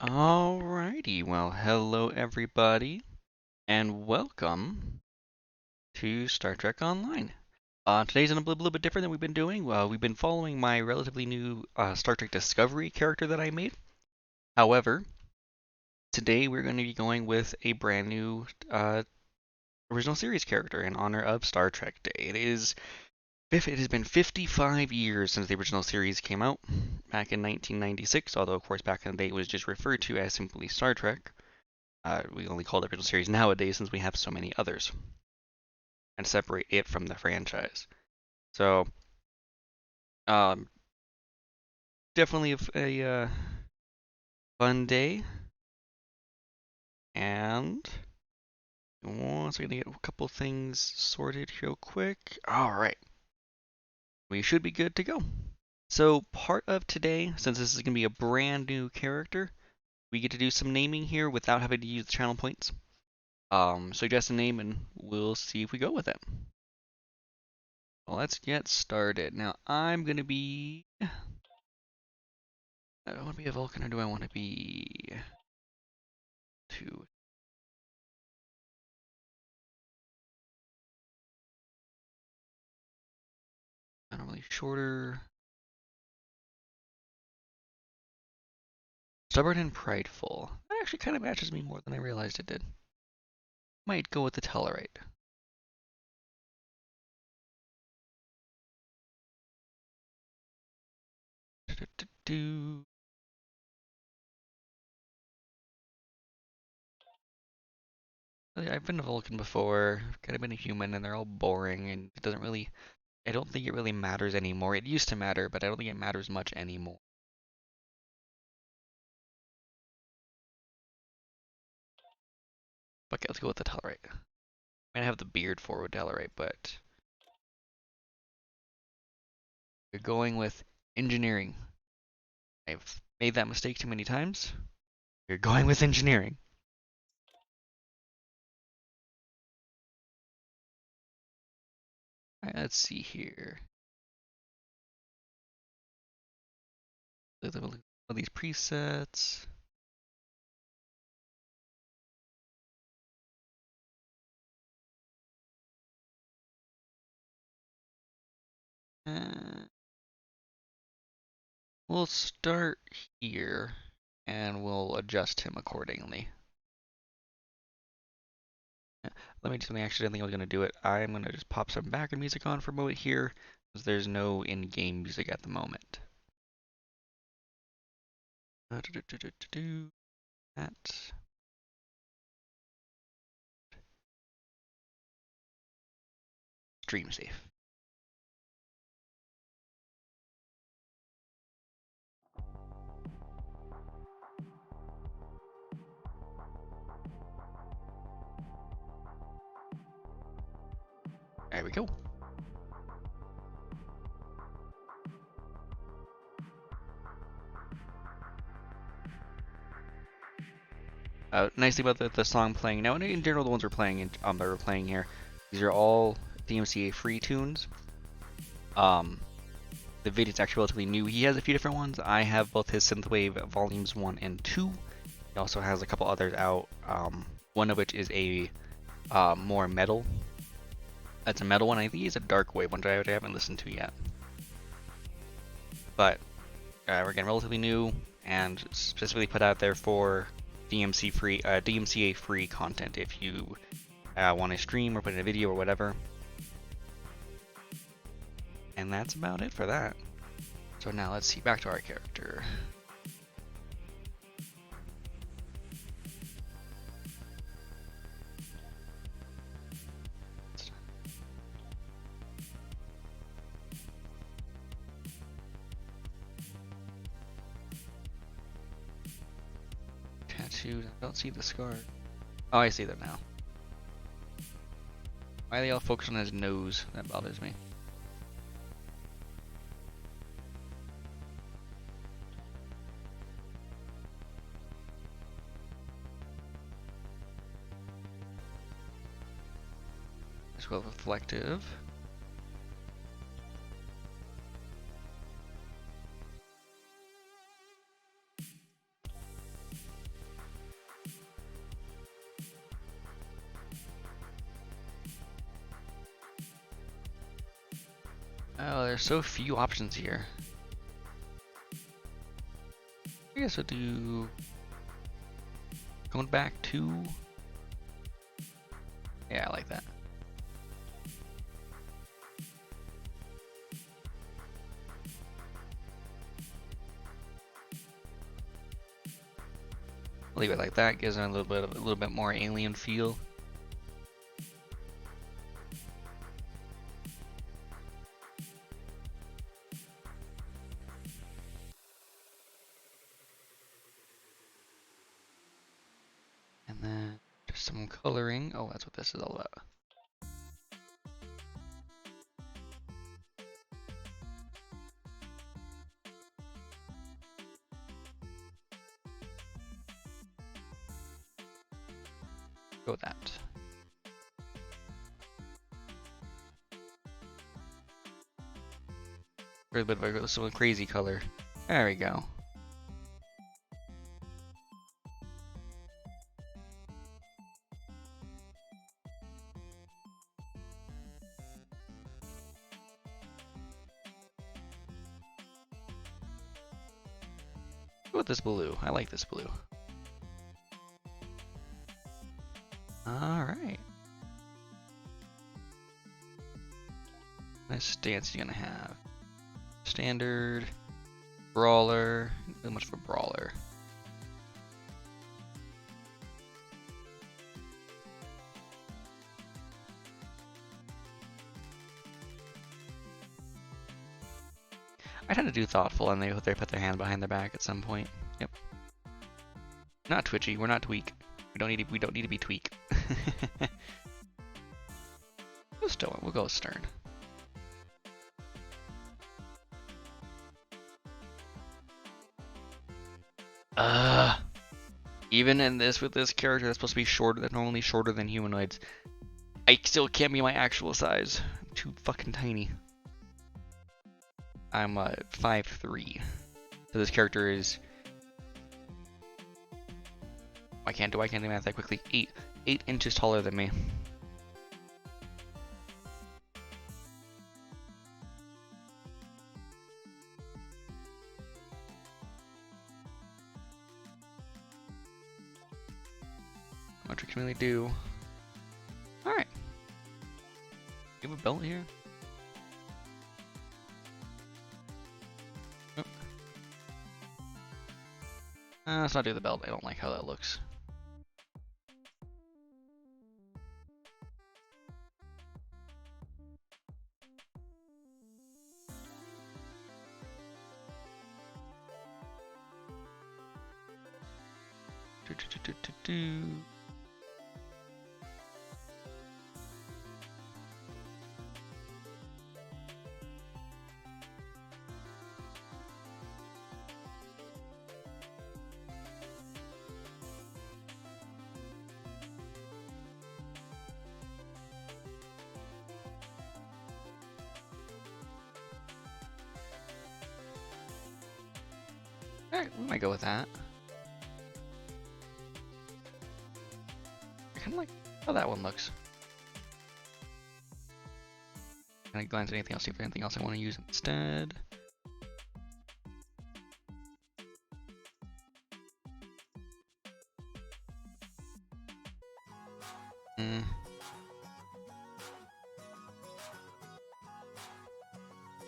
Alrighty, well, hello everybody, and welcome to Star Trek Online. Today's a little bit different than we've been doing. We've been following my relatively new Star Trek Discovery character that I made. However, today we're going to be going with a brand new original series character in honor of Star Trek Day. It has been 55 years since the original series came out, back in 1996, although of course back in the day it was just referred to as simply Star Trek. We only call it original series nowadays since we have so many others and separate it from the franchise. So, um, definitely a fun day. And once we're gonna get a couple things sorted real quick. All right, we should be good to go. So part of today, since this is gonna be a brand new character, we get to do some naming here without having to use the channel points. Suggest a name and we'll see if we go with it. Well, let's get started. Now, I'm going to be... I don't want to be a Vulcan, or do I want to be... Two? I don't really shorter. Stubborn and prideful. That actually kind of matches me more than I realized it did. Might go with the Tellarite. I've been a Vulcan before. I've kind of been a human, and they're all boring, and it doesn't really... I don't think it really matters anymore. It used to matter, but I don't think it matters much anymore. Okay, let's go with the Tellarite. I mean, I have the beard for Tellarite, but... We're going with engineering. I've made that mistake too many times. We're going with engineering. All right, let's see here. Look at all these presets. Uh, we'll start here and we'll adjust him accordingly. Let me just actually didn't think I was going to do it. I'm going to just pop some background music on for a moment here because there's no in-game music at the moment. That. Stream safe. There we go. Nice thing about the song playing now, and in general the ones we're playing that we're playing here, these are all DMCA free tunes. The vid's actually relatively new. He has a few different ones. I have both his Synthwave Volumes 1 and 2. He also has a couple others out, one of which is a more metal. That's a metal one. I think he's a dark wave one, which I haven't listened to yet. But we're getting relatively new and specifically put out there for DMCA free content if you want to stream or put in a video or whatever. And that's about it for that. So now let's see, back to our character. Tattoos, I don't see the scar. Oh, I see them now. Why are they all focused on his nose? That bothers me. As well, reflective. Oh, there's so few options here. I guess I'll do going back to. Yeah, I like that. Leave it like that. Gives it a little bit more alien feel. And then just some coloring. Oh, that's what this is all about. Go with that. A bit of a crazy color. There we go. Go with this blue. I like this blue. Alright. Nice stance you're gonna have. Standard. Brawler. Too much for brawler. I tend to do thoughtful and they put their hand behind their back at some point. Yep. Not twitchy, we're not tweak. We don't need to be tweak. We'll go stern. Even in this with this character that's supposed to be shorter, normally shorter than humanoids, I still can't be my actual size. I'm too fucking tiny. I'm 5'3". So this character is. I can't do math that quickly. 8 inches taller than me. What we can really do. Alright. You have a belt here? Oh. Let's not do the belt. I don't like how that looks. Alright, we might go with that. I kinda like how that one looks. Can I glance at anything else, see if there's anything else I want to use instead?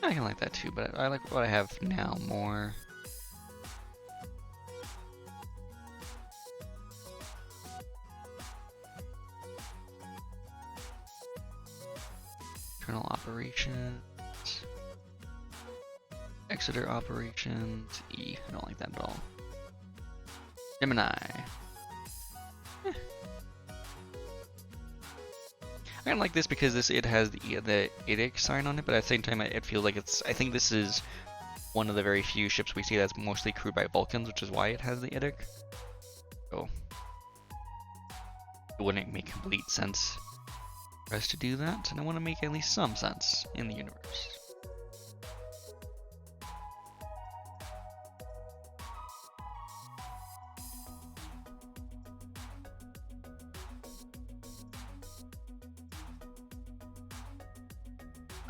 I can like that too, but I like what I have now more. Internal operations. Exeter operations. E. I don't like that at all. Gemini. I kind of like this because it has the edict sign on it, but at the same time it feels like it's. I think this is one of the very few ships we see that's mostly crewed by Vulcans, which is why it has the edict. So it wouldn't make complete sense for us to do that, and I want to make at least some sense in the universe.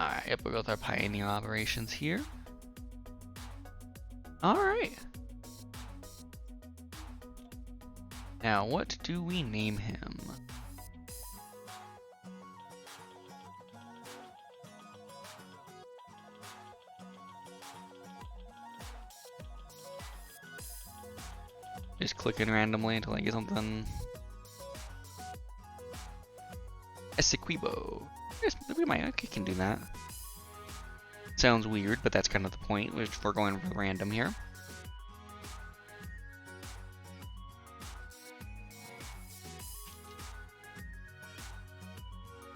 Alright, yep, we'll go with our pioneer operations here. Alright. Now, what do we name him? Just clicking randomly until I get something. Essequibo. Yes, I can do that. Sounds weird, but that's kind of the point, which we're going for random here.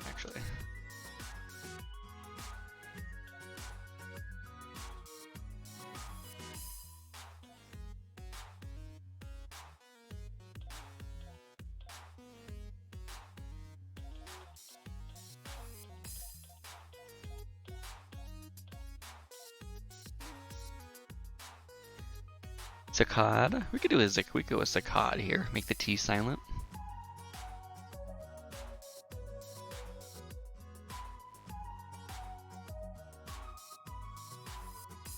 Actually. Saccade. We could do a we could go with Saccade here. Make the T silent.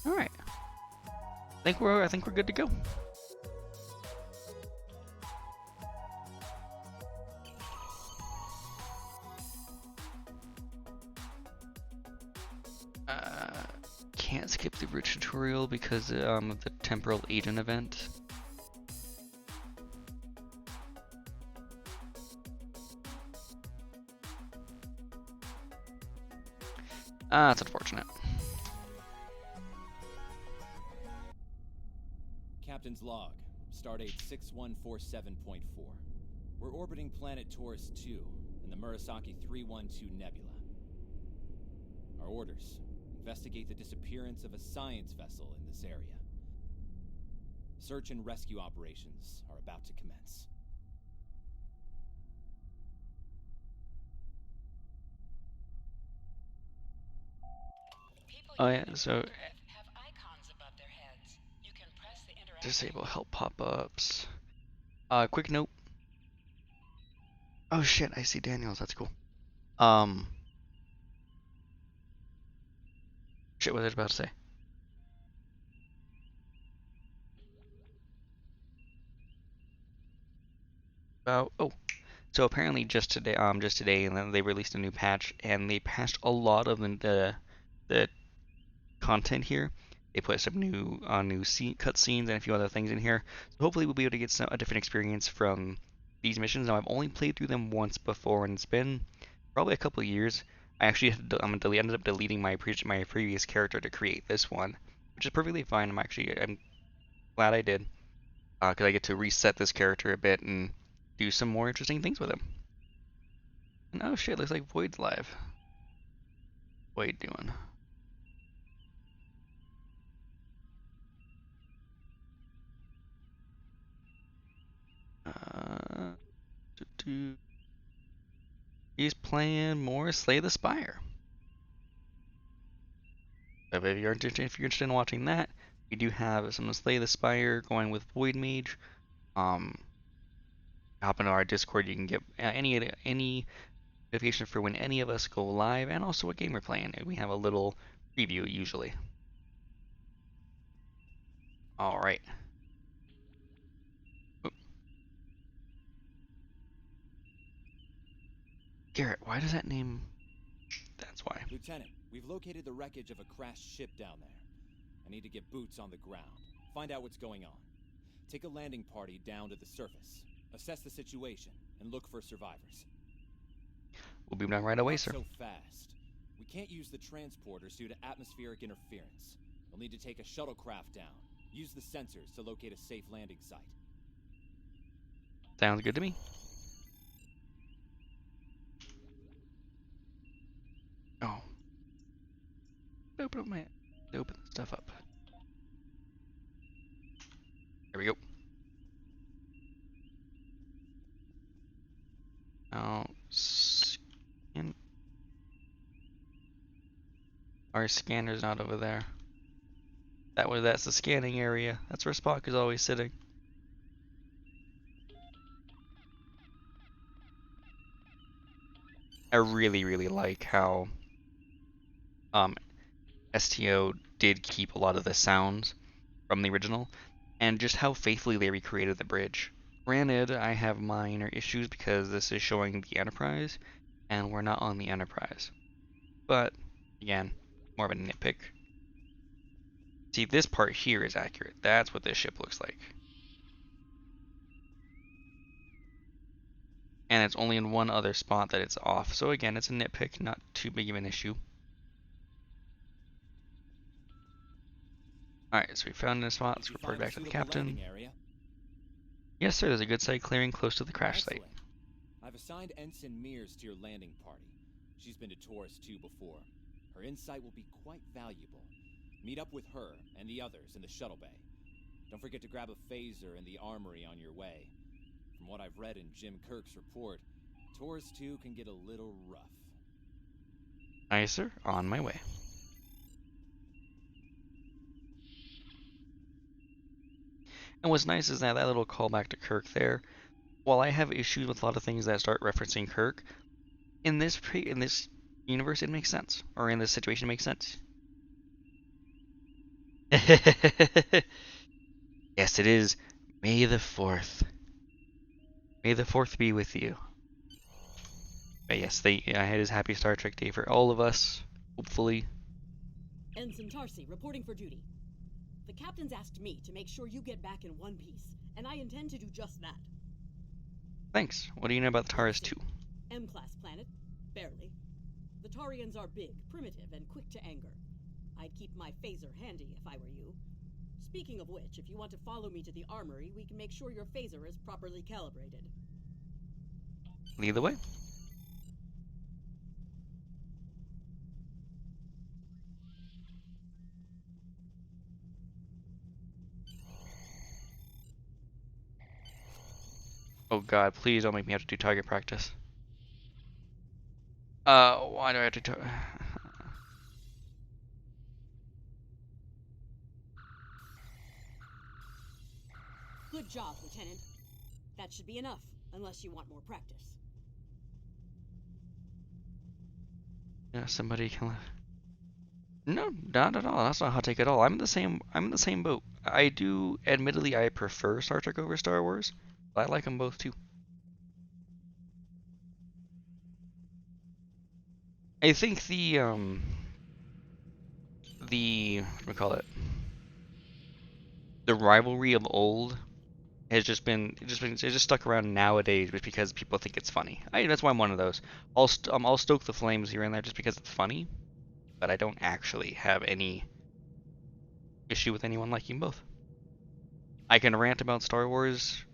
All right. I think we're good to go. Can't skip the root tutorial because of the temporal agent event. That's unfortunate. Captain's log, stardate 6147.4. We're orbiting planet TOS 2 in the Murasaki 312 nebula. Our orders: investigate the disappearance of a science vessel in this area. Search and rescue operations are about to commence. Oh yeah, so disable help pop-ups. Quick note. Oh shit, I see Daniels, that's cool. Shit, what was I about to say? So apparently just today, and then they released a new patch, and they patched a lot of the content here. They put some new cutscenes and a few other things in here. So hopefully we'll be able to get a different experience from these missions. Now I've only played through them once before, and it's been probably a couple of years. I actually ended up deleting my previous character to create this one, which is perfectly fine. I'm glad I did, because I get to reset this character a bit and do some more interesting things with him. And oh shit, looks like Void's live. Void doing? He's playing more Slay the Spire. So if you're interested in watching that, we do have some Slay the Spire going with Void Mage. Hop into our Discord. You can get any notification for when any of us go live, and also what game we're playing. We have a little preview usually. All right. Garrett, why does that name? That's why. Lieutenant, we've located the wreckage of a crashed ship down there. I need to get boots on the ground, find out what's going on. Take a landing party down to the surface, assess the situation, and look for survivors. We'll be down right away, sir. Not so fast. We can't use the transporters due to atmospheric interference. We'll need to take a shuttlecraft down. Use the sensors to locate a safe landing site. Sounds good to me. Oh. Open stuff up. There we go. Now, scan. Our scanner's not over there. That's the scanning area. That's where Spock is always sitting. I really like how Um, STO did keep a lot of the sounds from the original, and just how faithfully they recreated the bridge. Granted, I have minor issues because this is showing the Enterprise, and we're not on the Enterprise. But, again, more of a nitpick. See, this part here is accurate. That's what this ship looks like. And it's only in one other spot that it's off. So again, it's a nitpick, not too big of an issue. Alright, so we found a spot. Let's report back to the captain. Yes, sir, there's a good site clearing close to the crash site. I've assigned Ensign Mears to your landing party. She's been to Taurus 2 before. Her insight will be quite valuable. Meet up with her and the others in the shuttle bay. Don't forget to grab a phaser in the armory on your way. From what I've read in Jim Kirk's report, Taurus 2 can get a little rough. Aye, sir, on my way. And what's nice is that little callback to Kirk there. While I have issues with a lot of things that start referencing Kirk, in this universe it makes sense, or in this situation it makes sense. Yes, it is. May the 4th. May the 4th be with you. But yes, I had his happy Star Trek day for all of us, hopefully. Ensign Tarsi, reporting for duty. The captain's asked me to make sure you get back in one piece, and I intend to do just that. Thanks. What do you know about the TOS 2? M-class planet. Barely. The Tarians are big, primitive, and quick to anger. I'd keep my phaser handy if I were you. Speaking of which, if you want to follow me to the armory, we can make sure your phaser is properly calibrated. Lead the way. Oh god, please don't make me have to do target practice. Why do I have to Good job, Lieutenant. That should be enough, unless you want more practice. Yeah, somebody can. No, not at all. That's not a hot take at all. I'm in the same boat. I do, admittedly, I prefer Star Trek over Star Wars, but I like them both too. I think what do we call it? The rivalry of old has it's just stuck around nowadays just because people think it's funny. That's why I'm one of those. I'll stoke the flames here and there just because it's funny, but I don't actually have any issue with anyone liking both. I can rant about Star Wars.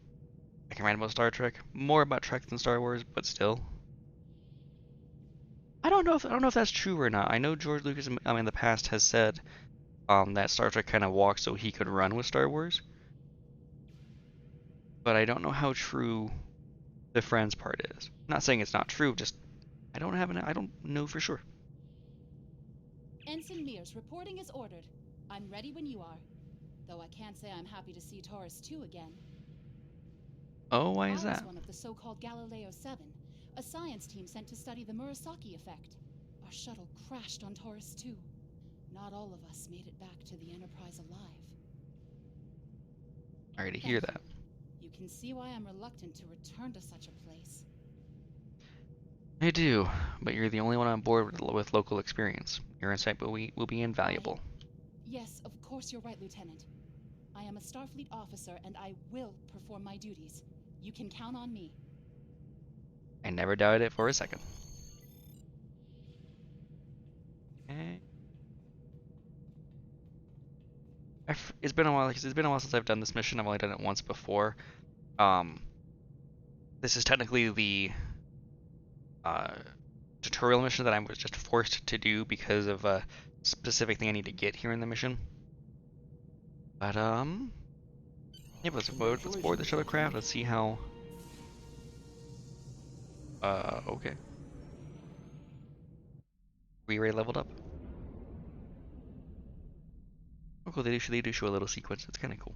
I can rant about Star Trek. More about Trek than Star Wars, but still. I don't know if that's true or not. I know George Lucas in the past has said that Star Trek kind of walked so he could run with Star Wars, but I don't know how true the Friends part is. I'm not saying it's not true, just I don't know for sure. Ensign Mears, reporting is ordered. I'm ready when you are. Though I can't say I'm happy to see Taurus 2 again. Oh, why is I was that? one of the so-called Galileo 7, a science team sent to study the Murasaki effect. Our shuttle crashed on Taurus 2. Not all of us made it back to the Enterprise alive. Sorry to hear that. You can see why I'm reluctant to return to such a place. I do, but you're the only one on board with local experience. Your insight will be invaluable. Yes, of course you're right, Lieutenant. I am a Starfleet officer, and I will perform my duties. You can count on me. I never doubted it for a second. Okay. It's been a while. It's been a while since I've done this mission. I've only done it once before. This is technically the tutorial mission that I was just forced to do because of a specific thing I need to get here in the mission. But yeah, let's board the shuttlecraft. Let's see how. Okay. We already leveled up. Oh, cool. They do show a little sequence. It's kind of cool.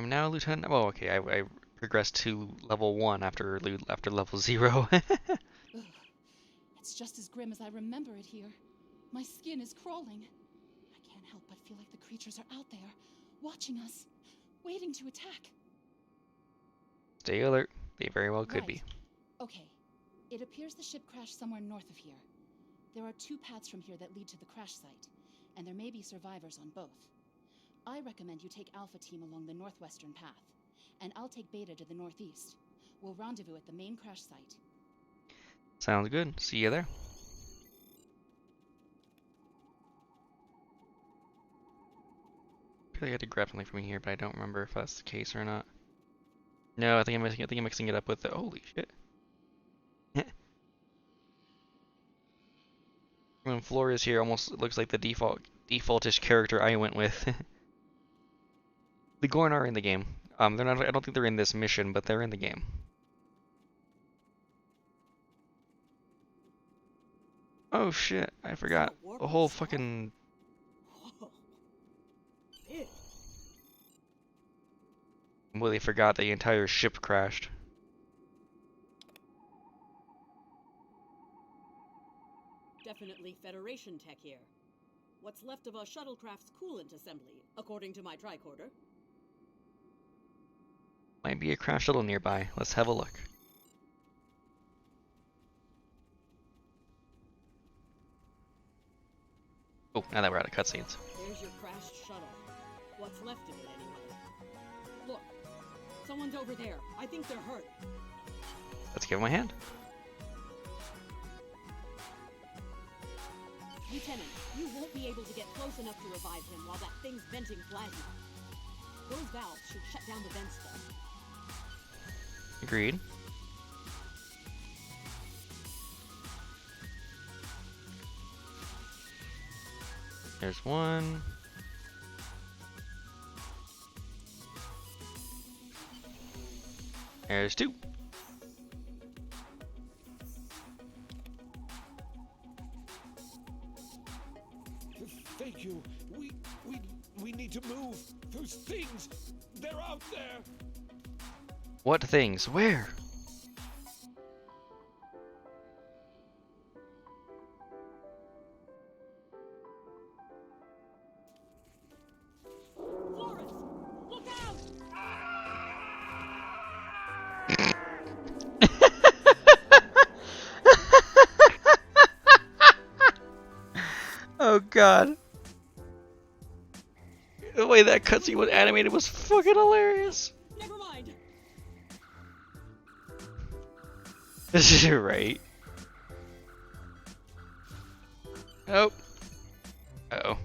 am now Lieutenant. Oh, okay. I progressed to level 1 after level 0. Ugh. It's just as grim as I remember it here. My skin is crawling. I can't help but feel like the creatures are out there, watching us, waiting to attack. Stay alert. They very well could Right. be. Okay. It appears the ship crashed somewhere north of here. There are 2 paths from here that lead to the crash site, and there may be survivors on both. I recommend you take Alpha Team along the northwestern path, and I'll take Beta to the northeast. We'll rendezvous at the main crash site. Sounds good. See you there. I feel like I had to grab something from here, but I don't remember if that's the case or not. No, I think I'm mixing it up with the. Holy shit. When Flores here almost looks like the defaultish character I went with. The Gorn are in the game. They're not. I don't think they're in this mission, but they're in the game. Oh shit! I forgot the whole fucking. Whoa. Big. Completely forgot the entire ship crashed. Definitely Federation tech here. What's left of a shuttlecraft's coolant assembly, according to my tricorder. Might be a crash shuttle nearby. Let's have a look. Oh, now that we're out of cutscenes. There's your crashed shuttle. What's left of it, anyway. Look, someone's over there. I think they're hurt. Let's give him a hand. Lieutenant, you won't be able to get close enough to revive him while that thing's venting plasma. Those valves should shut down the vents, though. Agreed. There's one. There's 2. Thank you. We need to move. Those things, they're out there. What things? Where? Flores, look out! Oh god. The way that cutscene was animated was fucking hilarious. Never mind. Right. Oh. Uh-oh.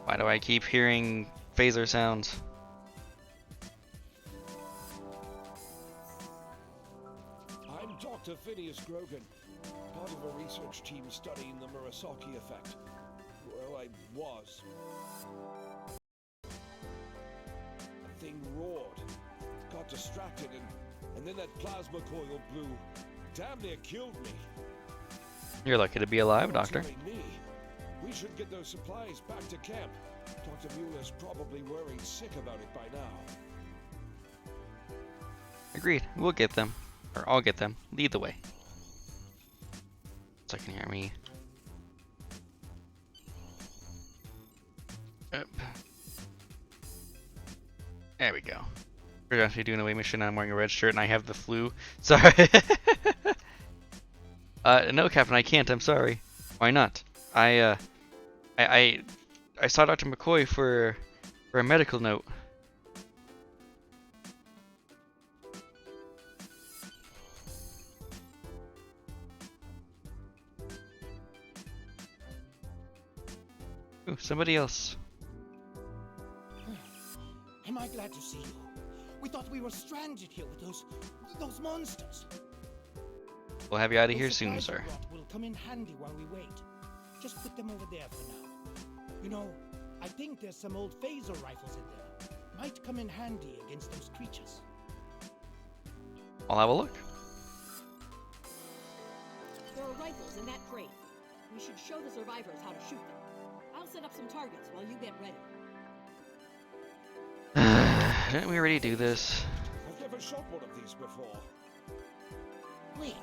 Why do I keep hearing phaser sounds? I'm Dr. Phineas Grogan, part of a research team studying the Murasaki effect. Well, I was. The thing roared, got distracted, and then that plasma coil blew. Damn near killed me. You're lucky to be alive, Doctor. Killing me. We should get those supplies back to camp. Dr. Mueller's probably worried sick about it by now. Agreed. We'll get them. Or I'll get them. Lead the way. So I can hear me. Up. There we go. We're actually doing a away mission. I'm wearing a red shirt and I have the flu. Sorry. No, Captain, I can't. I'm sorry. Why not? I saw Dr. McCoy for a medical note. Ooh, somebody else. Am I glad to see you? We thought we were stranded here with those monsters. We'll have you out of here Those soon, supplies sir. you brought will come in handy while we wait. Just put them over there for now. You know, I think there's some old phaser rifles in there. Might come in handy against those creatures. I'll have a look. show the survivors how to shoot them. I'll set up some targets while you get ready. Didn't we already do this? I've never shot one of these before. Wait,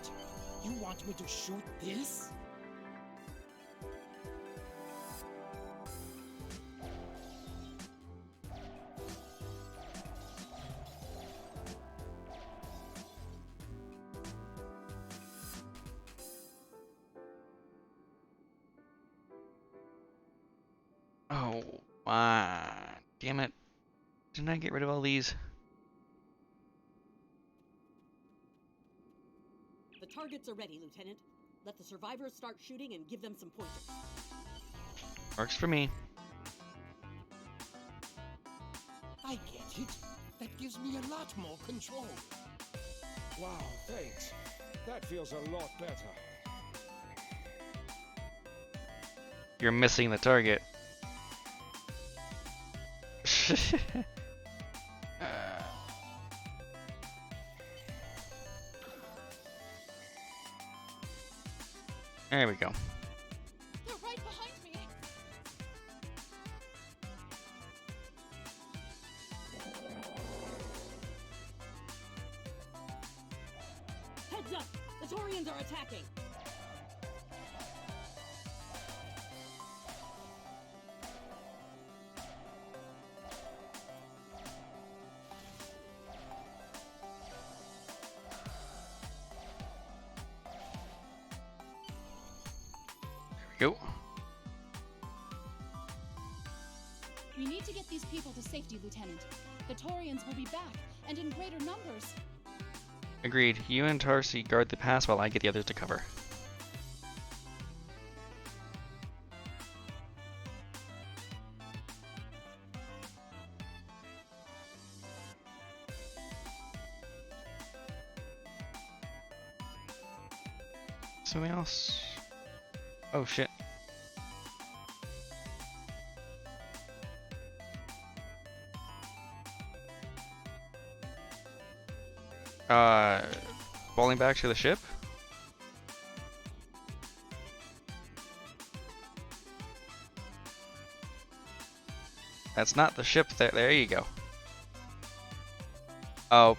you want me to shoot this? Oh, damn it. Didn't I get rid of all these? The targets are ready, Lieutenant. Let the survivors start shooting and give them some pointers. Works for me. I get it. That gives me a lot more control. Wow, thanks. That feels a lot better. You're missing the target. There we go. They're right behind me. Heads up! The Taurians are attacking! Go. We need to get these people to safety, Lieutenant. The Taurians will be back, and in greater numbers. Agreed. You and Tarsi guard the pass while I get the others to cover. Something else? Oh shit. Falling back to the ship? That's not the ship there. There you go. Oh.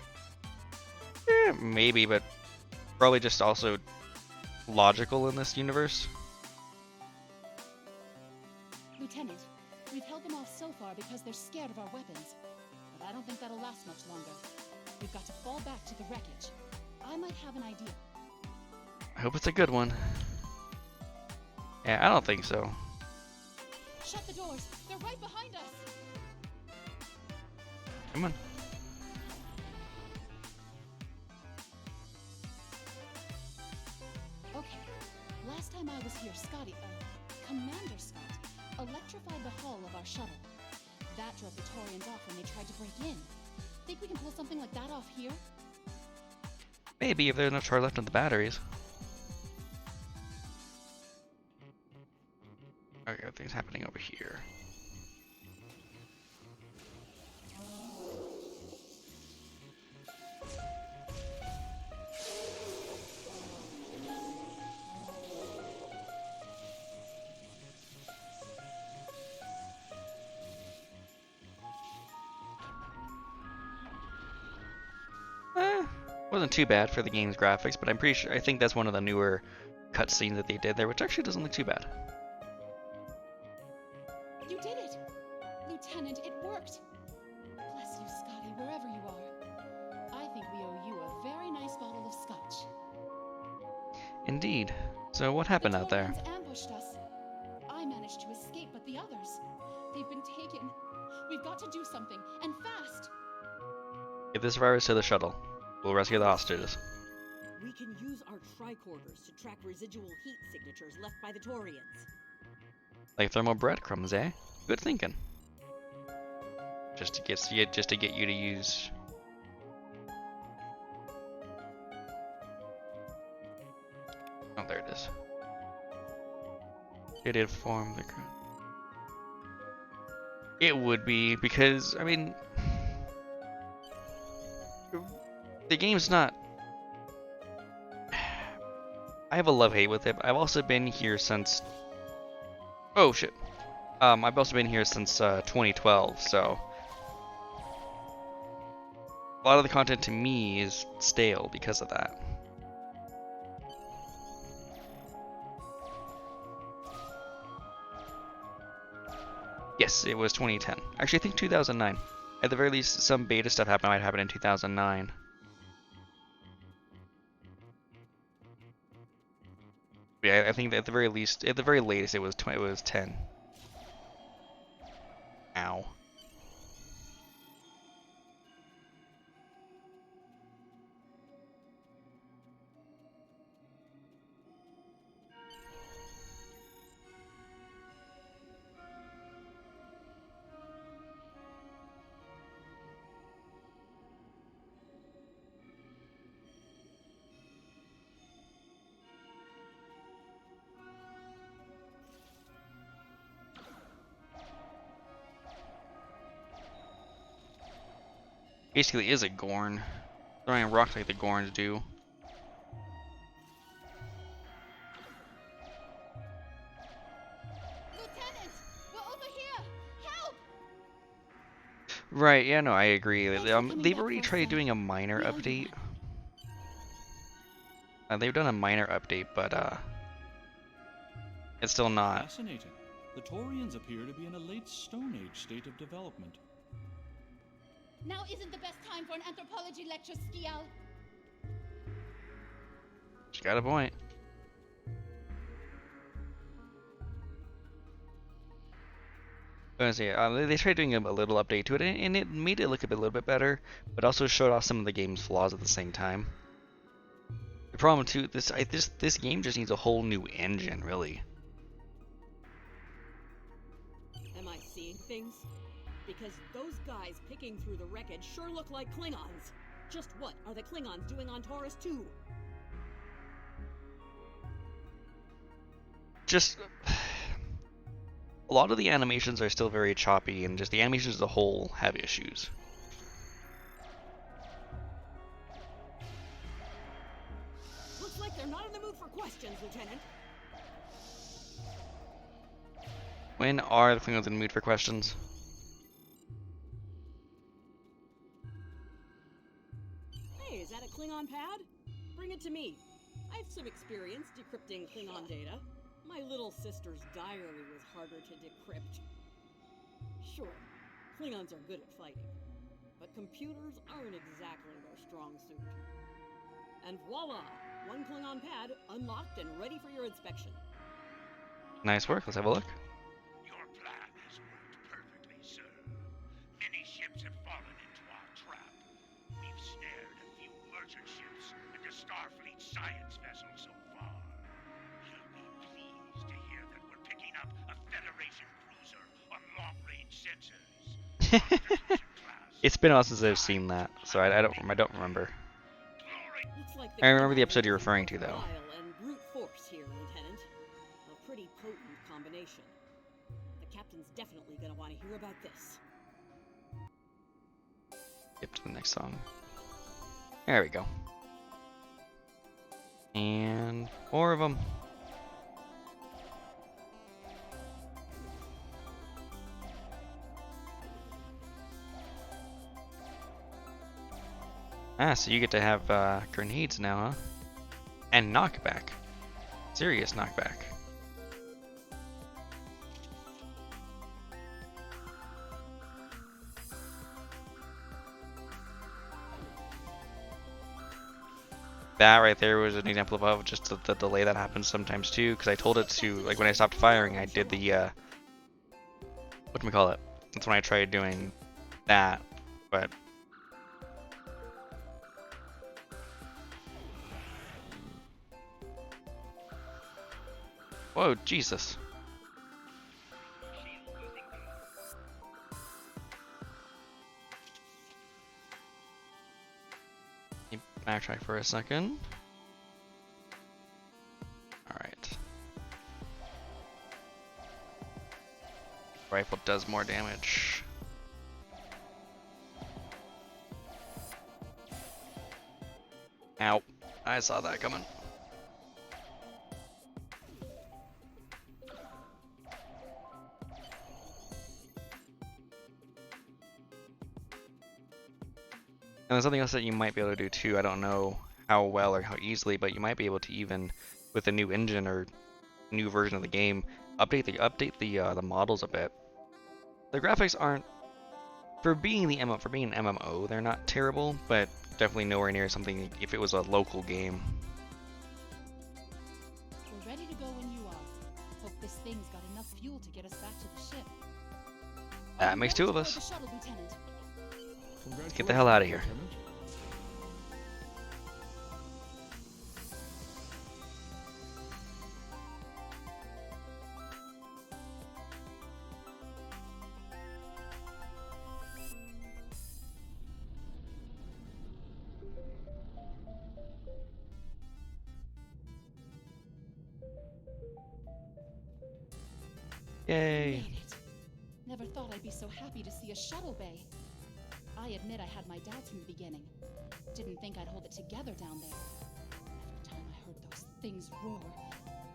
Maybe, but probably just also logical in this universe. Lieutenant, we've held them off so far because they're scared of our weapons. But I don't think that'll last much longer. We've got to fall back to the wreckage. I might have an idea. I hope it's a good one. Yeah, I don't think so. Shut the doors. They're right behind us. Come on. Okay. Last time I was here, Commander Scott, electrified the hull of our shuttle. That drove the Taurians off when they tried to break in. Think we can pull something like that off here? Maybe if there's enough charge left in the batteries. Okay, things happening over here. Wasn't too bad for the game's graphics, but I'm pretty sure, I think that's one of the newer cutscenes that they did there, which actually doesn't look too bad. You did it! Lieutenant, it worked! Bless you, Scotty, wherever you are. I think we owe you a very nice bottle of scotch. Indeed. So what happened out there? The Taurians ambushed us. I managed to escape, but the others, they've been taken. We've got to do something, and fast! Get the survivors to the shuttle. We'll rescue the hostages. We can use our tricorders to track residual heat signatures left by the Taurians. Like thermal breadcrumbs, eh? Good thinking. Just to get you to use. Oh, there it is. It informed the crew. It would be because I mean, the game's not. I have a love-hate with it, but I've also been here since Oh shit. I've also been here since 2012, so a lot of the content to me is stale because of that. Yes, it was 2010. Actually, I think 2009. At the very least, some beta stuff might happen in 2009. Yeah, I think that at the very least, at the very latest, it was 10. Ow. Basically, is a Gorn. Throwing rocks like the Gorns do. Lieutenant! We're over here! Help! Right, yeah, no, I agree. Thanks for coming They've back already for us, tried then. doing a minor We owe you update. one. They've done a minor update, but it's still not. Fascinating. The Taurians appear to be in a late Stone Age state of development. Now isn't the best time for an anthropology lecture, Skial. She got a point. I was gonna say, they tried doing a little update to it, and it made it look a little bit better, but also showed off some of the game's flaws at the same time. The problem too, this game just needs a whole new engine, really. Am I seeing things? Because those guys picking through the wreckage sure look like Klingons. Just what are the Klingons doing on Taurus 2? Just a lot of the animations are still very choppy, and just the animations as a whole have issues. Looks like they're not in the mood for questions, Lieutenant. When are the Klingons in the mood for questions? Hey, is that a Klingon pad? Bring it to me. I have some experience decrypting Klingon data. My little sister's diary was harder to decrypt. Sure, Klingons are good at fighting, but computers aren't exactly their strong suit. And voila, one Klingon pad unlocked and ready for your inspection. Nice work, let's have a look. Your plan has worked perfectly, sir. Many ships have fallen into our trap. We've snared a few merchant ships and a Starfleet science vessel so far. You'll be pleased to hear that we're picking up a Federation cruiser on long-range sensors. It's been a while since I've seen that, so I don't remember. Looks like I remember the Klingons episode you're are using referring to, both though. guile and brute force here, Lieutenant. A pretty potent combination. The captain's definitely gonna want to hear about this. Skip to the next song. There we go. And 4 of them. Ah, so you get to have grenades now, huh? And knockback. Serious knockback. That right there was an example of just the delay that happens sometimes too, because I told it to, like when I stopped firing, I did the, whatchamacallit? That's when I tried doing that, but... Whoa, Jesus. Backtrack for a second. Alright. Rifle does more damage. Ow. I saw that coming. And there's something else that you might be able to do too. I don't know how well or how easily, but you might be able to even, with a new engine or new version of the game, update the models a bit. The graphics aren't, for being an MMO, they're not terrible, but definitely nowhere near something if it was a local game. We're ready to go when you are. Hope this thing's got enough fuel to get us back to the ship. That makes two of us. The shuttle, Lieutenant. Let's get the hell out of here. Lieutenant. Yay! Made it. Never thought I'd be so happy to see a shuttle bay. I admit I had my doubts from the beginning. Didn't think I'd hold it together down there. Every time I heard those things roar.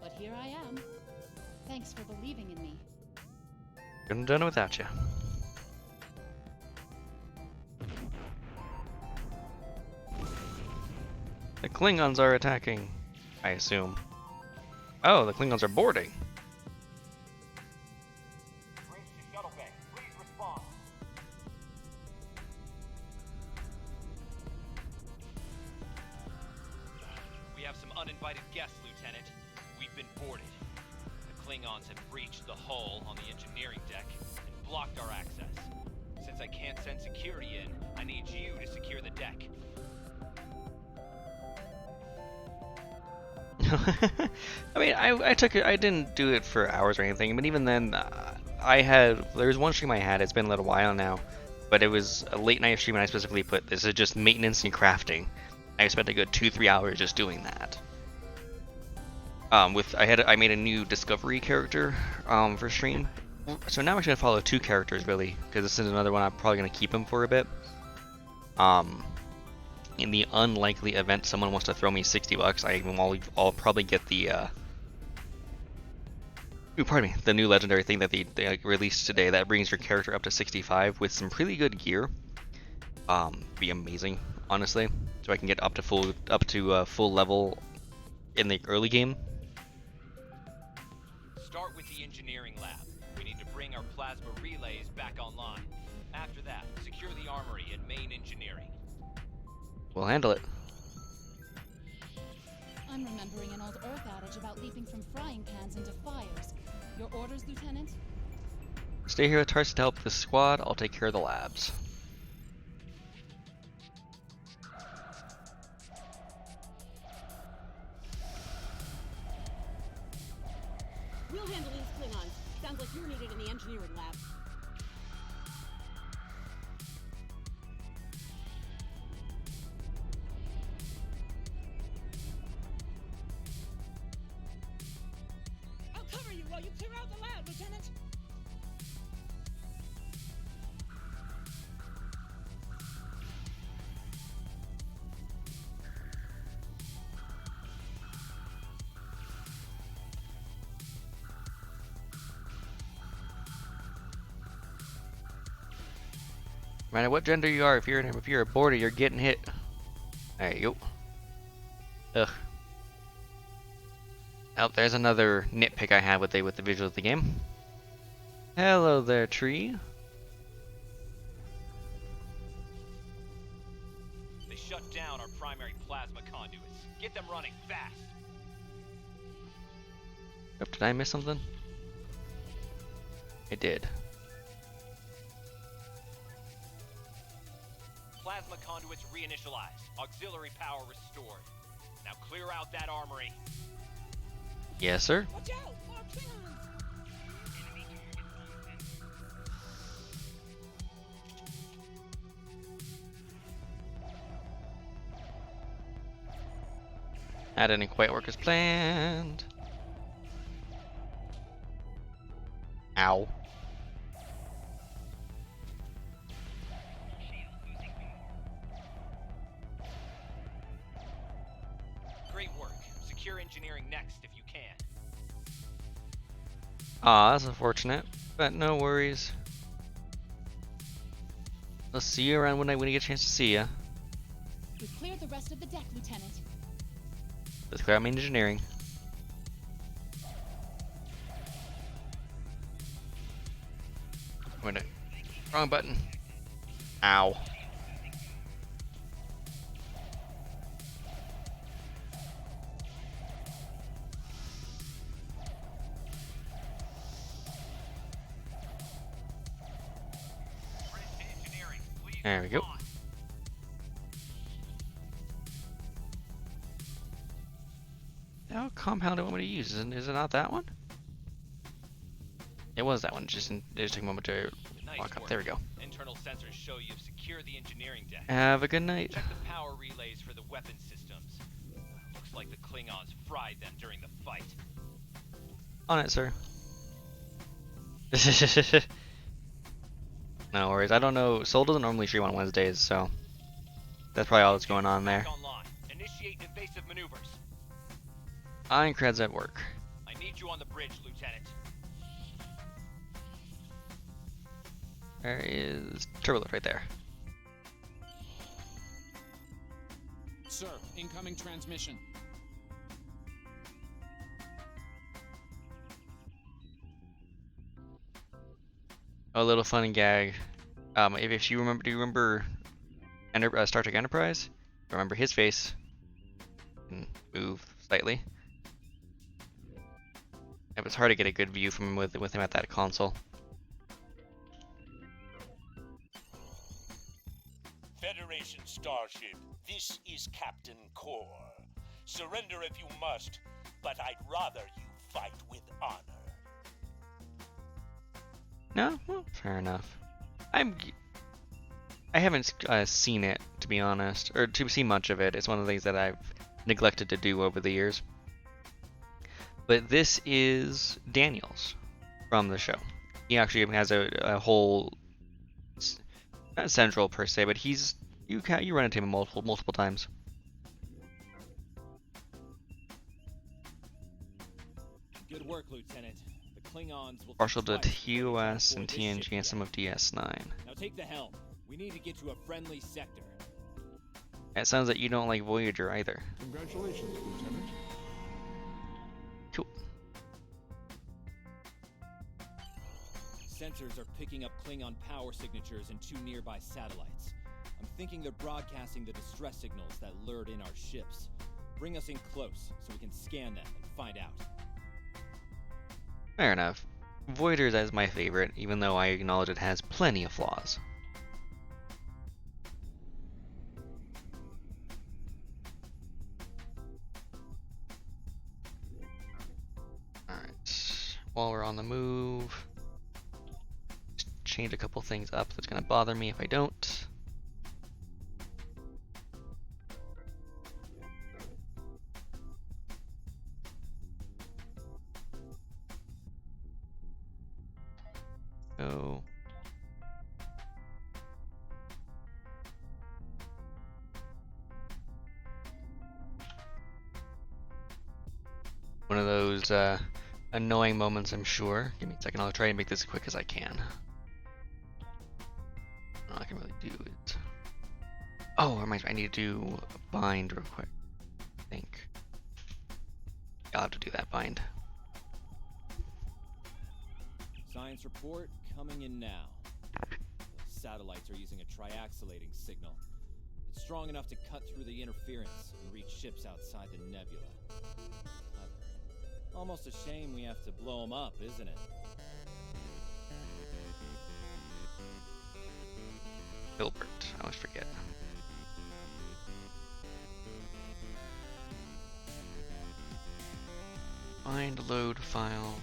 But here I am. Thanks for believing in me. Couldn't have done it without you. The Klingons are attacking, I assume. Oh, the Klingons are boarding. Bridge to shuttle bay. Please respond. We have some uninvited guests, Lieutenant. We've been boarded. The Klingons have breached the hull on the engineering deck and blocked our access. Since I can't send security in, I need you to secure the deck. I mean, I took it. I didn't do it for hours or anything, but even then, there was one stream I had. It's been a little while now, but it was a late night stream, and I specifically put this is just maintenance and crafting. I spent a good 2-3 hours just doing that. I made a new discovery character for stream, so now I'm gonna follow 2 characters really, because this is another one I'm probably gonna keep him for a bit. In the unlikely event someone wants to throw me $60, I'll probably get the the new legendary thing that they released today that brings your character up to 65 with some pretty good gear. Be amazing, honestly. So I can get up to full level in the early game. Start with the engineering lab. We need to bring our plasma relays back online. After that, secure the armory and main engineering. We'll handle it. I'm remembering an old Earth adage about leaping from frying pans into fires. Your orders, Lieutenant? Stay here with Tarsi to help the squad. I'll take care of the labs. We'll handle these Klingons. Sounds like you're needed in the engineering lab. I'll cover you while you clear out the lab, Lieutenant. No matter what gender you are, if you're a boarder, you're getting hit. There you go. Ugh. Oh, there's another nitpick I have with the visuals of the game. Hello there, tree. They shut down our primary plasma conduits. Get them running fast. Oh, did I miss something? I did. Plasma conduits reinitialized. Auxiliary power restored. Now clear out that armory. Yes, sir. Watch out! More Klingons! That didn't quite work as planned. Ow. Great work. Secure engineering next if you can. Aw, that's unfortunate, but no worries. Let's see you around when I get a chance to see ya. We've cleared the rest of the deck, Lieutenant. Let's clear out main engineering. I'm gonna... Wrong button. Ow. There we go. Now compound I want me to use. Is it not that one? It was that one. It just took a moment to walk up. There we go. Internal sensors show you've secured the engineering deck. Have a good night. Check the power relays for the weapon systems. Looks like the Klingons fried them during the fight. On it, sir. No worries. I don't know. Soul doesn't normally stream on Wednesdays, so that's probably all that's going on there. Initiate invasive maneuvers. Ironclad's at work. I need you on the bridge, Lieutenant. There is turbolift right there. Sir, incoming transmission. A little fun and gag. If you remember, do you remember Star Trek Enterprise? Remember his face can move slightly. It was hard to get a good view from him with him at that console. Federation starship, this is Captain Core. Surrender if you must, but I'd rather you fight with honor. No, well, fair enough. I haven't seen it, to be honest, or to see much of it. It's one of the things that I've neglected to do over the years. But this is Daniels from the show. He actually has a whole, not central per se, but you run into him multiple times. Good work, Lieutenant. The Klingons will Partial to TOS and TNG and some of DS9. Now take the helm. We need to get to a friendly sector. It sounds like you don't like Voyager either. Congratulations, Lieutenant. Cool. Sensors are picking up Klingon power signatures in 2 nearby satellites. I'm thinking they're broadcasting the distress signals that lured in our ships. Bring us in close so we can scan them and find out. Fair enough. Voyager is my favorite, even though I acknowledge it has plenty of flaws. Alright, while we're on the move, just change a couple things up that's going to bother me if I don't. So one of those annoying moments, I'm sure. Give me a second, I'll try and make this as quick as I can. I can really do it. Oh, reminds me, I need to do a bind real quick. I think I'll have to do that bind. Science report coming in now. The satellites are using a triaxulating signal. It's strong enough to cut through the interference and reach ships outside the nebula. Almost a shame we have to blow them up, isn't it? Filbert, I always forget. Find load file.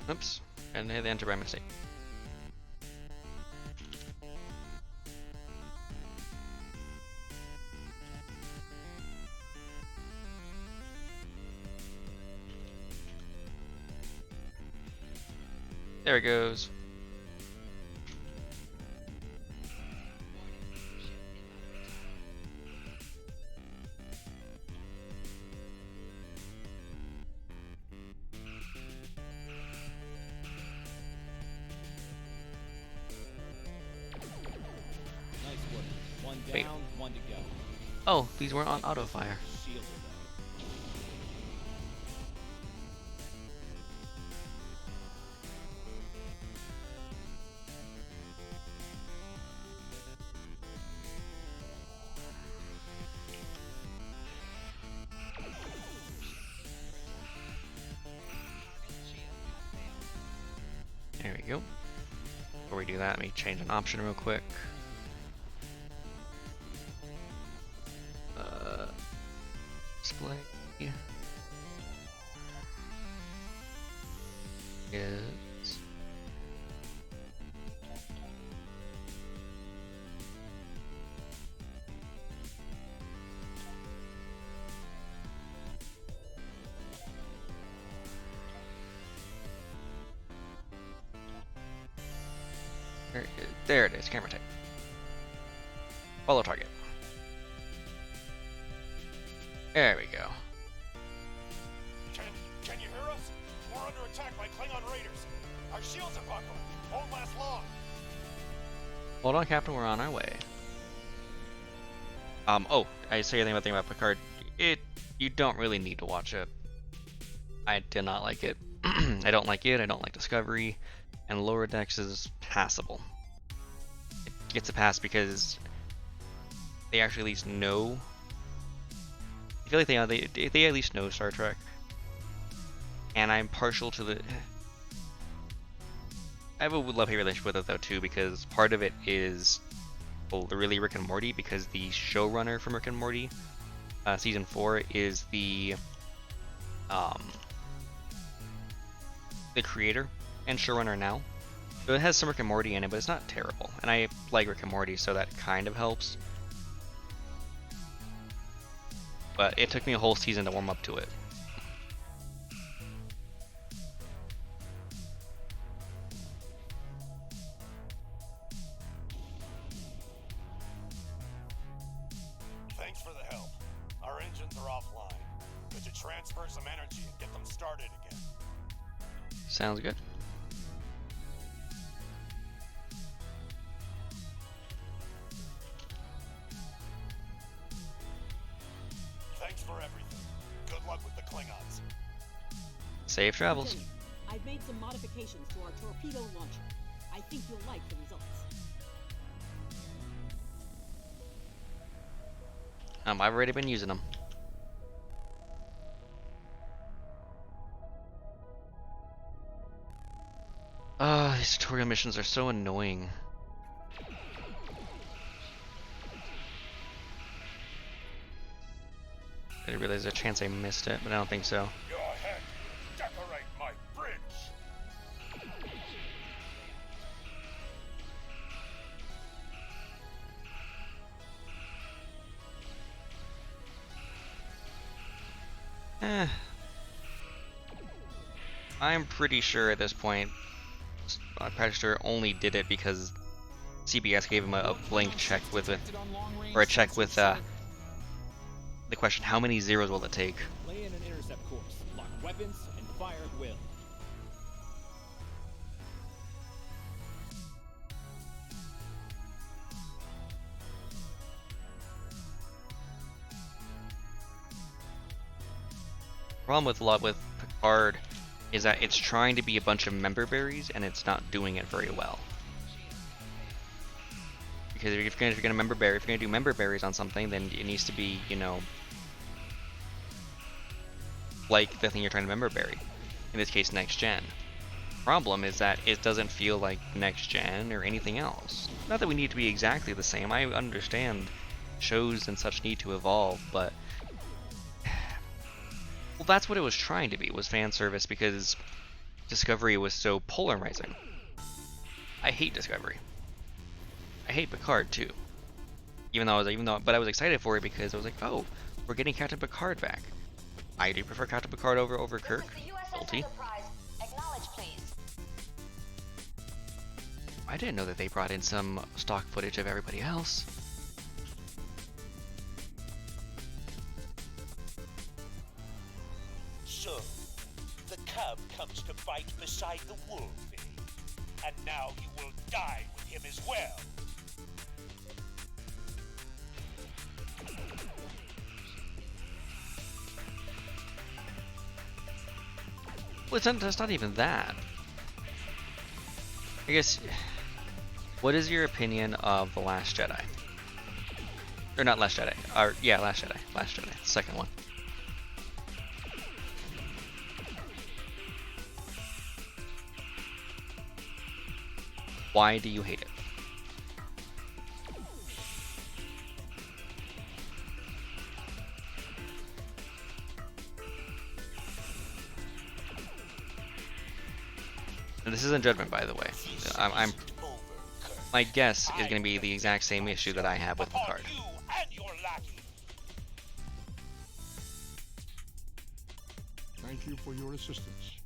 Oops, and hit the enter by mistake. There it goes. one to go. Oh, these weren't on auto fire. Shielded, There we go. Before we do that, let me change an option real quick. Display is there it is, camera type. Follow target. There we go. Can you hear us? We're under attack by Klingon raiders. Our shields are buckling. Won't last long. Hold on, Captain, we're on our way. Oh, I say anything about Picard. You don't really need to watch it. I did not like it. I don't like it, I don't like Discovery, and Lower Decks is passable. It gets a pass because they actually at least know. I feel like they at least know Star Trek. And I'm partial to the... I have a love-hate relationship with it though too, because part of it is really Rick and Morty, because the showrunner from Rick and Morty, season 4, is the creator and showrunner now. So it has some Rick and Morty in it, but it's not terrible. And I like Rick and Morty, so that kind of helps. But it took me a whole season to warm up to it. Thanks for the help. Our engines are offline. Could you transfer some energy and get them started again? Sounds good. Thanks for everything. Good luck with the Klingons. Safe travels. Lieutenant, I've made some modifications to our torpedo launcher. I think you'll like the results. I've already been using them. These tutorial missions are so annoying. I didn't realize there's a chance I missed it, but I don't think so. Your head. Decorate my bridge. I'm pretty sure at this point, Predator only did it because CBS gave him a blank check with it, or a check with the question, how many zeros will it take? Lay in an intercept course, lock weapons, and fire at will. Problem with Picard is that it's trying to be a bunch of member berries and it's not doing it very well. Because if you're gonna do member berries on something, then it needs to be, you know, like the thing you're trying to member berry. In this case, next gen. Problem is that it doesn't feel like next gen or anything else. Not that we need to be exactly the same. I understand shows and such need to evolve, but well, that's what it was trying to be, was fan service, because Discovery was so polarizing. I hate Discovery. I hate Picard too. But I was excited for it because I was like, oh, we're getting Captain Picard back. I do prefer Captain Picard over Kirk. Guilty. Acknowledge, please. I didn't know that they brought in some stock footage of everybody else. So, the cub comes to fight beside the wolf, eh? And now you will die with him as well. Well, it's not even that. I guess. What is your opinion of The Last Jedi? Or not Last Jedi. Or yeah, Last Jedi. Last Jedi. The second one. Why do you hate it? And this isn't judgment, by the way. My guess is going to be the exact same issue that I have with Picard. Thank you for your assistance.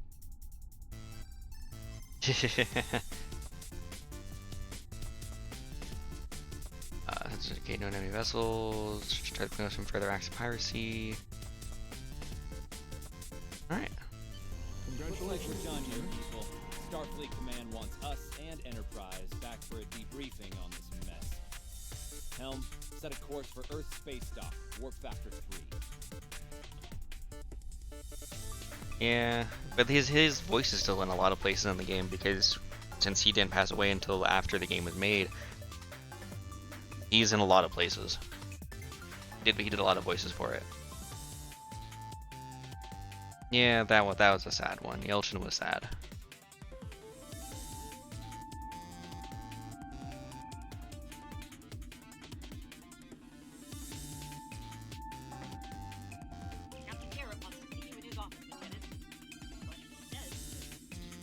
Okay, no enemy vessels. Try to bring us some further acts of piracy. Alright. Looks like we're done here, people. Starfleet Command wants us and Enterprise back for a debriefing on this mess. Helm, set a course for Earth space dock, warp factor 3. Yeah, but his voice is still in a lot of places in the game because since he didn't pass away until after the game was made, he's in a lot of places. He did a lot of voices for it. Yeah, that was a sad one. Yelchin was sad. Captain Garrett wants to see you in his office, Lieutenant. But he says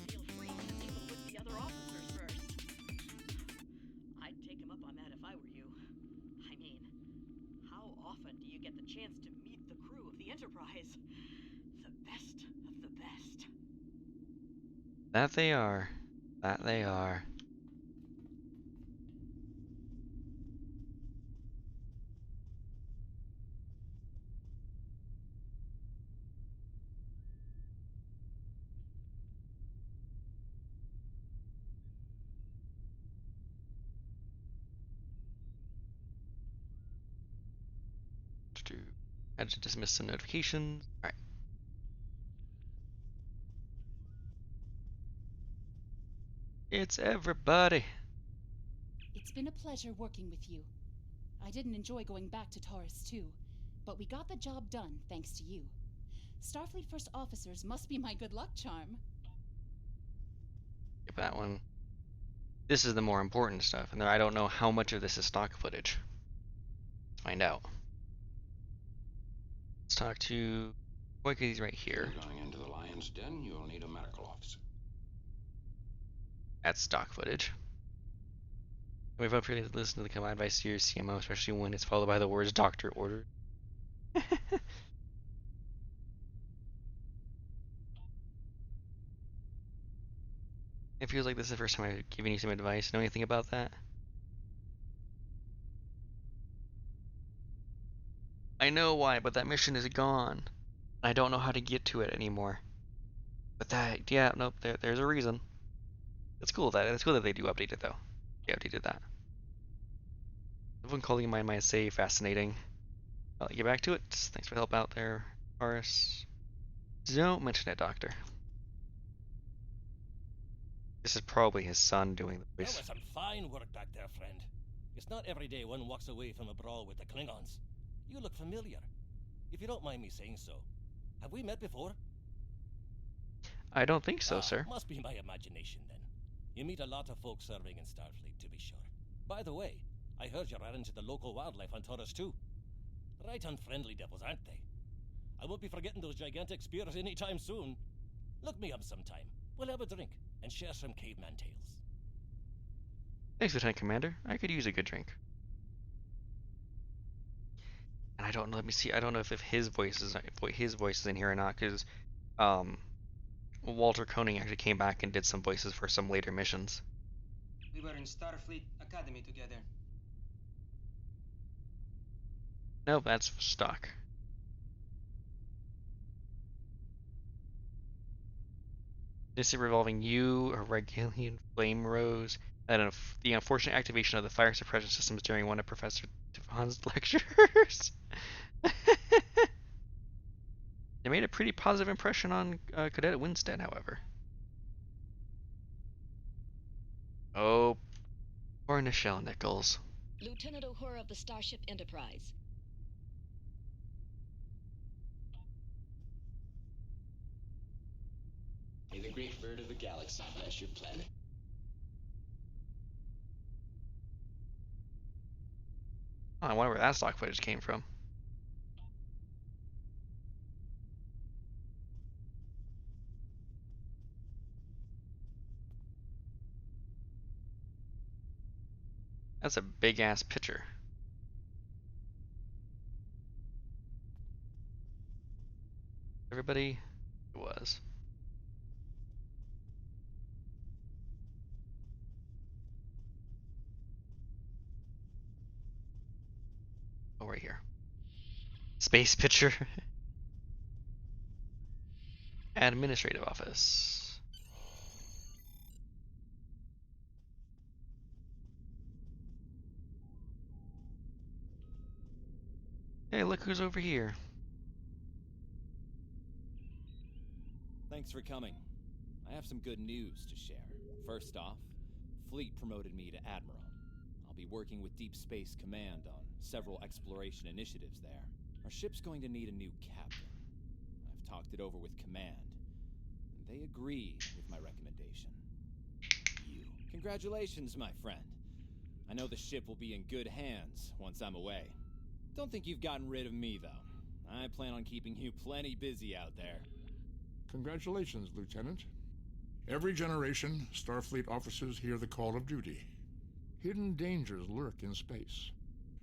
feel free to mingle with the other officers first. I'd take him up on that if I were you. I mean, how often do you get the chance to meet the crew of the Enterprise? The best of the best. That they are. That they are. Had to dismiss some notifications. Alright. It's everybody. It's been a pleasure working with you. I didn't enjoy going back to Taurus too, but we got the job done thanks to you. Starfleet First Officers must be my good luck charm. Get that one. This is the more important stuff, and I don't know how much of this is stock footage. Let's find out. Let's talk to Boyke's right here. If you're going into the lion's den, you'll need a medical officer. That's stock footage. We vote for you to listen to the command advice to your CMO, especially when it's followed by the words "doctor order." It feels like this is the first time I've given you some advice. Know anything about that? I know why, but that mission is gone. I don't know how to get to it anymore. But that, yeah, nope, there's a reason. It's cool that they do update it though. They updated that. Everyone calling my say fascinating. I'll get back to it. Thanks for the help out there, Horace. Don't mention it, Doctor. This is probably his son doing the That voice. was some fine work back there, friend. It's not every day one walks away from a brawl with the Klingons. You look familiar. If you don't mind me saying so. Have we met before? I don't think so, sir. Must be my imagination then. You meet a lot of folks serving in Starfleet, to be sure. By the way, I heard you're adding to the local wildlife on Taurus too. Right unfriendly devils, aren't they? I won't be forgetting those gigantic spears anytime soon. Look me up sometime. We'll have a drink and share some caveman tales. Thanks, Lieutenant Commander. I could use a good drink. And I don't know. Let me see. I don't know if his voice is in here or not, because Walter Koenig actually came back and did some voices for some later missions. We were in Starfleet Academy together. Nope, that's stock. This is revolving you, a Regulian flame rose, and the unfortunate activation of the fire suppression systems during one of Professor Devon's lectures. They made a pretty positive impression on Cadet Winstead, however. Oh, poor Nichelle Nichols. Lieutenant Uhura of the Starship Enterprise. May the great bird of the galaxy bless your planet. Oh, I wonder where that stock footage came from. That's a big ass picture. Everybody, it was. Oh, right here. Space picture. Administrative office. Hey, look who's over here. Thanks for coming. I have some good news to share. First off, Fleet promoted me to Admiral. I'll be working with Deep Space Command on several exploration initiatives there. Our ship's going to need a new captain. I've talked it over with Command, and they agree with my recommendation. You. Congratulations, my friend. I know the ship will be in good hands once I'm away. Don't think you've gotten rid of me, though. I plan on keeping you plenty busy out there. Congratulations, Lieutenant. Every generation, Starfleet officers hear the call of duty. Hidden dangers lurk in space,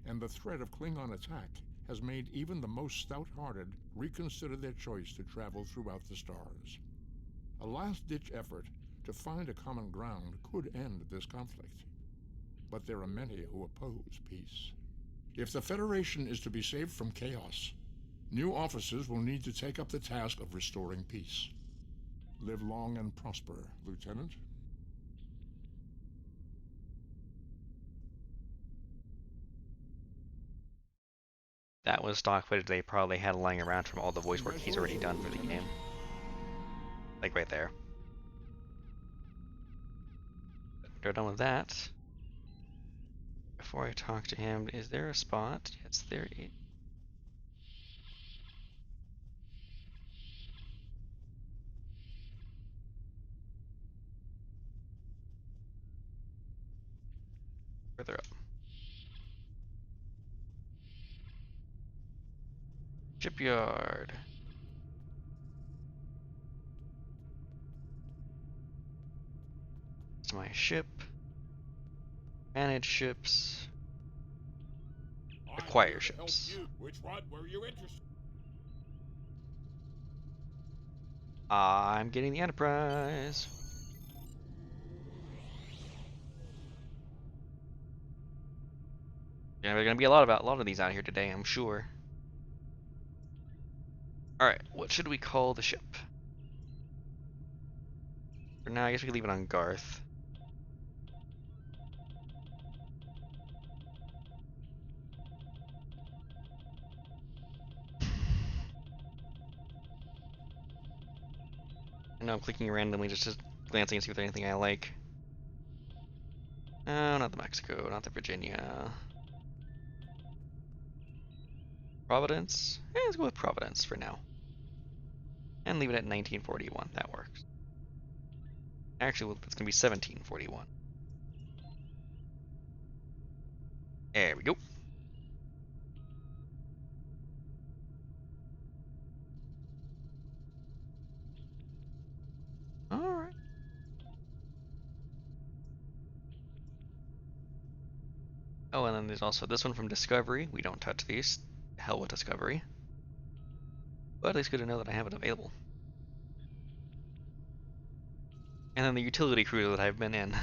and the threat of Klingon attack has made even the most stout-hearted reconsider their choice to travel throughout the stars. A last-ditch effort to find a common ground could end this conflict, but there are many who oppose peace. If the Federation is to be saved from chaos, new officers will need to take up the task of restoring peace. Live long and prosper, Lieutenant. That was stock footage they probably had lying around from all the voice work he's already done for the game. Like right there. They're done with that. Before I talk to him, is there a spot? Yes, there is. Further up. Shipyard. It's my ship. Manage ships. Acquire ships. Which one were you interested? I'm getting the Enterprise. Yeah, there's gonna be a lot of these out here today, I'm sure. Alright, what should we call the ship? For now, I guess we can leave it on Garth. I know I'm clicking randomly just to glancing and see if there's anything I like. No, not the Mexico, not the Virginia. Providence? Let's go with Providence for now. And leave it at 1941, that works. Actually, it's going to be 1741. There we go. Alright. Oh, and then there's also this one from Discovery. We don't touch these. Hell with Discovery. But it's good to know that I have it available. And then the utility cruiser that I've been in.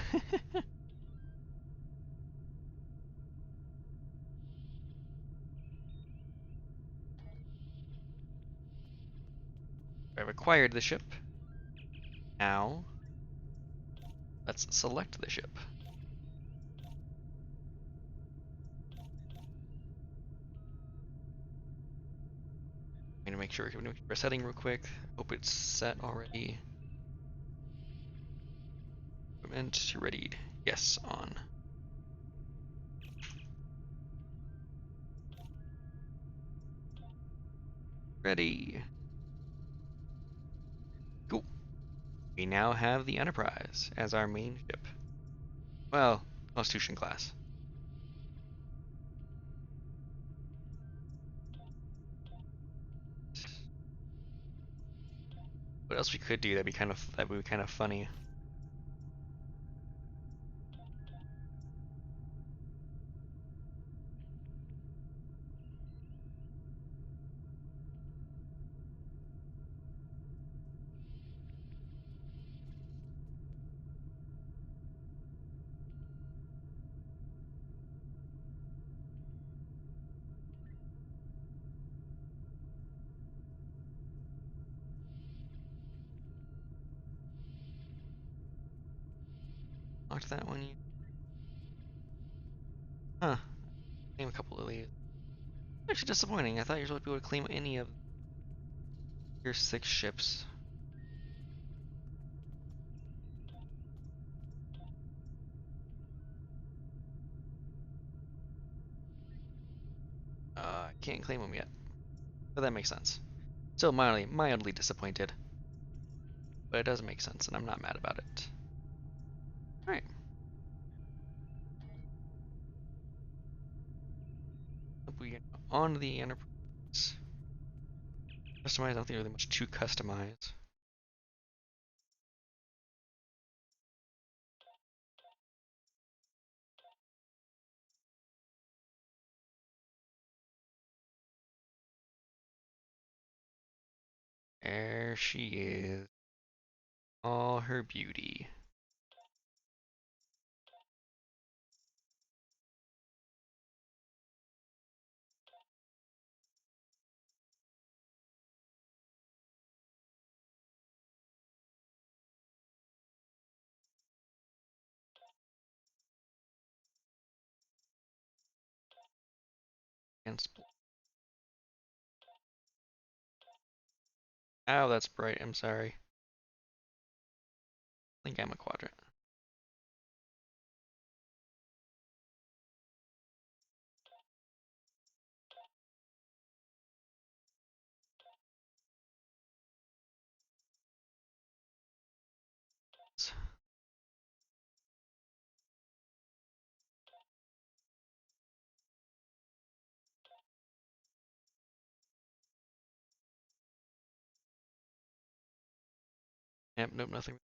I've acquired the ship. Now, let's select the ship. gonna make sure we're setting real quick. Hope it's set already. Equipment readied. Yes, on. Ready. Cool. We now have the Enterprise as our main ship. Well, Constitution class. What else we could do that'd be kind of funny. Locked that one yet? Huh. Claim a couple of these. Actually disappointing. I thought you were supposed to be able to claim any of your 6 ships. I can't claim them yet. But that makes sense. Still mildly disappointed. But it does make sense, and I'm not mad about it. Alright. We get on the Enterprise. Customize, I don't think there's really much to customize. There she is. All her beauty. Against. Oh, that's bright. I'm sorry. I think I'm a quadrant. Yep, nope, nothing.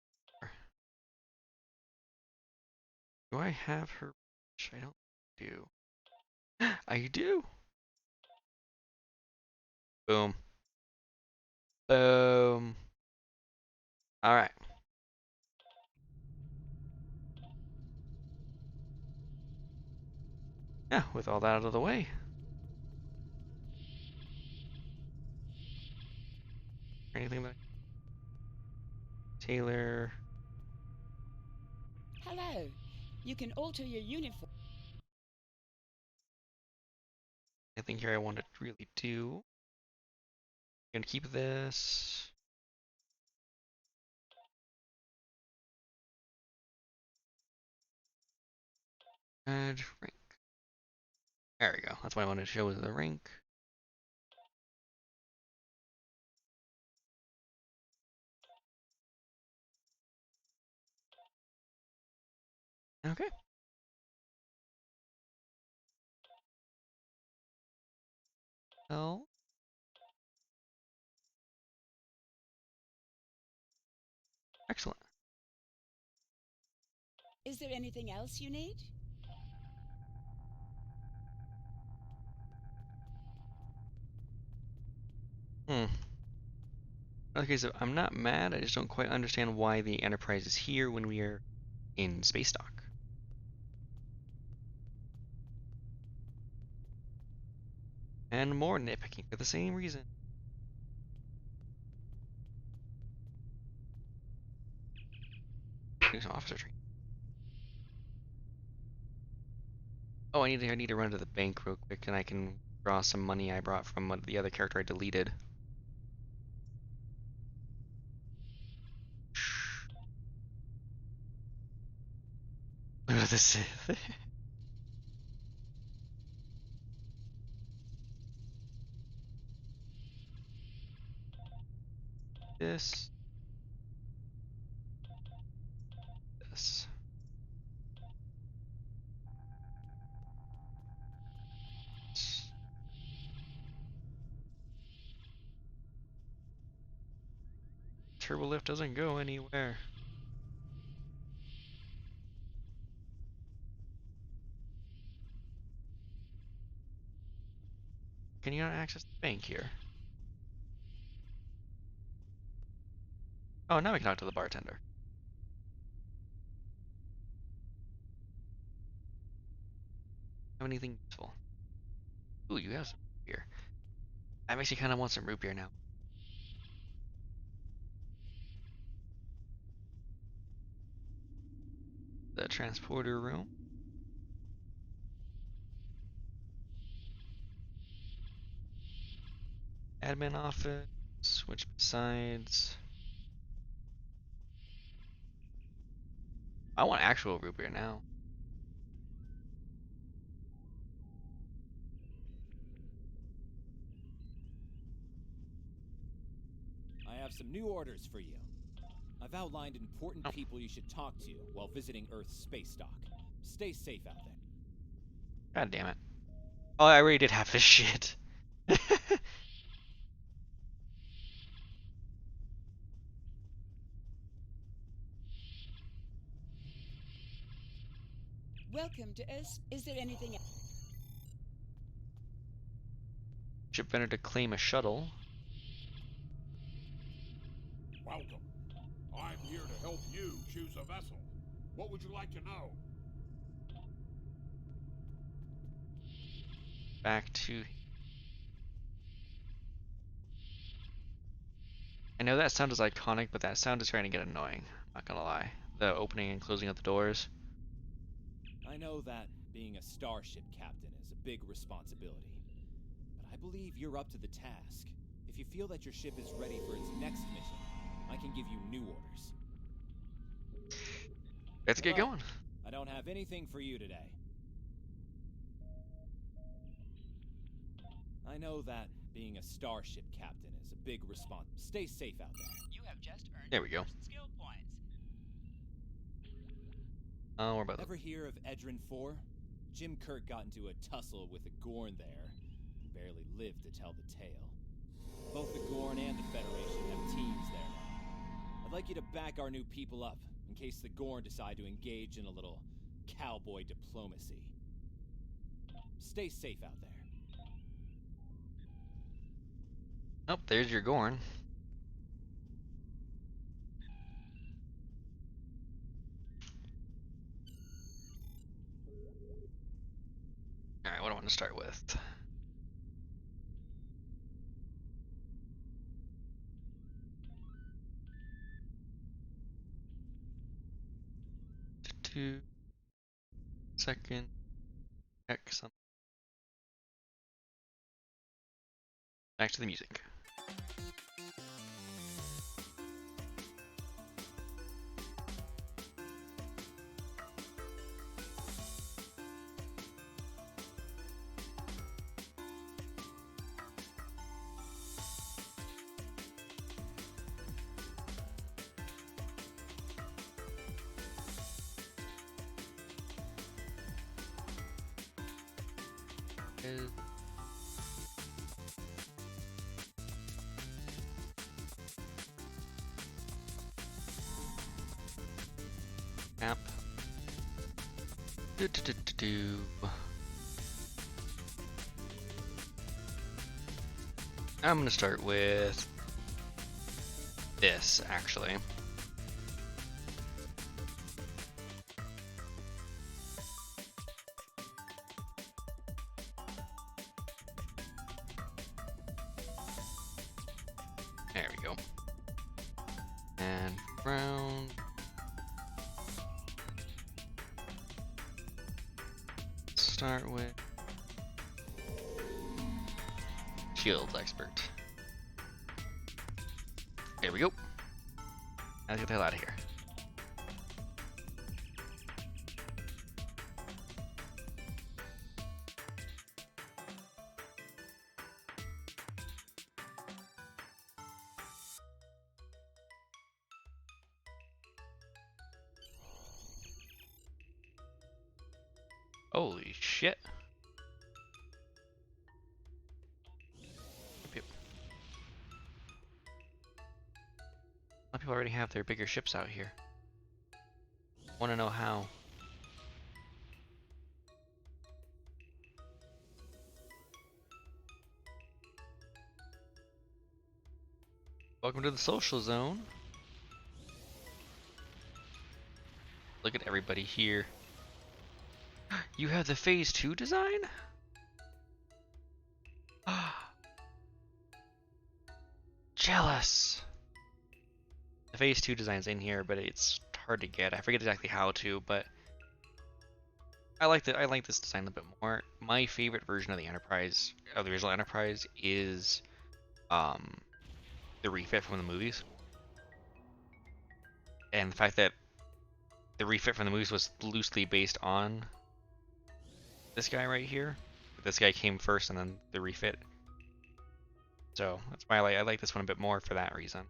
Do I have her? I don't do. I do. Boom. Boom. All right. Yeah, with all that out of the way. Anything that Taylor. Hello. You can alter your uniform. Anything here I want to really do. I'm gonna keep this. Add rank. There we go. That's what I wanted to show, is the rank. Okay. Well. Excellent. Is there anything else you need? Okay, so I'm not mad. I just don't quite understand why the Enterprise is here when we are in space dock. And more nitpicking for the same reason. Do some officer training. Oh, I need to run to the bank real quick, and I can draw some money I brought from the other character I deleted. of the Sith. This. This. Turbo lift doesn't go anywhere. Can you not access the bank here? Oh, now we can talk to the bartender. Have anything useful? Ooh, you have some root beer. That makes me kind of want some root beer now. The transporter room. Admin office. Switch sides. I want actual root beer now. I have some new orders for you. I've outlined important people you should talk to while visiting Earth's space dock. Stay safe out there. God damn it. Oh, I already did half this shit. Welcome to us. Is there anything else? Ship vendor to claim a shuttle. Welcome. I'm here to help you choose a vessel. What would you like to know? Back to... I know that sound is iconic, but that sound is starting to get annoying. Not gonna lie. The opening and closing of the doors. I know that being a starship captain is a big responsibility, but I believe you're up to the task. If you feel that your ship is ready for its next mission, I can give you new orders. Let's get going. I don't have anything for you today. I know that being a starship captain is a big response. Stay safe out there. You have just earned there we go. skill points. Oh, we're about Ever hear of Edrin 4? Jim Kirk got into a tussle with a Gorn there and barely lived to tell the tale. Both the Gorn and the Federation have teams there now. I'd like you to back our new people up in case the Gorn decide to engage in a little cowboy diplomacy. Stay safe out there. Oh, there's your Gorn. Alright, what do I want to start with? Second. Check some. Back to the music. App. I'm gonna start with this, actually. There we go. And round. Start with Shields Expert. There we go. Now let's get the hell out of here. Holy shit. A lot of people already have their bigger ships out here. Want to know how. Welcome to the social zone. Look at everybody here. You have the Phase 2 design? Jealous. The Phase 2 design's in here, but it's hard to get. I forget exactly how to, but I like this design a bit more. My favorite version of the Enterprise, of the original Enterprise, is the refit from the movies. And the fact that the refit from the movies was loosely based on this guy right here. This guy came first and then the refit. So that's why I like this one a bit more for that reason.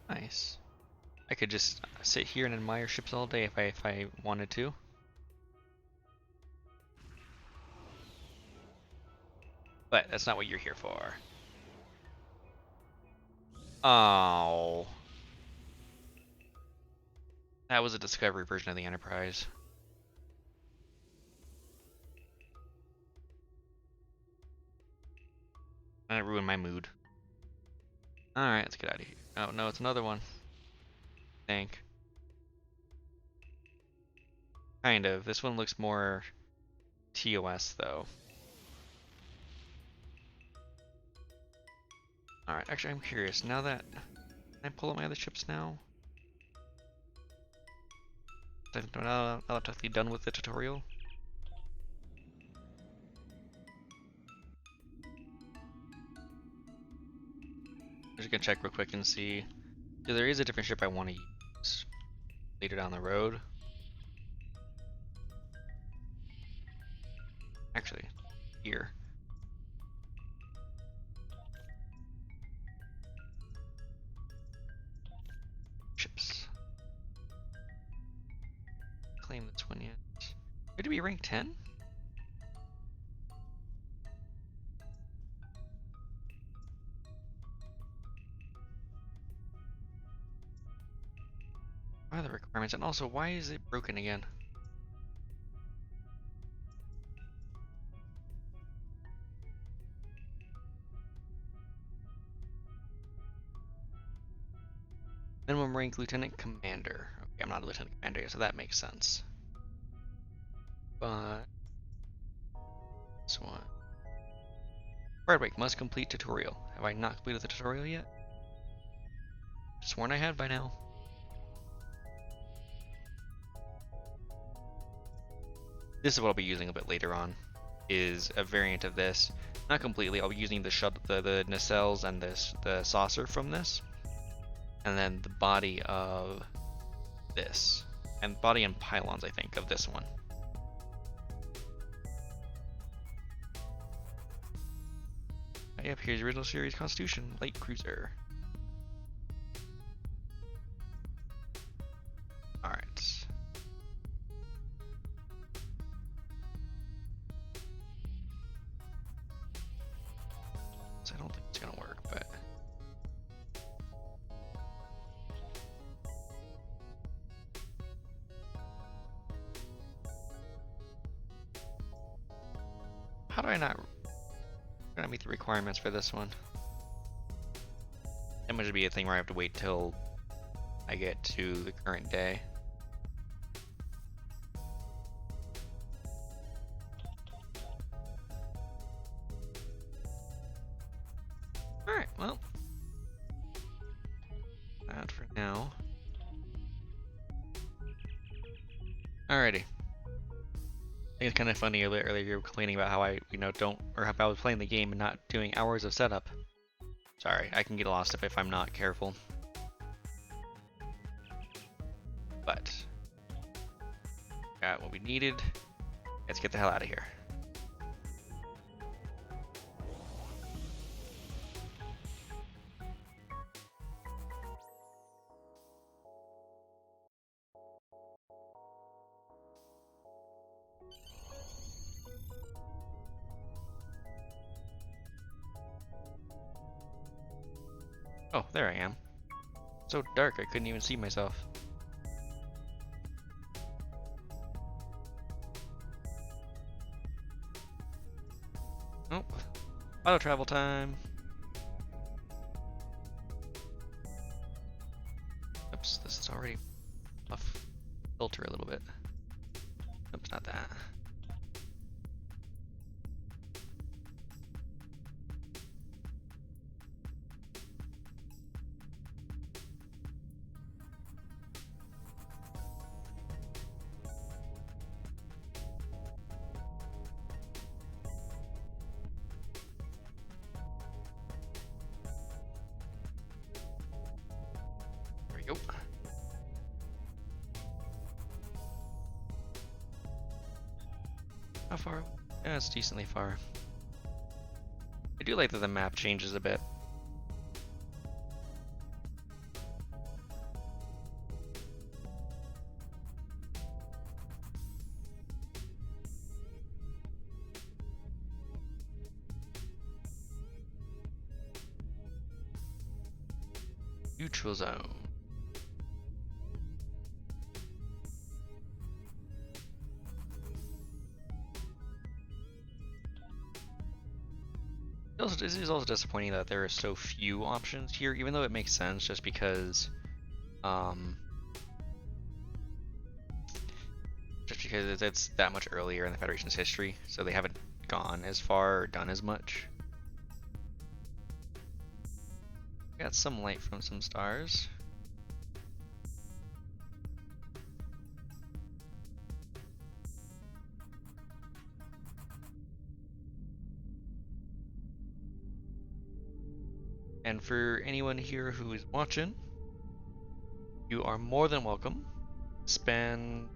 Nice. I could just sit here and admire ships all day if I wanted to. But that's not what you're here for. Oh. That was a Discovery version of the Enterprise. And it ruined my mood. Alright, let's get out of here. Oh, no, it's another one. I think. Kind of. This one looks more TOS, though. Alright, actually, I'm curious. Now that... Can I pull up my other ships now? Now that I'm totally done with the tutorial? I'm just gonna check real quick and see. There is a different ship I want to use later down the road. Actually, here. Ships. Claim this one yet. Where to be rank 10? What are the requirements? And also, why is it broken again? Minimum rank Lieutenant Commander. Okay, I'm not a Lieutenant Commander yet, so that makes sense. But... this one. Hardwick must complete tutorial. Have I not completed the tutorial yet? Sworn I had by now. This is what I'll be using a bit later on. Is a variant of this. Not completely. I'll be using the nacelles and the saucer from this, and then the body of this, and body and pylons, I think, of this one. Yep, here's the original series Constitution light cruiser. All right. So I don't think it's gonna work, but. How do I not gonna meet the requirements for this one? That might be a thing where I have to wait till I get to the current day. Alright, well. That for now. Alrighty. I think it's kind of funny a bit earlier you were complaining about how I, don't, or how I was playing the game and not doing hours of setup. Sorry, I can get lost if I'm not careful. But, got what we needed. Let's get the hell out of here. Oh, there I am. So dark, I couldn't even see myself. Oh, auto travel time. Oops, this is already off filter a little bit. Oops, not that. There we go. How far? Yeah, it's decently far. I do like that the map changes a bit. Neutral zone. It is also disappointing that there are so few options here, even though it makes sense just because it's that much earlier in the Federation's history, so they haven't gone as far or done as much. Got some light from some stars. And for anyone here who is watching, you are more than welcome. Spend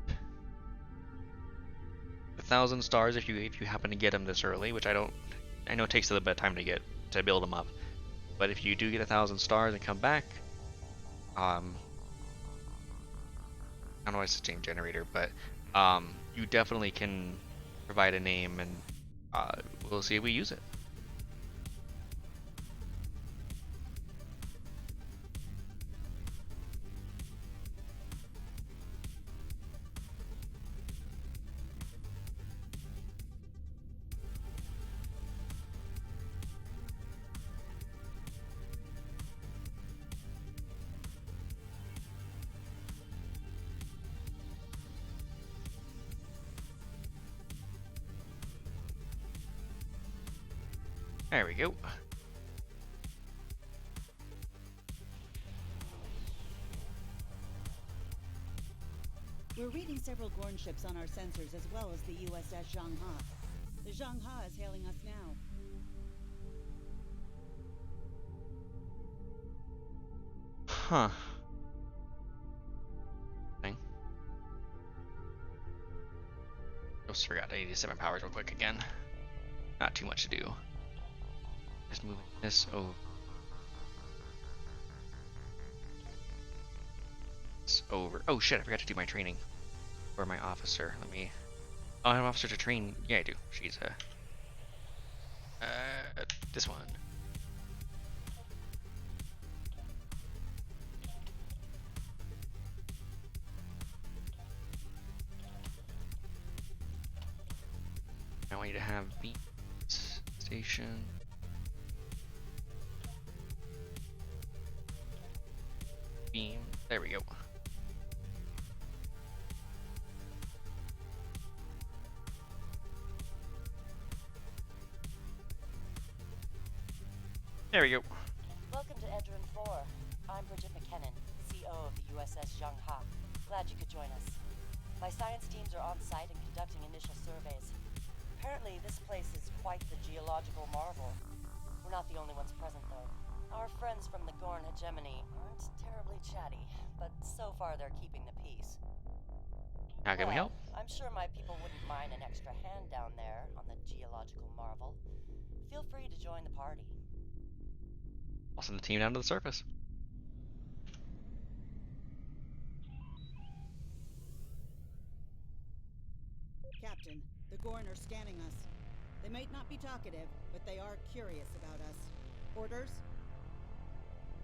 1,000 stars if you happen to get them this early, which I know it takes a little bit of time to build them up. But if you do get 1,000 stars and come back, I don't know why it's a name generator, but you definitely can provide a name, and we'll see if we use it. There we go. We're reading several Gorn ships on our sensors as well as the USS Zhangha. The Zhangha is hailing us now. Huh. Thing. Just forgot I needed 7 powers real quick again. Not too much to do. Just moving this over. It's over. Oh shit, I forgot to do my training for my officer. Let me. Oh, I have an officer to train. Yeah, I do. She's this one. I want you to have beat station. Beam. There we go. There we go. Welcome to Edron 4. I'm Bridget McKinnon, CO of the USS Zhangha. Glad you could join us. My science teams are on site and conducting initial surveys. Apparently, this place is quite the geological marvel. We're not the only ones present, though. Our friends from the Gorn hegemony aren't terribly chatty, but so far they're keeping the peace. How can we help? I'm sure my people wouldn't mind an extra hand down there on the geological marvel. Feel free to join the party. I'll send the team down to the surface. Captain, the Gorn are scanning us. They might not be talkative, but they are curious about us. Orders?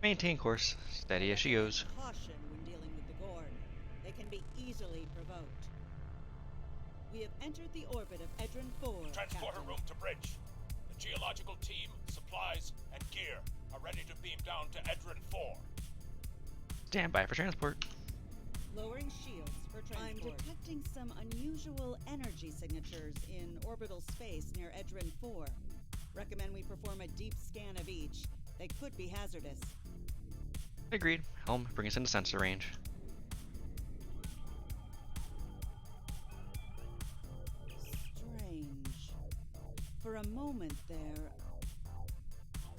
Maintain course. Steady as she goes. Caution when dealing with the Gorn. They can be easily provoked. We have entered the orbit of Edron 4. Transporter Captain. room to bridge. The geological team, supplies, and gear are ready to beam down to Edron 4. Stand by for transport. Lowering shields for transport. I'm detecting some unusual energy signatures in orbital space near Edron 4. Recommend we perform a deep scan of each. They could be hazardous. Agreed. Helm, bring us into sensor range. Strange. For a moment there...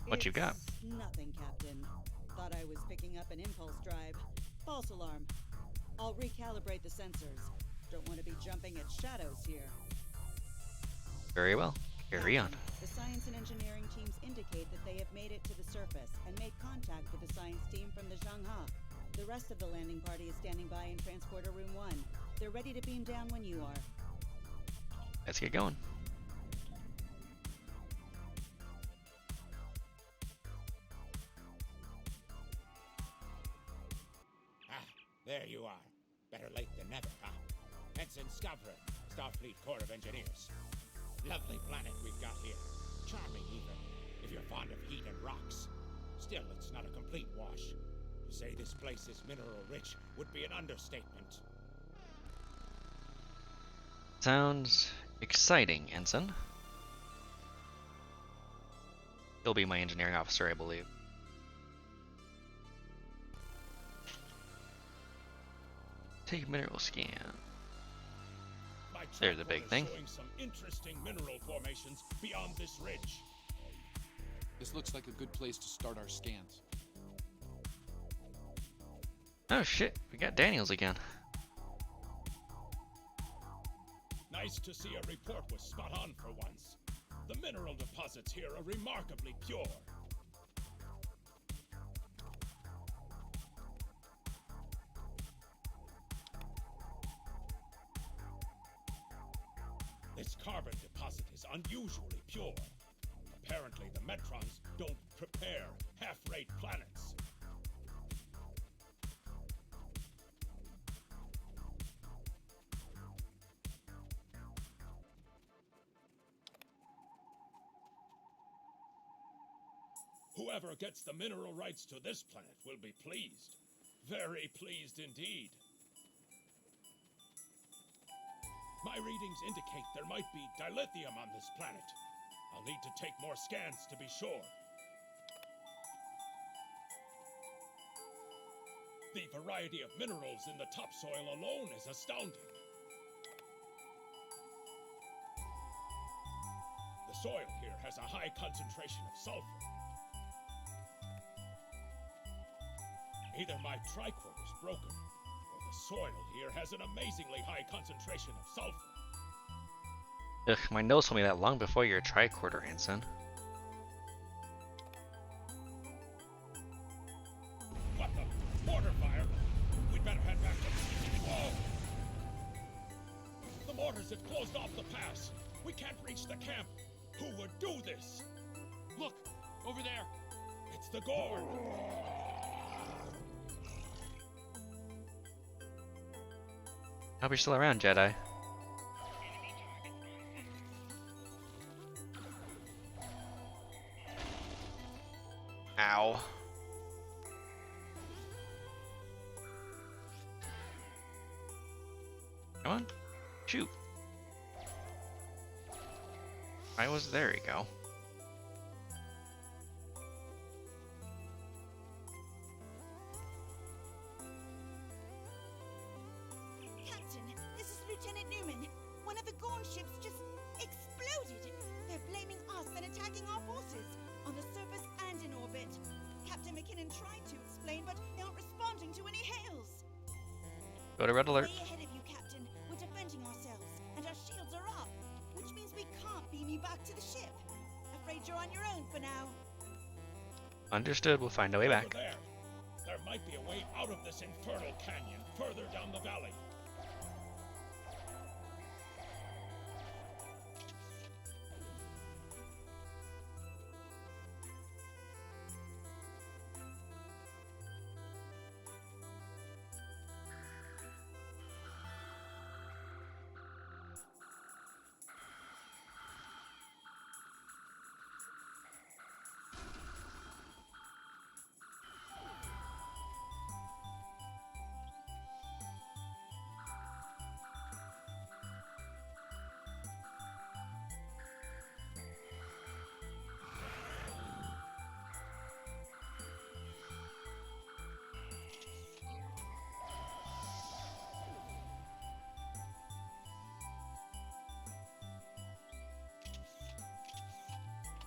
What you got? Nothing, Captain. Thought I was picking up an impulse drive. False alarm. I'll recalibrate the sensors. Don't want to be jumping at shadows here. Very well. Carry on. The science and engineering teams indicate that they have made it to the surface and made contact with the science team from the Zhangha. The rest of the landing party is standing by in Transporter Room 1. They're ready to beam down when you are. Let's get going. There you are. Better late than never, huh? Ensign Skavron, Starfleet Corps of Engineers. Lovely planet we've got here. Charming even, if you're fond of heat and rocks. Still, it's not a complete wash. To say this place is mineral-rich would be an understatement. Sounds exciting, Ensign. He'll be my engineering officer, I believe. Take mineral scan. There's a big thing. Showing some interesting mineral formations beyond this ridge. This looks like a good place to start our scans. Oh shit, we got Daniels again. Nice to see a report was spot on for once. The mineral deposits here are remarkably pure. This carbon deposit is unusually pure. Apparently, the Metrons don't prepare half-rate planets. Whoever gets the mineral rights to this planet will be pleased. Very pleased indeed. My readings indicate there might be dilithium on this planet. I'll need to take more scans to be sure. The variety of minerals in the topsoil alone is astounding. The soil here has a high concentration of sulfur. Either my tricorder is broken, or the soil here has an amazingly high concentration of sulfur. Ugh, my nose told me that long before your tricorder, Ensign. What the? Mortar fire! We'd better head back to... Whoa! The mortars have closed off the pass. We can't reach the camp. Who would do this? Look! Over there! It's the Gorn! Hope you're still around, Jedi. Ow. Come on. Shoot. There we go. Captain, this is Lieutenant Newman. One of the Gorn ships just exploded. They're blaming us and attacking our forces on the surface and in orbit. Captain McKinnon tried to explain, but they aren't responding to any hails. Go to red alert. Way ahead of you, Captain. We're defending ourselves, and our shields are up, which means we can't beam you back to the ship. Afraid you're on your own for now. Understood. We'll find a way back. There might be a way out of this infernal canyon further down the valley.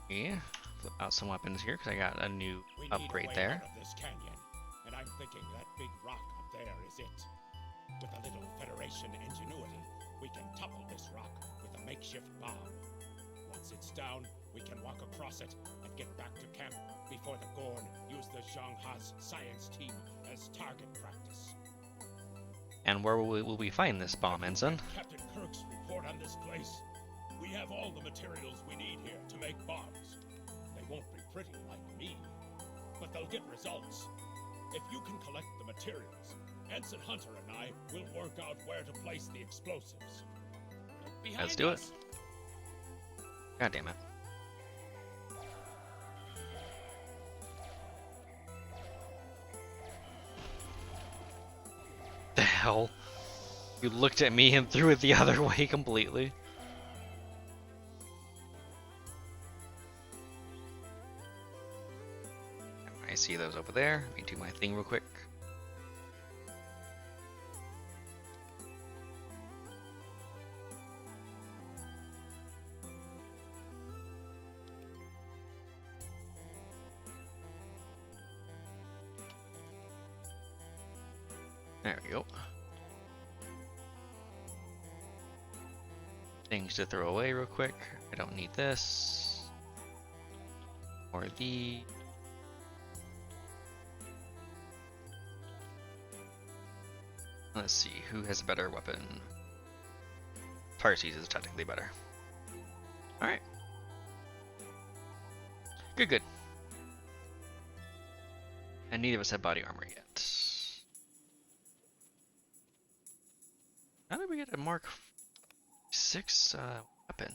Yeah, flip out some weapons here because I got a new We need upgrade a way there. out of this canyon, and I'm thinking that big rock up there is it. With a little Federation ingenuity, we can topple this rock with a makeshift bomb. Once it's down, we can walk across it and get back to camp before the Gorn use the Zhangha's science team as target practice. And where will we find this bomb, Ensign? Captain Kirk's report on this place. We have all the materials we need here to make bombs. They won't be pretty like me, but they'll get results. If you can collect the materials, Ensign Hunter and I will work out where to place the explosives. Let's do it. God damn it. The hell? You looked at me and threw it the other way completely. I see those over there. Let me do my thing real quick. There we go. Things to throw away real quick. I don't need this. Or the... Let's see, who has a better weapon? Tarsi's is technically better. Alright. Good, good. And neither of us have body armor yet. How did we get a Mark 6 weapon?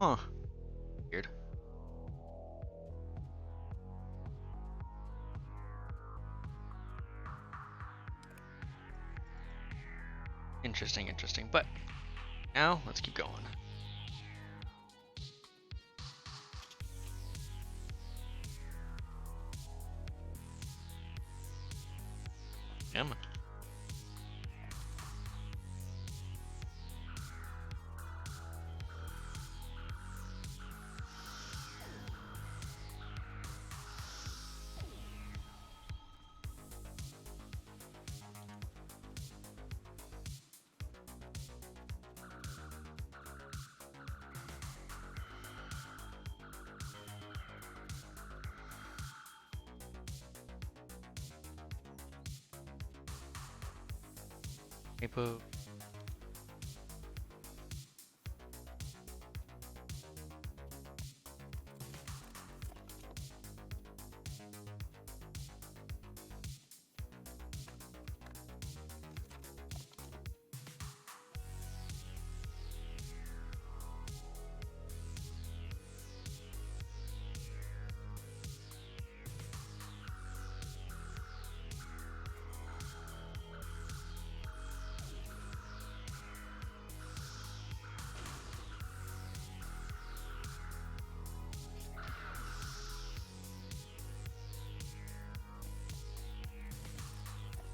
Huh. Weird. Interesting, interesting. But now let's keep going. Damn. Capo.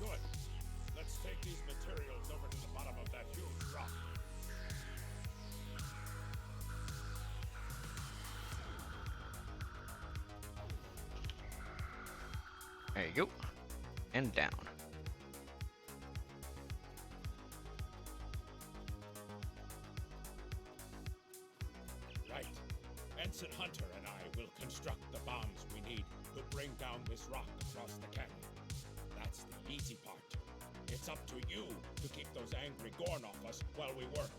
Good. Let's take these materials over to the bottom of that huge rock. There you go. And down. Right. Ensign Hunter and I will construct the bombs we need to bring down this rock across the canyon. That's the easy part. It's up to you to keep those angry Gorn off us while we work.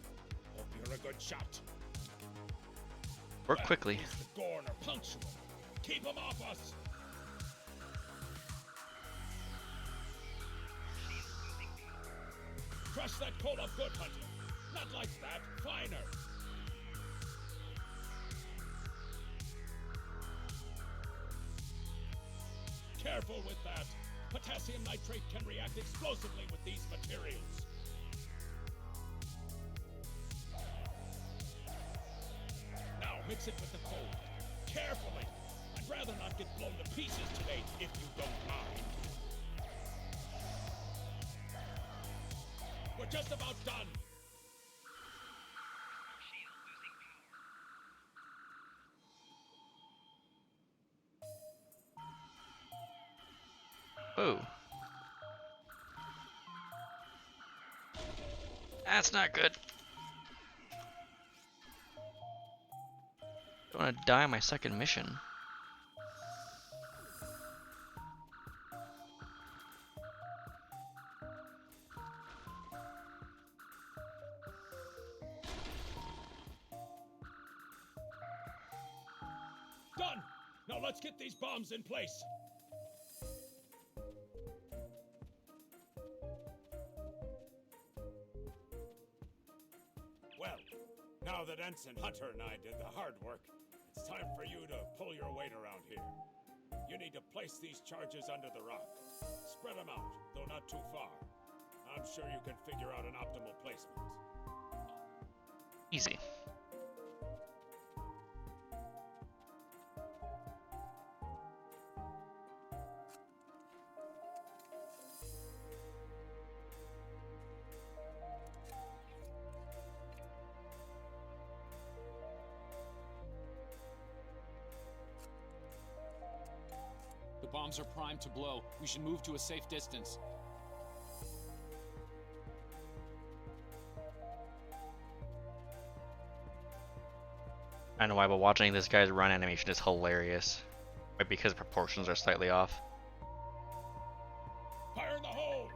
Hope you're a good shot. Work quickly. The Gorn are punctual. Keep them off us! Crush that cola good, Hunter. Not like that. Finer. Careful with that. Potassium nitrate can react explosively with these materials. Now mix it with the coal. Carefully. I'd rather not get blown to pieces today, if you don't mind. We're just about done. Oh. That's not good. Don't want to die on my second mission. Done! Now let's get these bombs in place. Well, now that Ensign Hunter and I did the hard work, it's time for you to pull your weight around here. You need to place these charges under the rock. Spread them out, though not too far. I'm sure you can figure out an optimal placement. Easy. The bombs are primed to blow. We should move to a safe distance. I don't know why, but watching this guy's run animation is hilarious. Maybe because proportions are slightly off. Fire in the hole!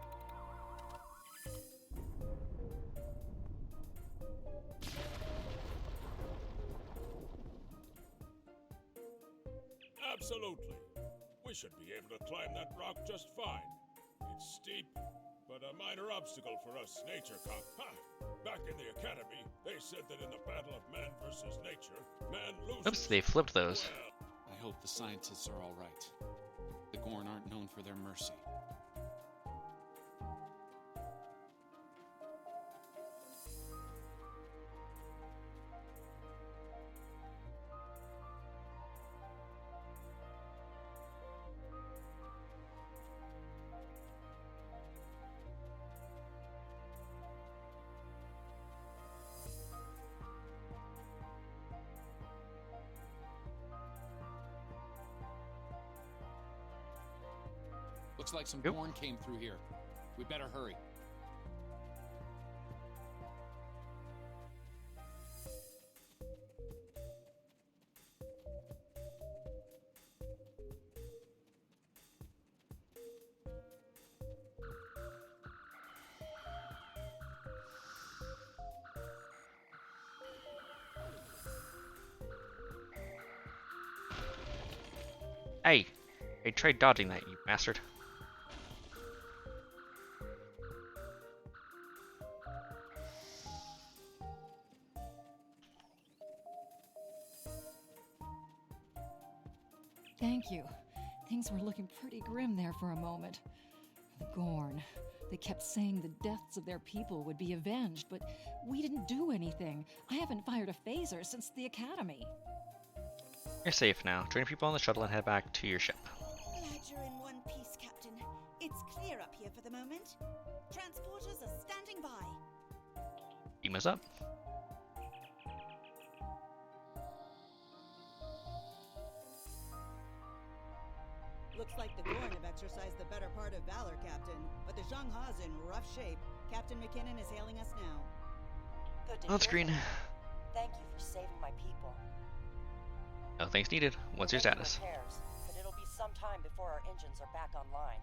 Absolutely. We should be able to climb that rock just fine. It's steep, but a minor obstacle for us nature cop. Ha! Back in the academy, they said that in the battle of man versus nature, man loses. Oops, they flipped those. I hope the scientists are all right. The Gorn aren't known for their mercy. Looks like some Gorn came through here. We better hurry. Hey! Hey, try dodging that, you bastard. Thank you. Things were looking pretty grim there for a moment. The Gorn. They kept saying the deaths of their people would be avenged, but we didn't do anything. I haven't fired a phaser since the academy. You're safe now. Join people on the shuttle and head back to your ship. Glad you're in one piece, Captain. It's clear up here for the moment. Transporters are standing by. Beam us up. Looks like the Gorn have exercised the better part of valor, Captain. But the Zhangha's in rough shape. Captain McKinnon is hailing us now. Good to On hear screen. from you. Thank you for saving my people. No thanks needed. What's your status? Repairs, but it'll be some time before our engines are back online.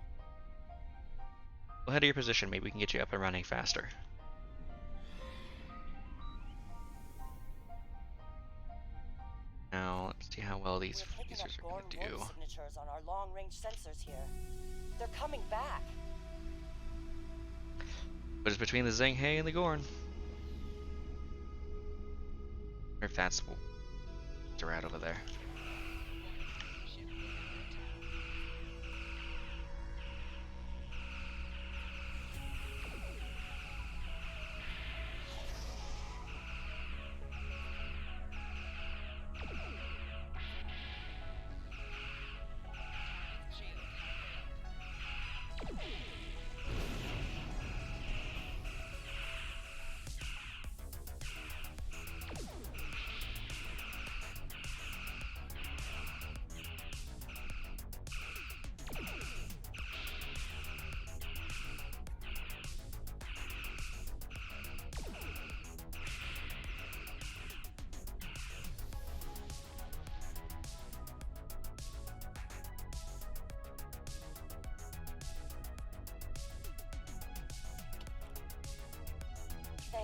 We'll head to your position. Maybe we can get you up and running faster. Now, let's see how well these phasers are going to do. Signatures on our long-range sensors here. They're coming back. But it's between the Zhenghe and the Gorn. Or if that's they're out over there.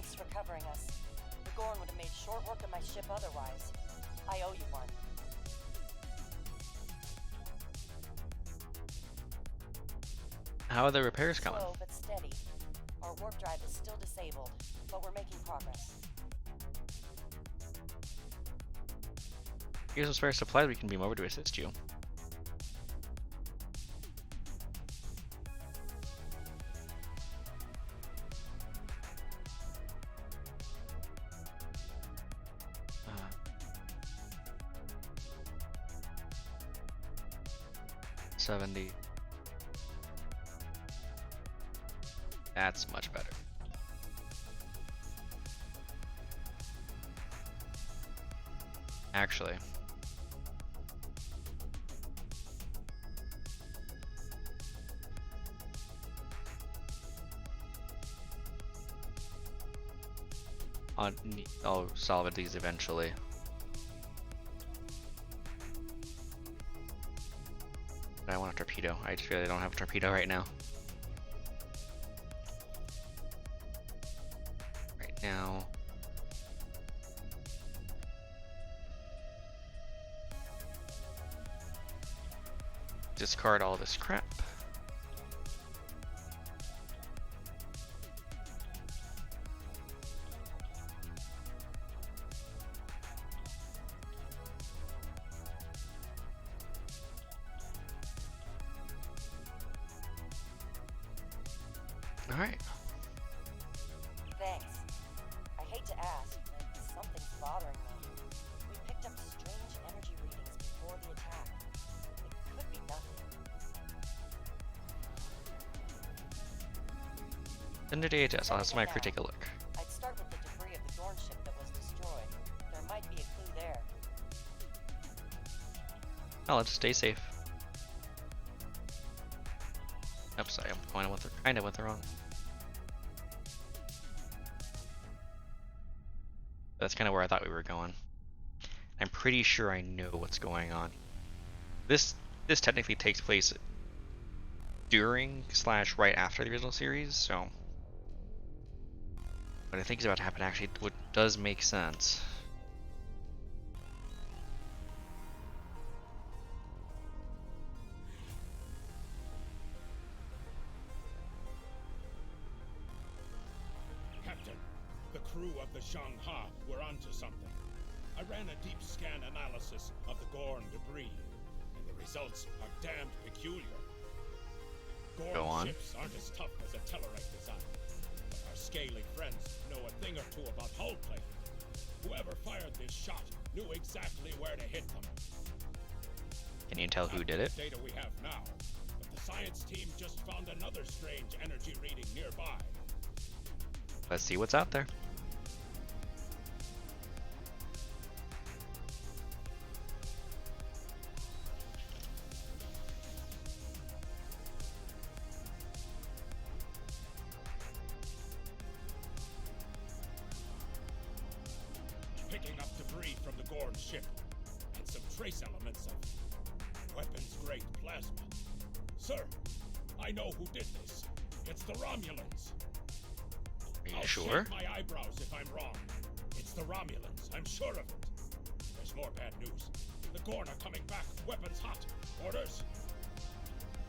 Thanks for covering us. The Gorn would have made short work of my ship otherwise. I owe you one. How are the repairs coming? Slow but steady. Our warp drive is still disabled, but we're making progress. Here's some spare supplies we can beam over to assist you. Uh, 70. That's much better. Actually. I'll solve these eventually. But I want a torpedo. I just really don't have a torpedo right now. Right now. Discard all this crap. Alright. Thanks. I hate to ask, but something's bothering me. We picked up strange energy readings before the attack. It could be nothing. Send it to ATS. I'll have some crew take a look. I'd start with the debris of the Gorn ship that was destroyed. There might be a clue there. Oh, let's stay safe. Oops, sorry, I'm kind of went the wrong. That's kind of where I thought we were going. I'm pretty sure I know what's going on. This technically takes place during / right after the original series, so what I think is about to happen actually does make sense. Captain, the crew of the Zhang-Ha were onto something. I ran a deep scan analysis of the Gorn debris, and the results are damned peculiar. Gorn ships aren't as tough as a Tellarite design, but our scaly friends know a thing or two about hull plating. Whoever fired this shot knew exactly where to hit them. Can you tell who did it? Data we have now, but the science team just found another strange energy reading nearby. Let's see what's out there. Picking up debris from the Gorn ship and some trace elements of weapons-grade plasma. Sir, I know who did this. It's the Romulans. Are you I'll sure? shave my eyebrows if I'm wrong. It's the Romulans, I'm sure of it. There's more bad news. The Gorn are coming back, weapons hot. Orders?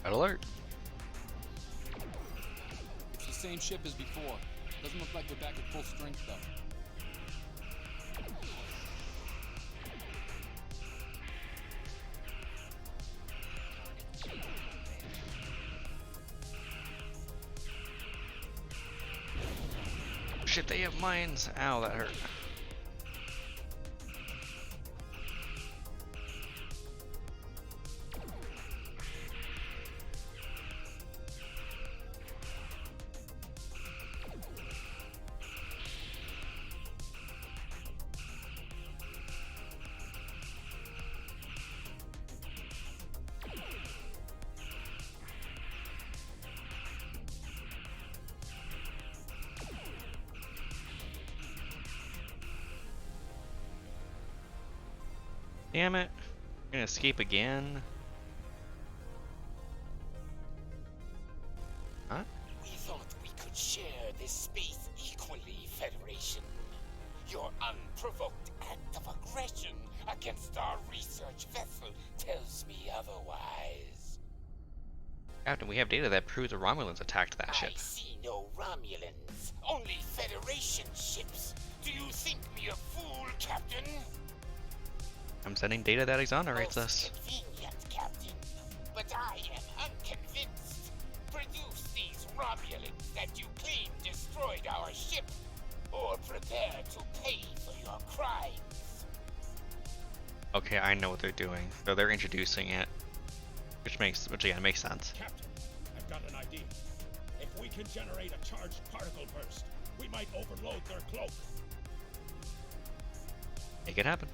Red alert. It's the same ship as before. Doesn't look like they're back at full strength, though. Shit, they have mines. Ow, that hurt. Damn it. I'm gonna escape again. Huh? We thought we could should share this space equally, Federation. Your unprovoked act of aggression against our research vessel tells me otherwise. Captain, we have data that proves the Romulans attacked that ship. I see no Romulans, only Federation ships. Do you think me a fool, Captain? I'm sending data that exonerates us. Convenient, Captain, but I am unconvinced. Produce these Romulans that you claim destroyed our ship, or prepare to pay for your crimes. Okay, I know what they're doing. So they're introducing it, which again makes sense. Captain, I've got an idea. If we can generate a charged particle burst, we might overload their cloak. Make it happen.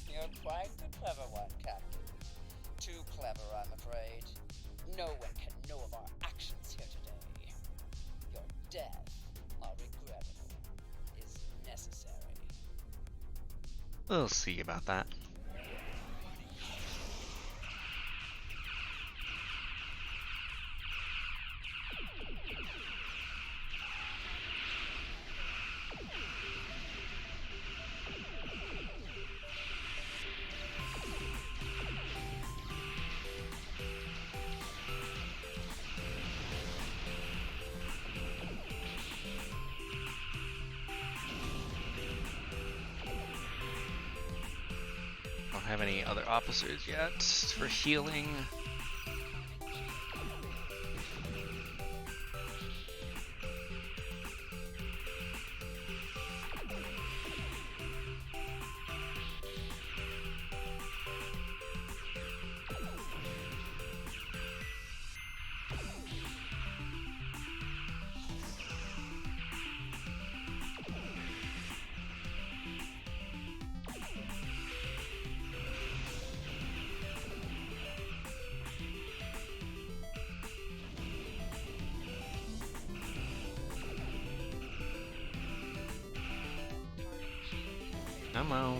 You're quite the clever one, Captain. Too clever, I'm afraid. No one can know of our actions here today. Your death, while regrettable, is necessary. We'll see about that. Don't have any other officers yet for healing. Come on.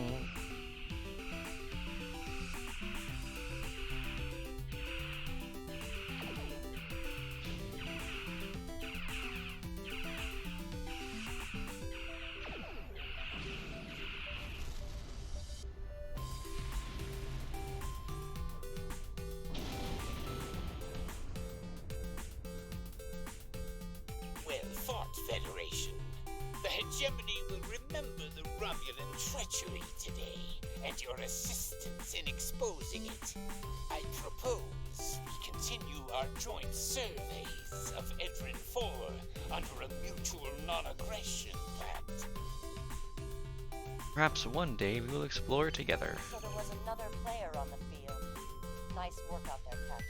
Well thought, Federation. The hegemony will remember the Romulan treachery today, and your assistance in exposing it. I propose we continue our joint surveys of Edrin 4 under a mutual non-aggression pact. Perhaps one day we will explore together. So there was another player on the field. Nice work out there, Captain.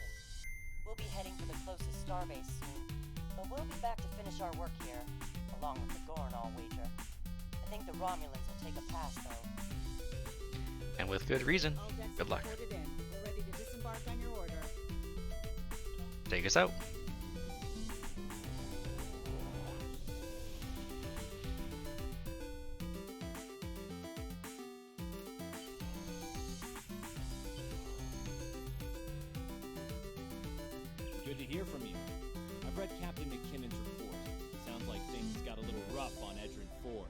We'll be heading for the closest starbase soon, but we'll be back to finish our work here, along with the Gorn, I'll wager. I think the Romulans will take a pass, though. And with good reason. Good luck. We're ready to disembark on your order. Take us out. Good to hear from you. I've read Captain McKinnon's report. Sounds like things got a little rough on Edrin 4.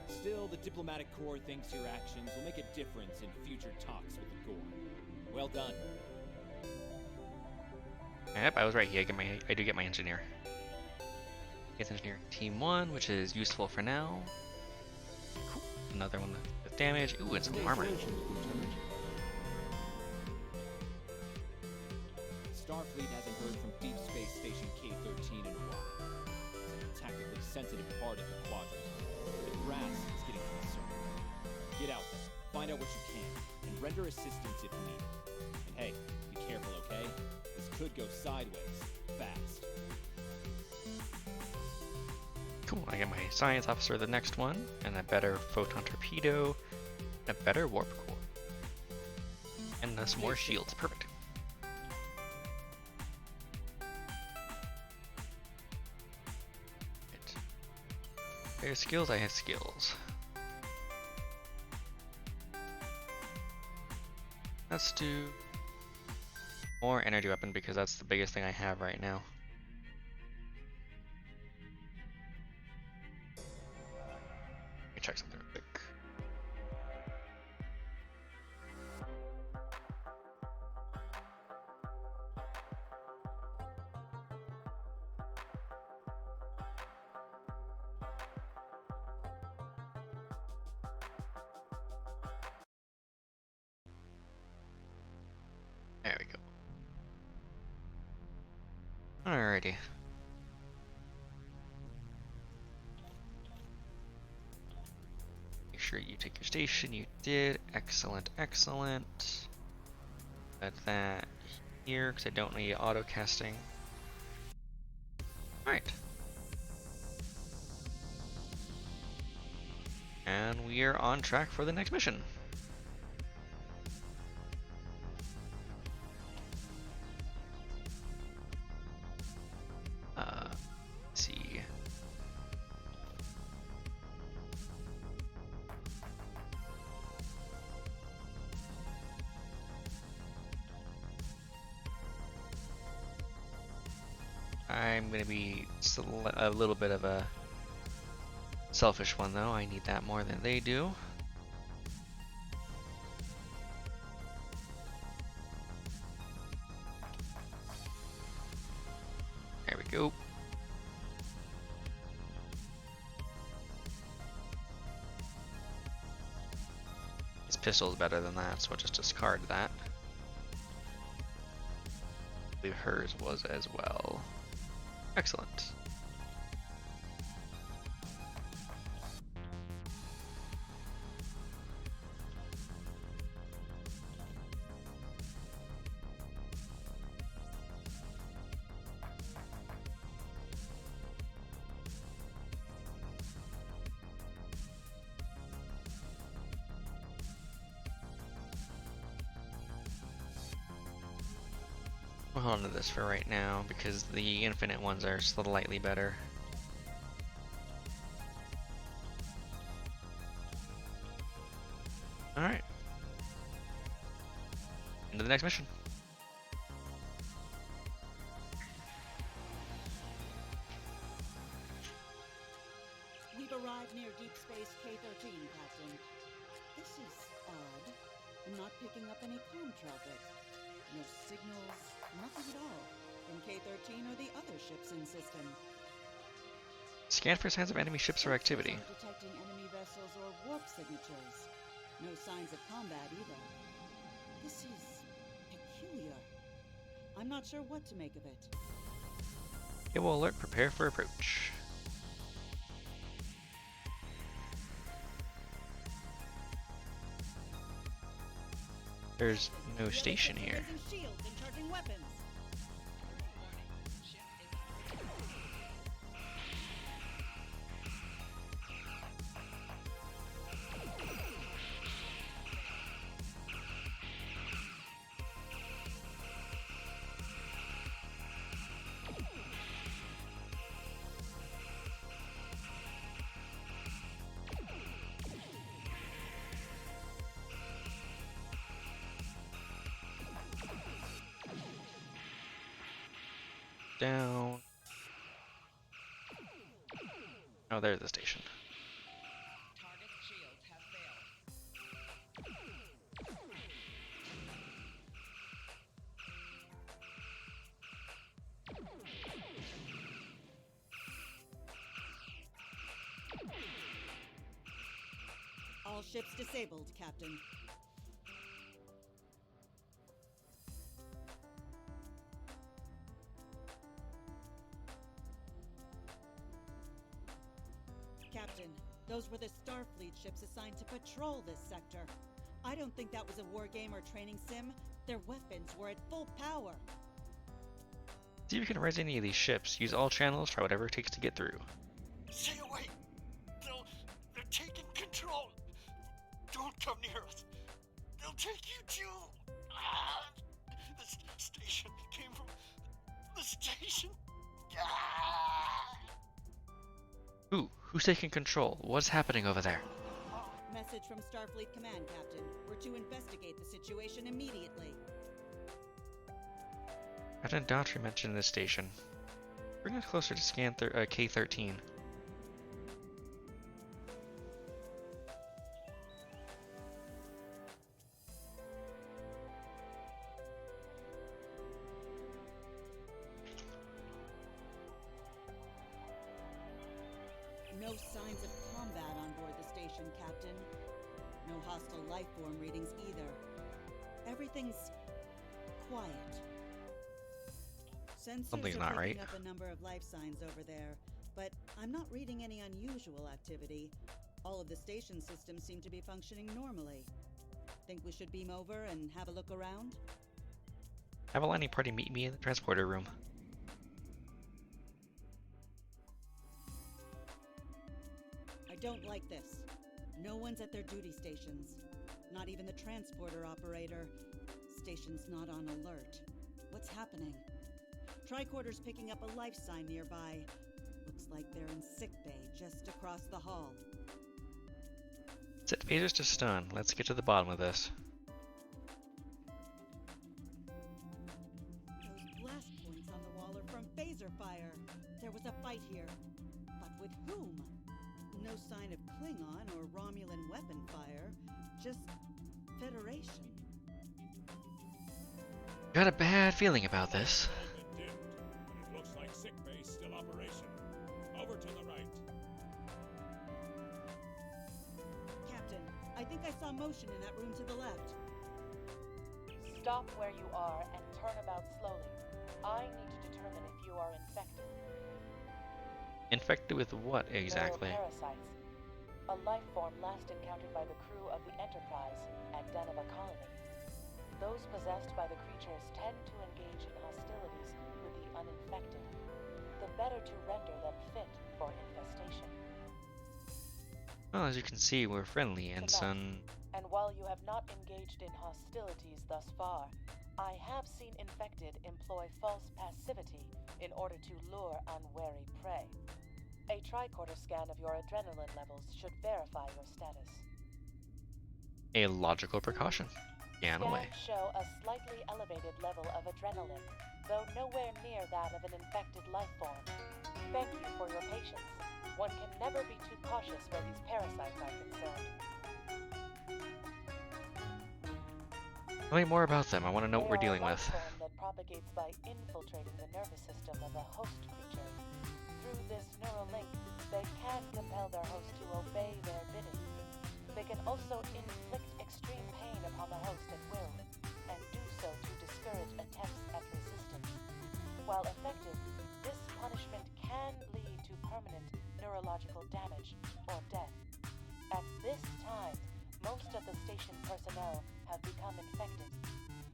Still, the diplomatic corps thinks your actions will make a difference in future talks with the Gorn. Well done. Yep, I was right here. I do get my engineer. Get engineer team 1, which is useful for now. Cool. Another one with damage. Ooh, and some armor. Starfleet hasn't heard from Deep Space Station K-13 in a while. It's a tactically sensitive part of the quadrant. The brass is getting concerned. Get out there, find out what you can, and render assistance if needed. And hey, be careful, okay? This could go sideways, fast. Cool, I get my science officer the next one, and a better photon torpedo, a better warp core. And some more shields, perfect. They have skills, I have skills. Let's do more energy weapon because that's the biggest thing I have right now. Let me check something real quick. There we go. Alrighty. Make sure you take your station. You did. Excellent, excellent. Put that here because I don't need auto casting. Alright. And we are on track for the next mission. Let's see. I'm gonna be a little bit of a selfish one though. I need that more than they do. There we go. His pistol is better than that, so I'll just discard that. I believe hers was as well. Excellent. We'll hold on to this for right now because the infinite ones are slightly better. Alright. Into the next mission. We've arrived near Deep Space K-13, Captain. This is odd. I'm not picking up any comm traffic. No signals, nothing at all from K-13 or the other ships in system. Scan for signs of enemy ships or activity. Detecting enemy vessels or warp signatures. No signs of combat either. This is peculiar. I'm not sure what to make of it. It will alert, prepare for approach. There's no station here. Shields and charging weapons. Down. Oh, there's the station. Target shields have failed. All ships disabled, Captain. Captain, those were the Starfleet ships assigned to patrol this sector. I don't think that was a war game or training sim. Their weapons were at full power. See if you can raise any of these ships. Use all channels, try whatever it takes to get through. Stay away! They're taking control! Don't come near us! They'll take you too! The station came from the station! Who Who's taking control? What's happening over there? Message from Starfleet Command, Captain. We're to investigate the situation immediately. Captain Daughtry mentioned this station. Bring us closer to scan K-13. No signs of combat on board the station, Captain. No hostile life form readings either. Everything's quiet. Sensors Something's are not picking right. up a number of life signs over there, but I'm not reading any unusual activity. All of the station systems seem to be functioning normally. Think we should beam over and have a look around? Have a landing party meet me in the transporter room. I don't like this. No one's at their duty stations. Not even the transporter operator. Station's not on alert. What's happening? Tricorder's picking up a life sign nearby. Looks like they're in sickbay just across the hall. Set phasers to stun. Let's get to the bottom of this. Those blast points on the wall are from phaser fire. There was a fight here. But with whom? No sign of Klingon or Romulan weapon fire. Just Federation. Got a bad feeling about this. It did, but it looks like sickbay's still operational. Over to the right. Captain, I think I saw motion in that room to the left. Stop where you are and turn about slowly. I need to determine if you are infected. Infected with what exactly? Neuroparasites. A life form last encountered by the crew of the Enterprise at Deneva Colony. Those possessed by the creatures tend to engage in hostilities with the uninfected, the better to render them fit for infestation. Well, as you can see, we're friendly, Ensign. And while you have not engaged in hostilities thus far, I have seen infected employ false passivity in order to lure unwary prey. A tricorder scan of your adrenaline levels should verify your status. A logical precaution. Scan away. Scans show a slightly elevated level of adrenaline, though nowhere near that of an infected life form. Thank you for your patience. One can never be too cautious where these parasites are concerned. Tell me more about them. I want to know what we're dealing with. They are a life form that propagates by infiltrating the nervous system of a host creature. Through this neural link, they can compel their host to obey their bidding. They can also inflict extreme pain upon the host at will, and do so to discourage attempts at resistance. While effective, this punishment can lead to permanent neurological damage or death. At this time, most of the station personnel have become infected.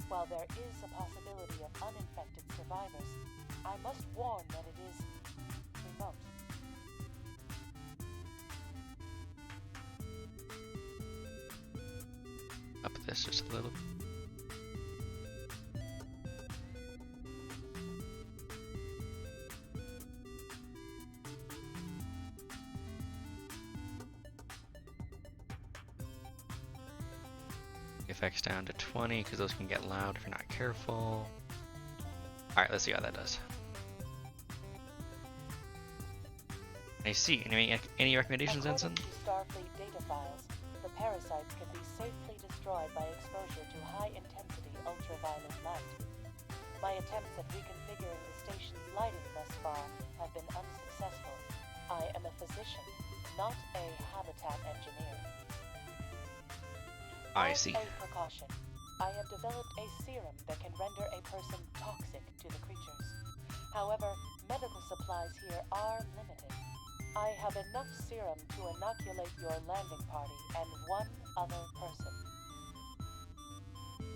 While there is a possibility of uninfected survivors, I must warn that it is remote. Up this just a little. Effects down to 20 because those can get loud if you're not careful. Alright, let's see how that does. I see. Any recommendations, Ensign? According to Starfleet data files, the parasites can be safely destroyed by exposure to high-intensity ultraviolet light. My attempts at reconfiguring the station's lighting thus far have been unsuccessful. I am a physician, not a habitat engineer. I see. As a precaution, I have developed a serum that can render a person toxic to the creatures. However, medical supplies here are limited. I have enough serum to inoculate your landing party and one other person.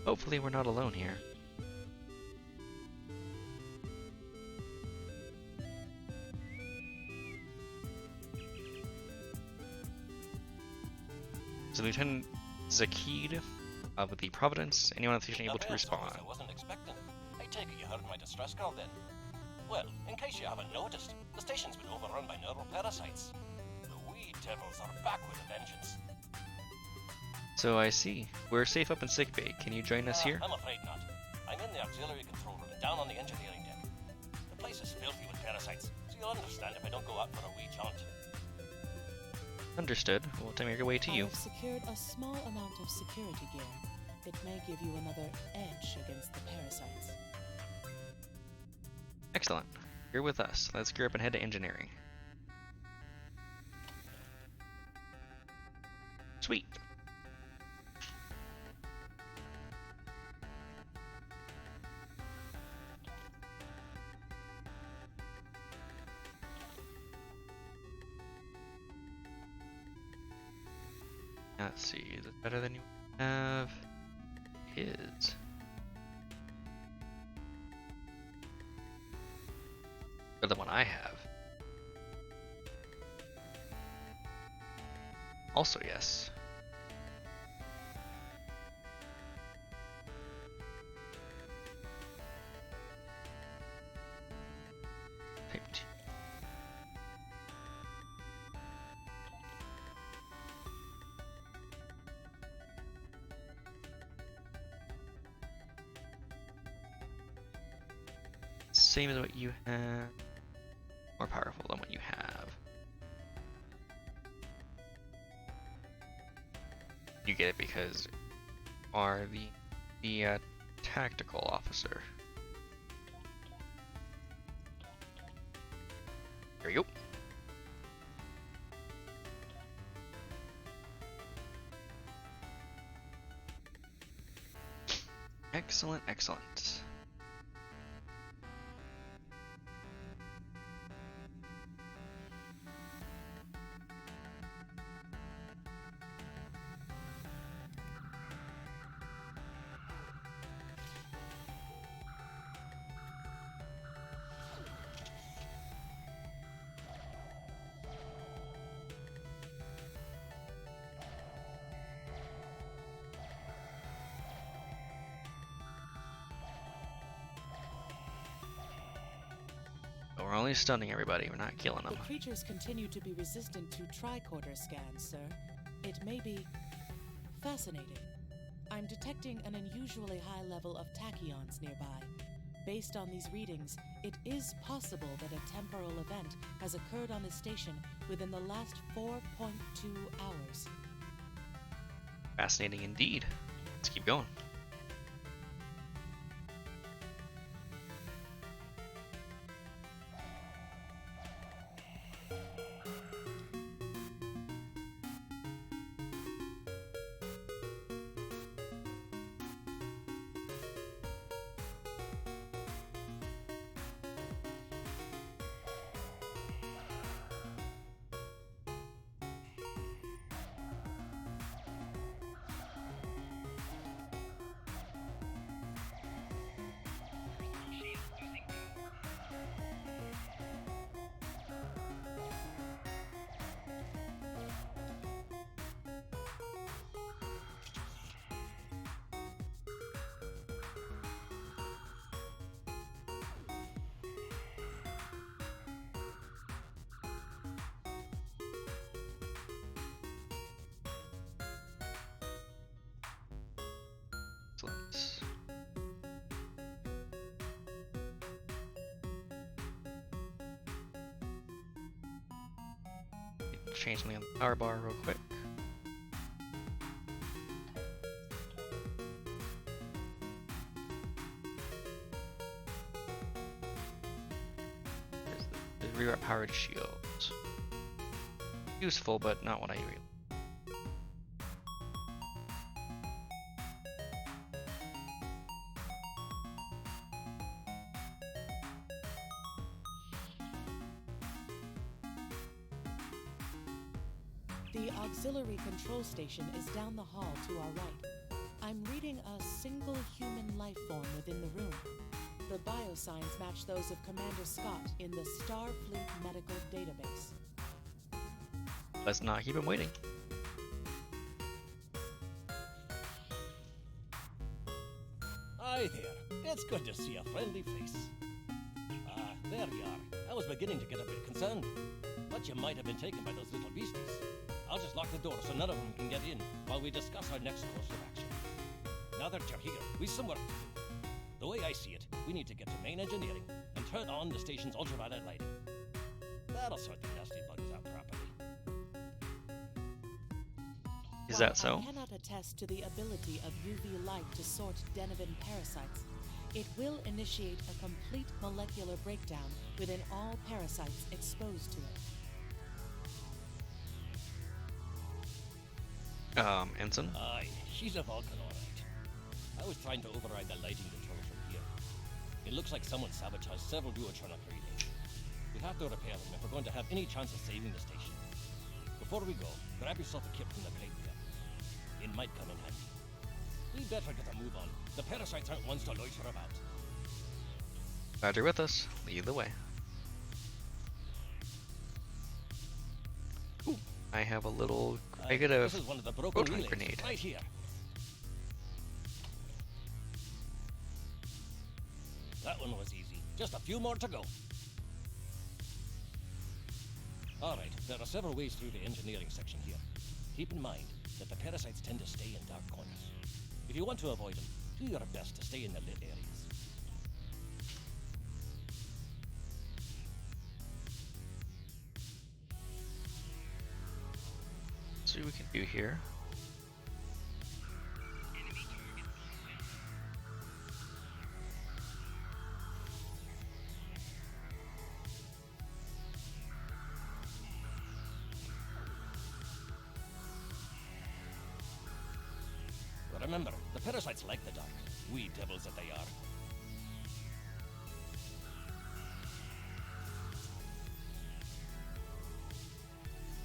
Hopefully we're not alone here. So Lieutenant Zakid with the Providence, anyone on the station able to respond? I wasn't expecting. I take it you heard my distress call then. Well, in case you haven't noticed, the station's been overrun by neural parasites. The We devils are back with a vengeance. So I see. We're safe up in sickbay. Can you join us here? I'm afraid not. I'm in the auxiliary control room and down on the engineering deck. The place is filthy with parasites, so you'll understand if I don't go out for a wee jaunt. Understood. We'll take our way to you. I've secured a small amount of security gear. It may give you another edge against the parasites. Excellent. You're with us. Let's gear up and head to engineering. Sweet. Let's see, is it better than you have? Is. Or the one I have. Also, yes. Type 2. Same as what you have. More powerful than what you have. You get it because you are the tactical officer. There you go. Excellent, excellent. We're only stunning everybody, we're not killing them. The creatures continue to be resistant to tricorder scans, sir. It may be fascinating. I'm detecting an unusually high level of tachyons nearby. Based on these readings, it is possible that a temporal event has occurred on the station within the last 4.2 hours. Fascinating indeed. Let's keep going. Excellent. Change something on the power bar real quick. There's the rear powered shields. Useful, but not what I really. The auxiliary control station is down the hall to our right. I'm reading a single human life form within the room. The biosigns match those of Commander Scott in the Starfleet Medical Database. Let's not keep him waiting. Hi there. It's good to see a friendly face. Ah, there you are. I was beginning to get a bit concerned. thought you might have been taken by those little beasties. I'll just lock the door so none of them can get in while we discuss our next course of action. Now that you're here, we somewhere... The way I see it, we need to get to main engineering and turn on the station's ultraviolet lighting. That'll sort the nasty bugs out properly. Is that so? I cannot attest to the ability of UV light to sort Deniven parasites. It will initiate a complete molecular breakdown within all parasites exposed to it. Ensign? Aye, she's a Vulcan, all right. I was trying to override the lighting controls from here. It looks like someone sabotaged several duotronic relays. We have to repair them if we're going to have any chance of saving the station. Before we go, grab yourself a kit from the crate there. It might come in handy. We better get a move on. The parasites aren't ones to loiter about. Glad you're with us. Lead the way. Ooh, I have a little... I get a This is one of the broken proton relays, grenade. right here. That one was easy. Just a few more to go. Alright, there are several ways through the engineering section here. Keep in mind that the parasites tend to stay in dark corners. If you want to avoid them, do your best to stay in the lit areas. See what we can do here. But remember, the parasites like the dark. Wee devils that they are.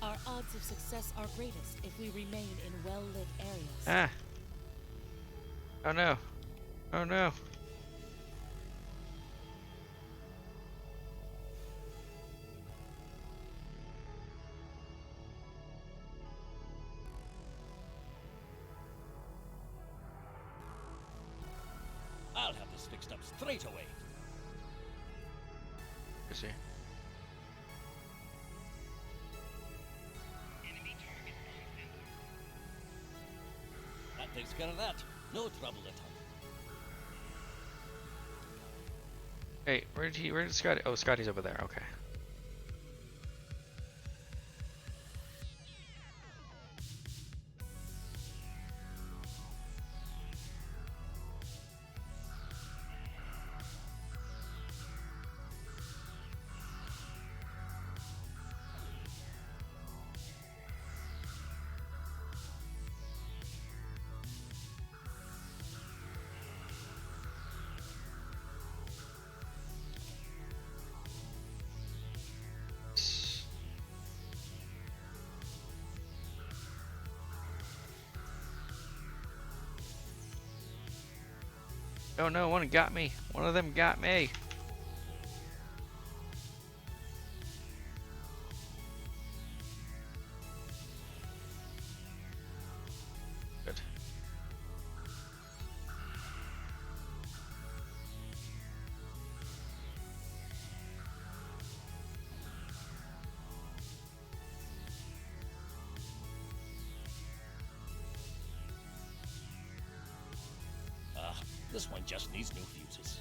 Our odds of success are greatest if we remain in well-lit areas. Ah. Oh no. Oh no. I'll have this fixed up straight away. You see. That takes care of that. No trouble at all. Hey, where did Scotty? Oh, Scotty's over there. Okay. Oh no, one got me. One of them got me. Good. This one just needs new fuses.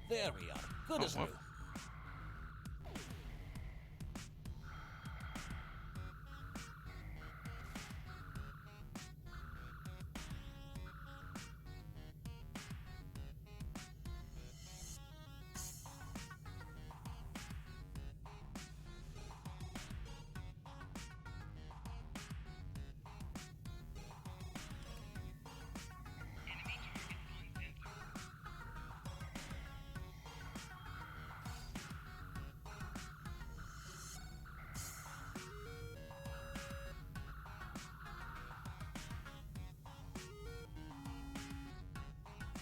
There we are. Good as new.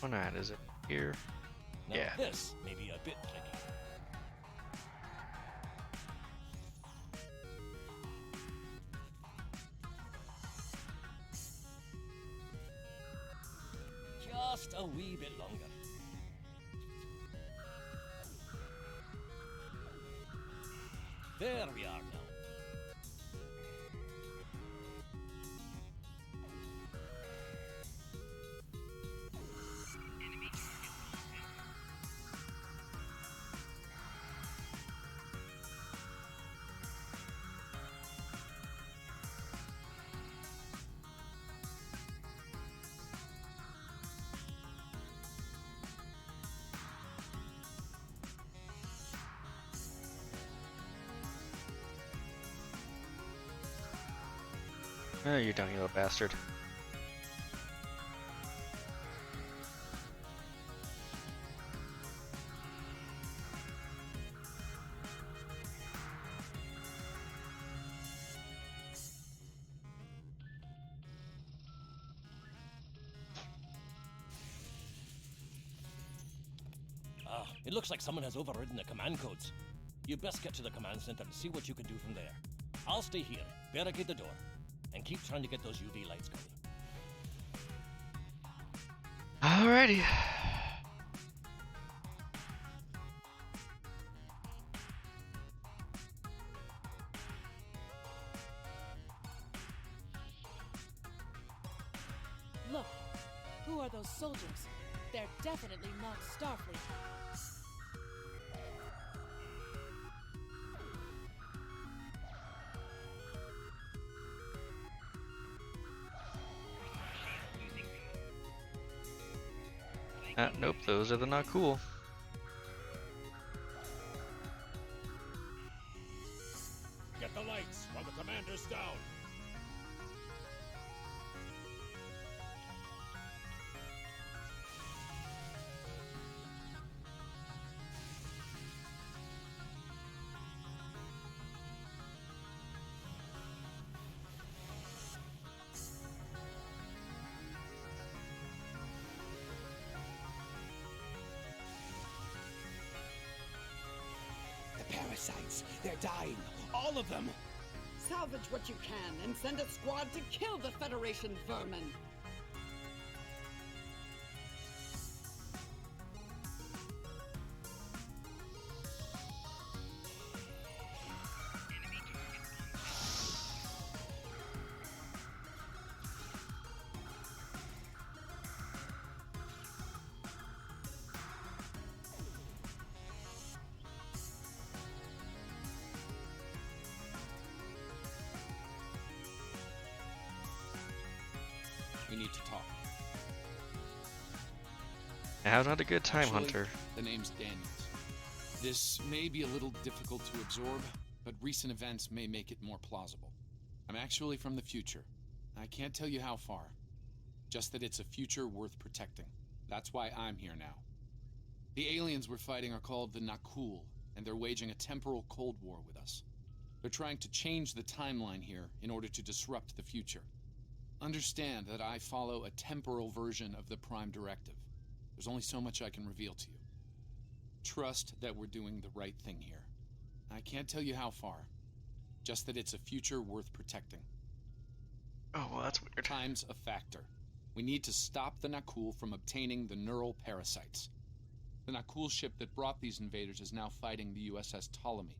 One ad, is it here? Now Yeah. this may be a bit tricky. a wee bit longer. There we are now. Oh, you dumb little bastard. It looks like someone has overridden the command codes. You best get to the command center and see what you can do from there. I'll stay here, barricade the door, and keep trying to get those UV lights going. Alrighty. Look, who are those soldiers? They're definitely not Starfleet. Nope, those are the not cool. Get the lights while the commander's down. Parasites. They're dying. All of them. Salvage what you can and send a squad to kill the Federation vermin. We need to talk. Now's not a good time, Actually, Hunter. The name's Daniels. This may be a little difficult to absorb, but recent events may make it more plausible. I'm actually from the future. I can't tell you how far. Just that it's a future worth protecting. That's why I'm here now. The aliens we're fighting are called the Nakul, and they're waging a temporal Cold War with us. They're trying to change the timeline here in order to disrupt the future. Understand that I follow a temporal version of the Prime Directive. There's only so much I can reveal to you. Trust that we're doing the right thing here. I can't tell you how far. Just that it's a future worth protecting. Oh, well, that's weird. Time's a factor. We need to stop the Nakul from obtaining the neural parasites. The Nakul ship that brought these invaders is now fighting the USS Ptolemy.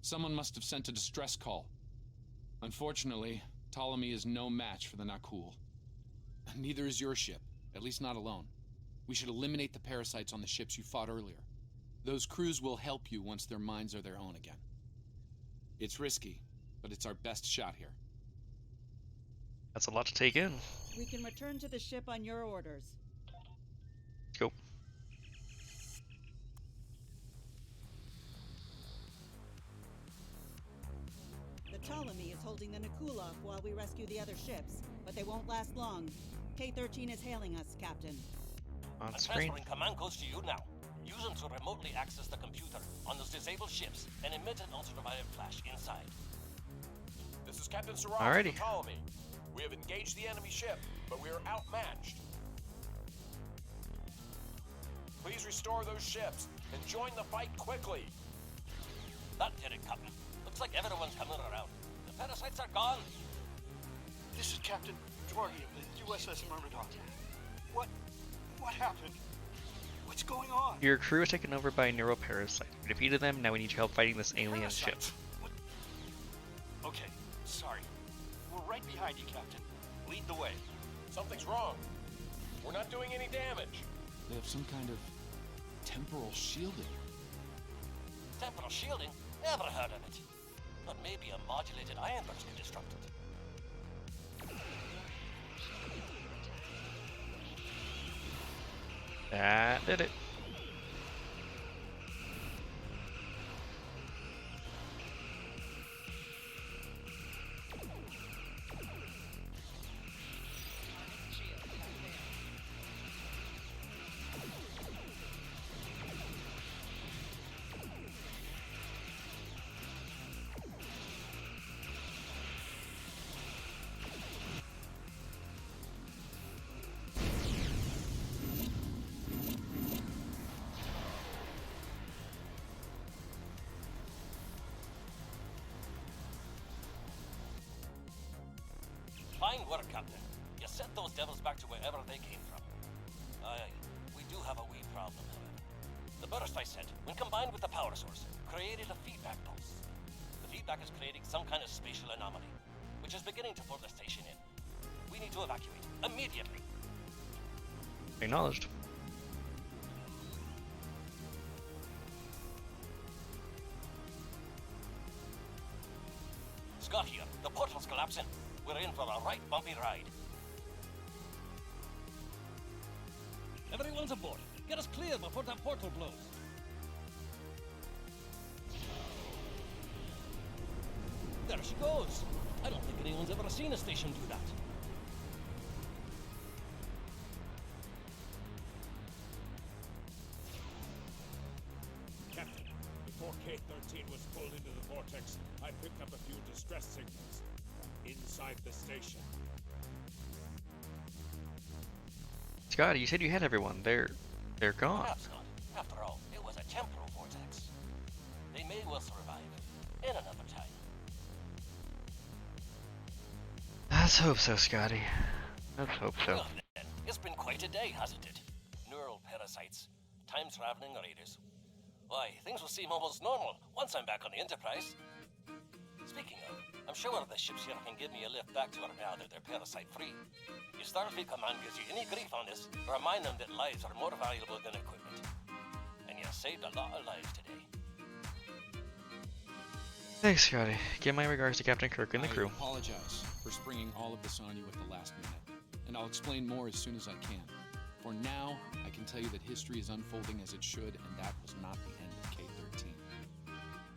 Someone must have sent a distress call. Unfortunately, Ptolemy is no match for the Nakul. Neither is your ship, at least not alone. We should eliminate the parasites on the ships you fought earlier. Those crews will help you once their minds are their own again. It's risky, but it's our best shot here. That's a lot to take in. We can return to the ship on your orders. Go. The Ptolemy is holding the Nakul off while we rescue the other ships, but they won't last long. K-13 is hailing us, Captain. On I'm screen. transferring command codes to you now. Use them to remotely access the computer on those disabled ships and emit an ultraviolet flash inside. This is Captain Sarah Alrighty. of the Ptolemy. We have engaged the enemy ship, but we are outmatched. Please restore those ships and join the fight quickly. That did it, Captain. Looks like everyone's coming around. The parasites are gone. This is Captain Dwargy of the USS Myrmidon. What What happened? What's going on? Your crew is taken over by a neuroparasite. We defeated them, now we need your help fighting this alien ship. What? Okay, sorry. We're right behind you, Captain. Lead the way. Something's wrong. We're not doing any damage. They have some kind of temporal shielding. Temporal shielding? Never heard of it. But maybe a modulated ion burst can disrupt it. That did it. Fine work, Captain. You sent those devils back to wherever they came from. Aye, we do have a wee problem, however. The burst I sent, when combined with the power source, created a feedback pulse. The feedback is creating some kind of spatial anomaly, which is beginning to pull the station in. We need to evacuate, immediately. Acknowledged. Scott here. The portal's collapsing. We're in for a right bumpy ride. Everyone's aboard. Get us clear before that portal blows. There she goes. I don't think anyone's ever seen a station do that. Captain, before K-13 was pulled into the vortex, I picked up a few distress signals inside the station. Scotty, you said you had everyone. They're gone. Perhaps not. After all, it was a temporal vortex. They may well survive. In another time. Let's hope so, Scotty. Let's hope so. Well then, it's been quite a day, hasn't it? Neural parasites, time-traveling raiders. Why, things will seem almost normal once I'm back on the Enterprise. Speaking of, I'm sure one of the ships here can give me a lift back to her now that they're parasite-free. If Starfleet Command gives you any grief on this, remind them that lives are more valuable than equipment. And you saved a lot of lives today. Thanks, Scotty. Give my regards to Captain Kirk and the crew. I apologize for springing all of this on you at the last minute, and I'll explain more as soon as I can. For now, I can tell you that history is unfolding as it should, and that was not the end of K-13.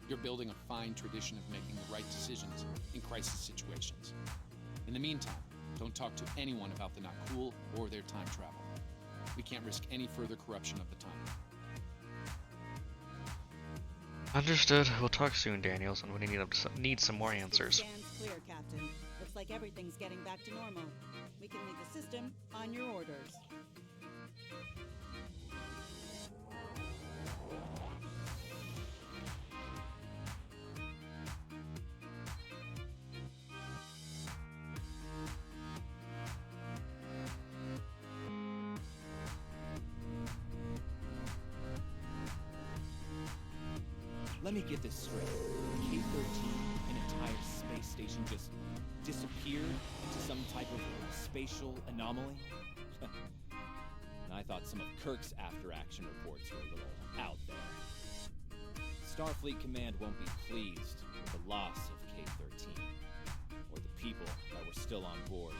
You're building a fine tradition of making the right decisions in crisis situations. In the meantime, don't talk to anyone about the not cool or their time travel. We can't risk any further corruption of the time. Understood. We'll talk soon, Daniels, and we need some more answers. Stands clear, Captain. Looks like everything's getting back to normal. We can leave the system on your orders. Let me get this straight. K-13, an entire space station, just disappeared into some type of spatial anomaly? I thought some of Kirk's after-action reports were a little out there. Starfleet Command won't be pleased with the loss of K-13, or the people that were still on board.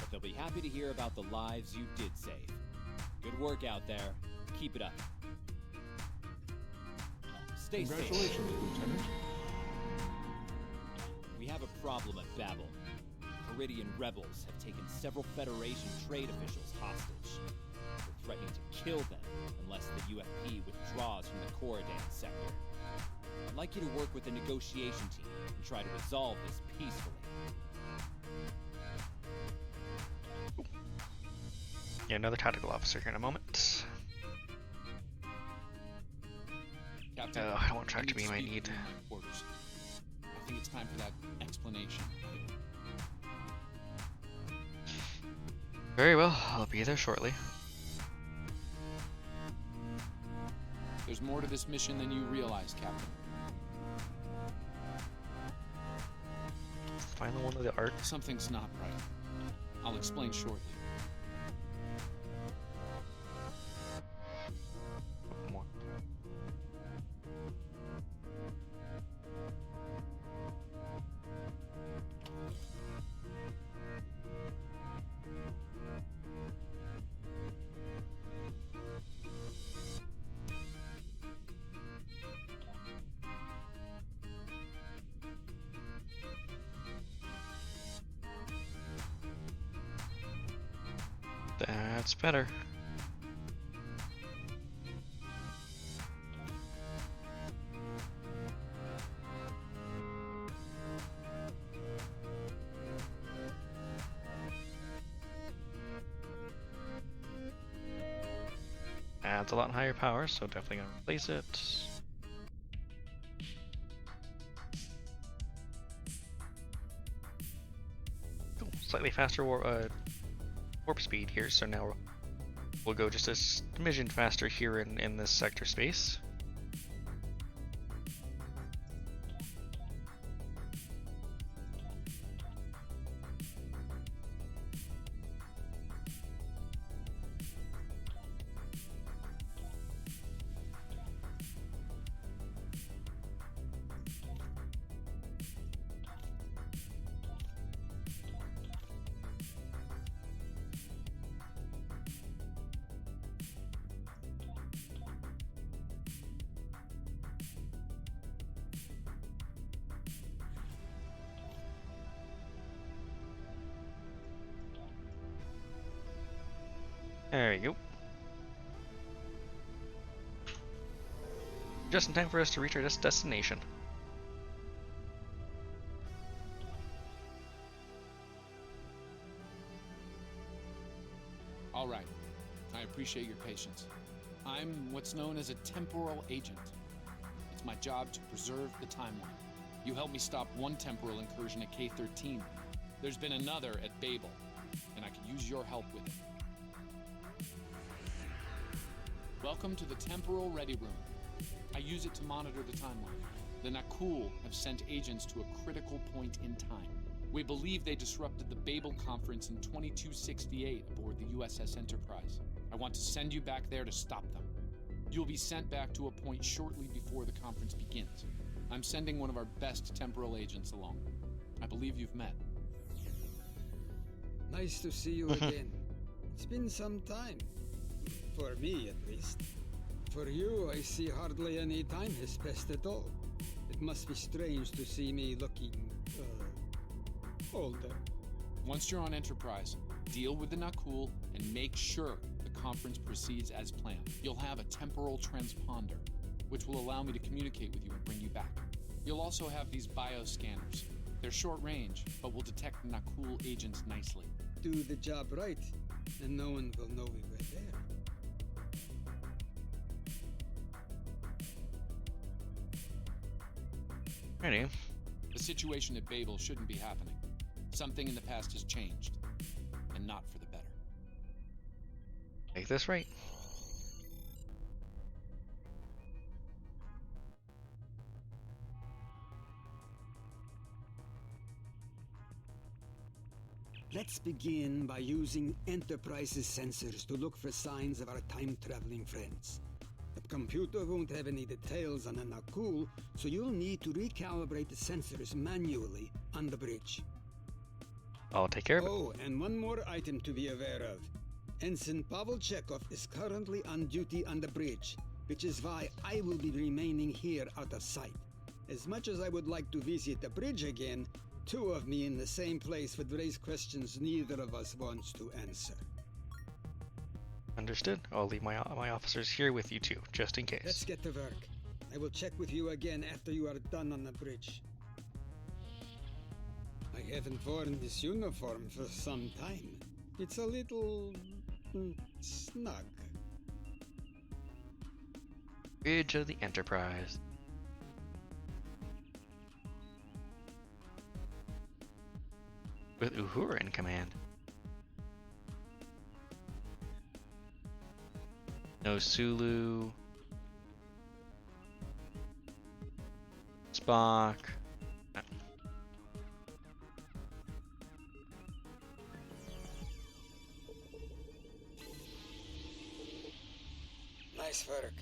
But they'll be happy to hear about the lives you did save. Good work out there. Keep it up. Stay safe. Congratulations, Lieutenant. We have a problem at Babel. Caridian rebels have taken several Federation trade officials hostage. They're threatening to kill them unless the UFP withdraws from the Corridan sector. I'd like you to work with the negotiation team and try to resolve this peacefully. Yeah, another tactical officer here in a moment. Captain, I don't want track to be my need. Orders. I think it's time for that explanation. Very well, I'll be there shortly. There's more to this mission than you realize, Captain. Final one of the art. Something's not right. I'll explain shortly. More. That's better. Adds a lot higher power, so definitely gonna replace it. Cool. Slightly faster warp speed here, so now we'll go just a smidgen faster here in this sector space. There you go. Just in time for us to reach our destination. All right. I appreciate your patience. I'm what's known as a temporal agent. It's my job to preserve the timeline. You helped me stop one temporal incursion at K-13. There's been another at Babel, and I could use your help with it. Welcome to the Temporal Ready Room. I use it to monitor the timeline. The Nakul have sent agents to a critical point in time. We believe they disrupted the Babel conference in 2268 aboard the USS Enterprise. I want to send you back there to stop them. You'll be sent back to a point shortly before the conference begins. I'm sending one of our best temporal agents along. I believe you've met. Nice to see you again. It's been some time. For me, at least. For you, I see hardly any time has passed at all. It must be strange to see me looking, older. Once you're on Enterprise, deal with the Nakul and make sure the conference proceeds as planned. You'll have a temporal transponder, which will allow me to communicate with you and bring you back. You'll also have these bioscanners. They're short range, but will detect Nakul agents nicely. Do the job right, and no one will know we were there. Ready. The situation at Babel shouldn't be happening. Something in the past has changed, and not for the better. Make this right. Let's begin by using Enterprise's sensors to look for signs of our time-traveling friends. The computer won't have any details on a Nakul, so you'll need to recalibrate the sensors manually on the bridge. I'll take care of it. Oh, and one more item to be aware of. Ensign Pavel Chekhov is currently on duty on the bridge, which is why I will be remaining here out of sight. As much as I would like to visit the bridge again, two of me in the same place would raise questions neither of us wants to answer. Understood. I'll leave my officers here with you too, just in case. Let's get to work. I will check with you again after you are done on the bridge. I haven't worn this uniform for some time. It's a little snug. Bridge of the Enterprise. With Uhura in command. No Sulu. Spock. Nice work.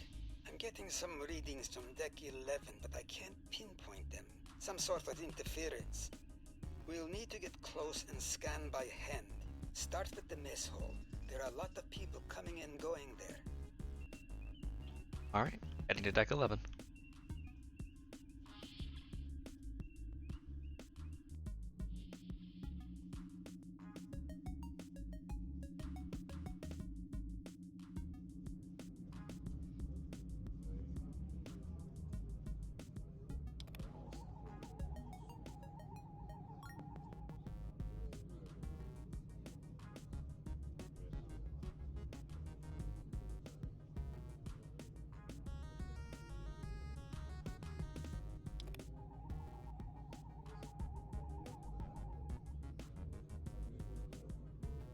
I'm getting some readings from Deck 11, but I can't pinpoint them. Some sort of interference. We'll need to get close and scan by hand. Start with the mess hall. There are a lot of people coming and going there. Alright, heading to deck 11.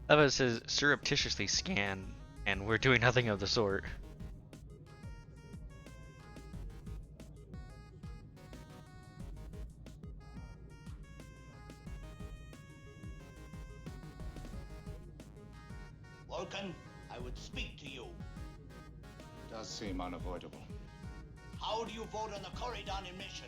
That was says surreptitiously scan, and we're doing nothing of the sort. Vulcan, I would speak to you. Does seem unavoidable. How do you vote on the Corridon emission?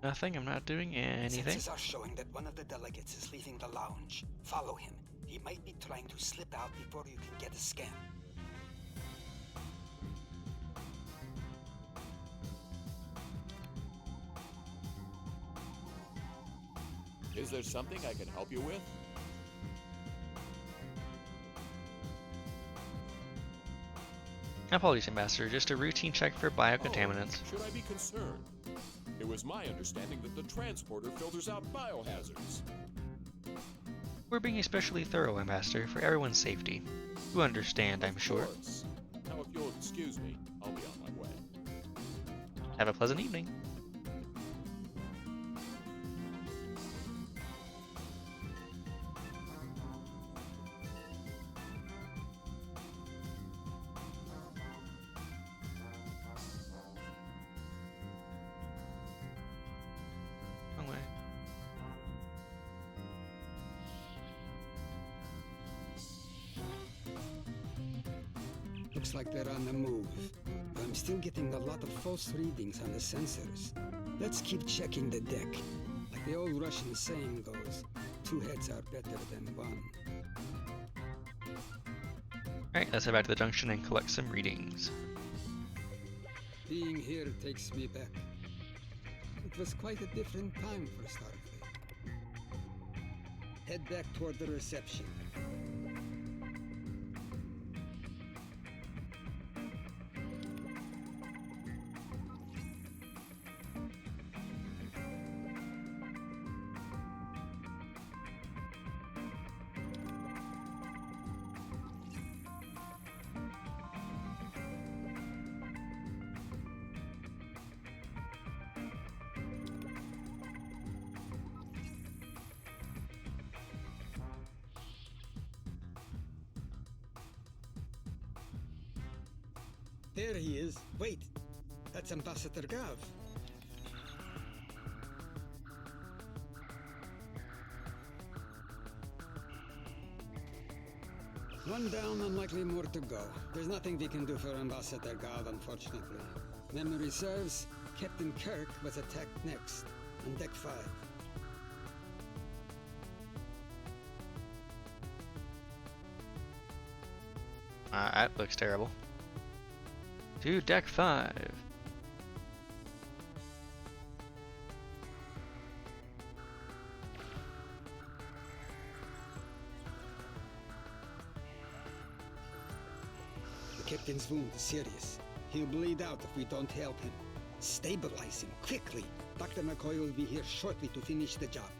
Nothing, I'm not doing anything. Sensors are showing that one of the delegates is leaving the lounge. Follow him. He might be trying to slip out before you can get a scan. Is there something I can help you with? Apologies, Ambassador. Just a routine check for biocontaminants. Oh, should I be concerned? It was my understanding that the transporter filters out biohazards. We're being especially thorough, Ambassador, for everyone's safety. You understand, I'm sure. Of course. Now, if you'll excuse me, I'll be on my way. Have a pleasant evening. Looks like they're on the move. But I'm still getting a lot of false readings on the sensors. Let's keep checking the deck. Like the old Russian saying goes, 2 heads are better than 1. Alright, let's head back to the junction and collect some readings. Being here takes me back. It was quite a different time for Starfleet. Head back toward the reception. There he is. Wait, that's Ambassador Gav. One down, unlikely more to go. There's nothing we can do for Ambassador Gav, unfortunately. Memory serves, Captain Kirk was attacked next, on Deck 5. That looks terrible. To Deck 5. The captain's wound is serious. He'll bleed out if we don't help him. Stabilize him, quickly. Dr. McCoy will be here shortly to finish the job.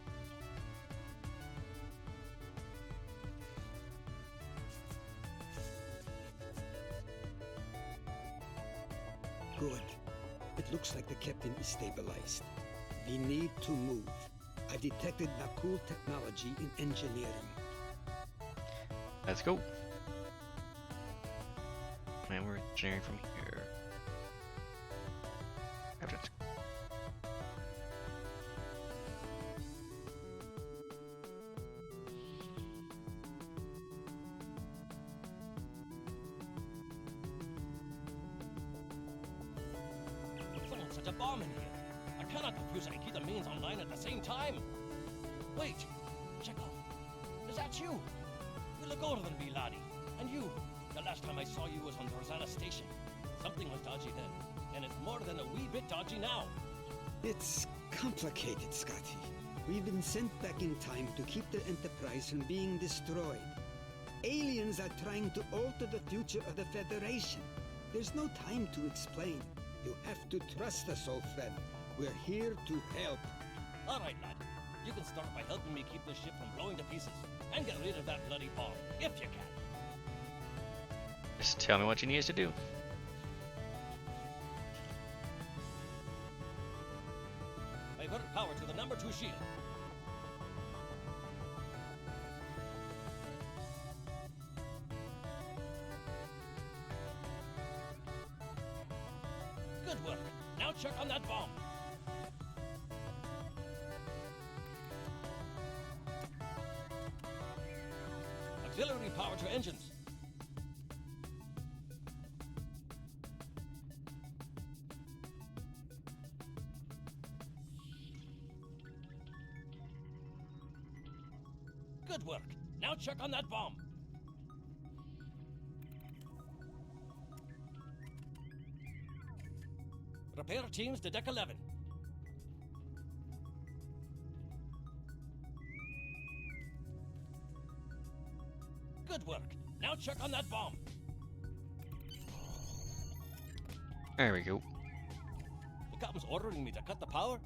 Good. It looks like the captain is stabilized. We need to move. I detected Nakul technology in engineering. Let's go. And we're engineering from here. Captain's. Someone set a bomb in here. I cannot confuse and keep the mains online at the same time. Wait, Chekhov, is that you? You look older than me, laddie. And you, the last time I saw you was on Rosanna Station. Something was dodgy then, and it's more than a wee bit dodgy now. It's complicated, Scotty. We've been sent back in time to keep the Enterprise from being destroyed. Aliens are trying to alter the future of the Federation. There's no time to explain. You have to trust us, old friend. We're here to help. All right, lad. You can start by helping me keep this ship from blowing to pieces, and get rid of that bloody bomb, if you can. Just tell me what you need us to do. Divert power to the number 2 shield. Good work. Now check on that bomb. Auxiliary power to engines. Good work. Now check on that bomb. Repair teams to deck 11. Good work. Now check on that bomb. There we go. The captain's ordering me to cut the power?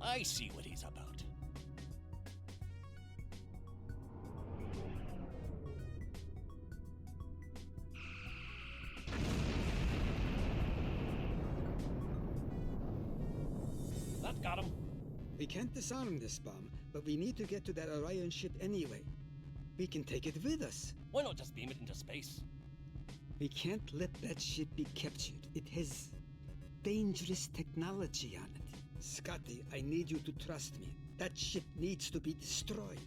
I see what he's about. That got him. We can't disarm this bomb, but we need to get to that Orion ship anyway. We can take it with us. Why not just beam it into space? We can't let that ship be captured. It has dangerous technology on it. Scotty, I need you to trust me. That ship needs to be destroyed.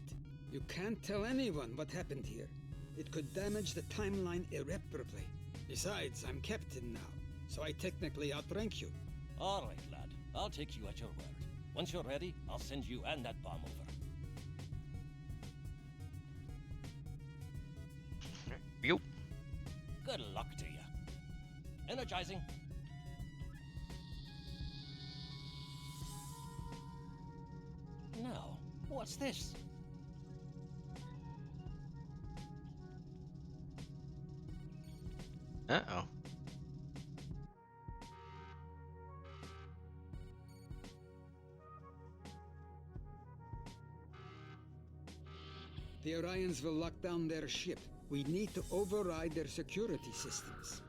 You can't tell anyone what happened here. It could damage the timeline irreparably. Besides, I'm captain now, so I technically outrank you. All right, lad. I'll take you at your word. Once you're ready, I'll send you and that bomb over. Yup. Good luck to you. Energizing. Now, what's this? Uh-oh. The Orions will lock down their ship. We need to override their security systems.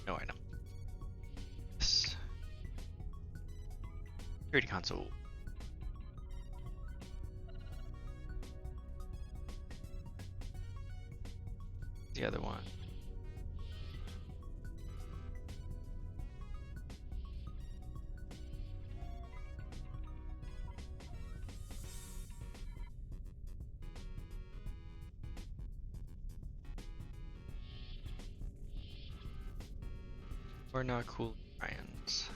No, I know. Yes. Security console. The other one. We're not cool Ryans.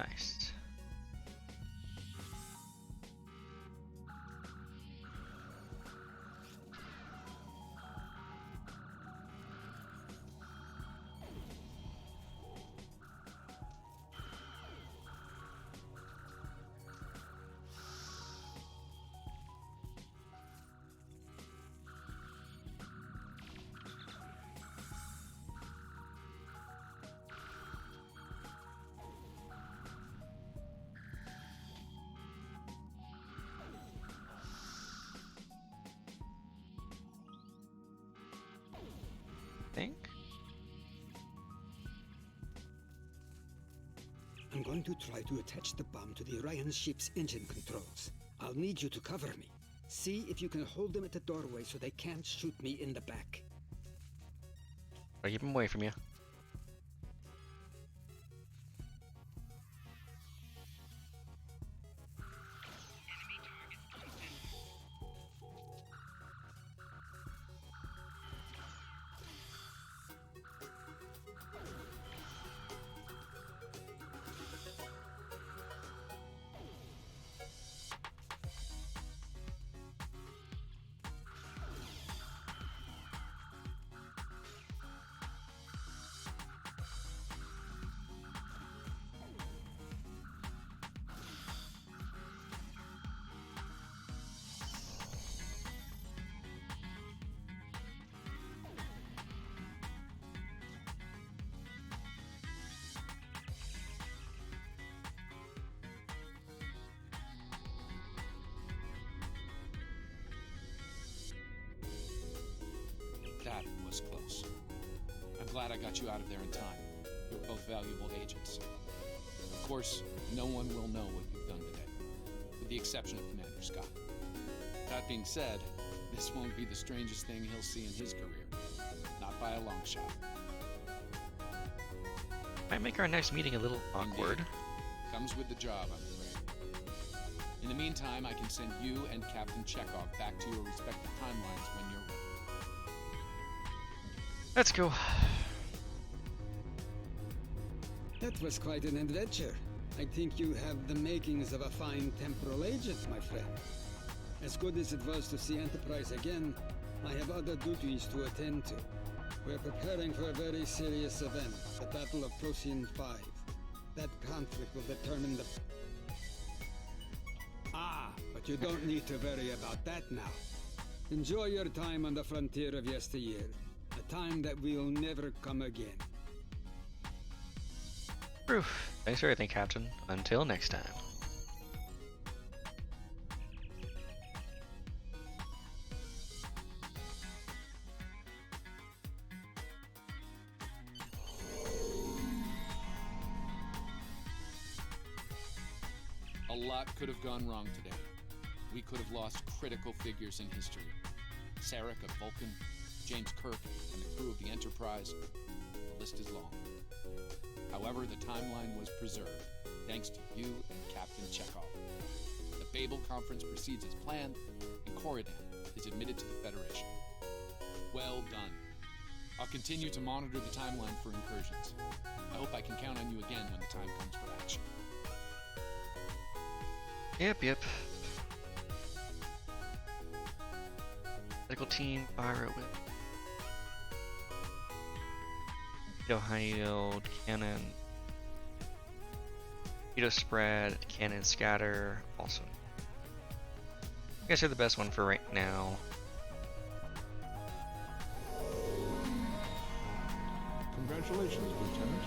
Nice. Think? I'm going to try to attach the bomb to the Orion ship's engine controls. I'll need you to cover me. See if you can hold them at the doorway so they can't shoot me in the back. I'll keep them away from you. That was close. I'm glad I got you out of there in time. You're both valuable agents. Of course, no one will know what you've done today, with the exception of Commander Scott. That being said, this won't be the strangest thing he'll see in his career. Not by a long shot. Might make our next meeting a little awkward. Indeed. Comes with the job, I'm afraid. In the meantime, I can send you and Captain Chekhov back to your respective timelines when you're ready. Let's go. That was quite an adventure. I think you have the makings of a fine temporal agent, my friend. As good as it was to see Enterprise again, I have other duties to attend to. We're preparing for a very serious event, the Battle of Procyon 5. That conflict will determine the... Ah, but you don't need to worry about that now. Enjoy your time on the frontier of yesteryear. A time that will never come again. Proof. Thanks for everything, Captain. Until next time. A lot could have gone wrong today. We could have lost critical figures in history. Sarek of Vulcan, James Kirk, and the crew of the Enterprise. The list is long. However, the timeline was preserved, thanks to you and Captain Chekhov. The Babel Conference proceeds as planned, and Corridan is admitted to the Federation. Well done. I'll continue to monitor the timeline for incursions. I hope I can count on you again when the time comes for action. Yep. Medical team, Pyro with high yield, cannon, spread, cannon scatter, awesome. I guess you're the best one for right now. Congratulations, Lieutenant.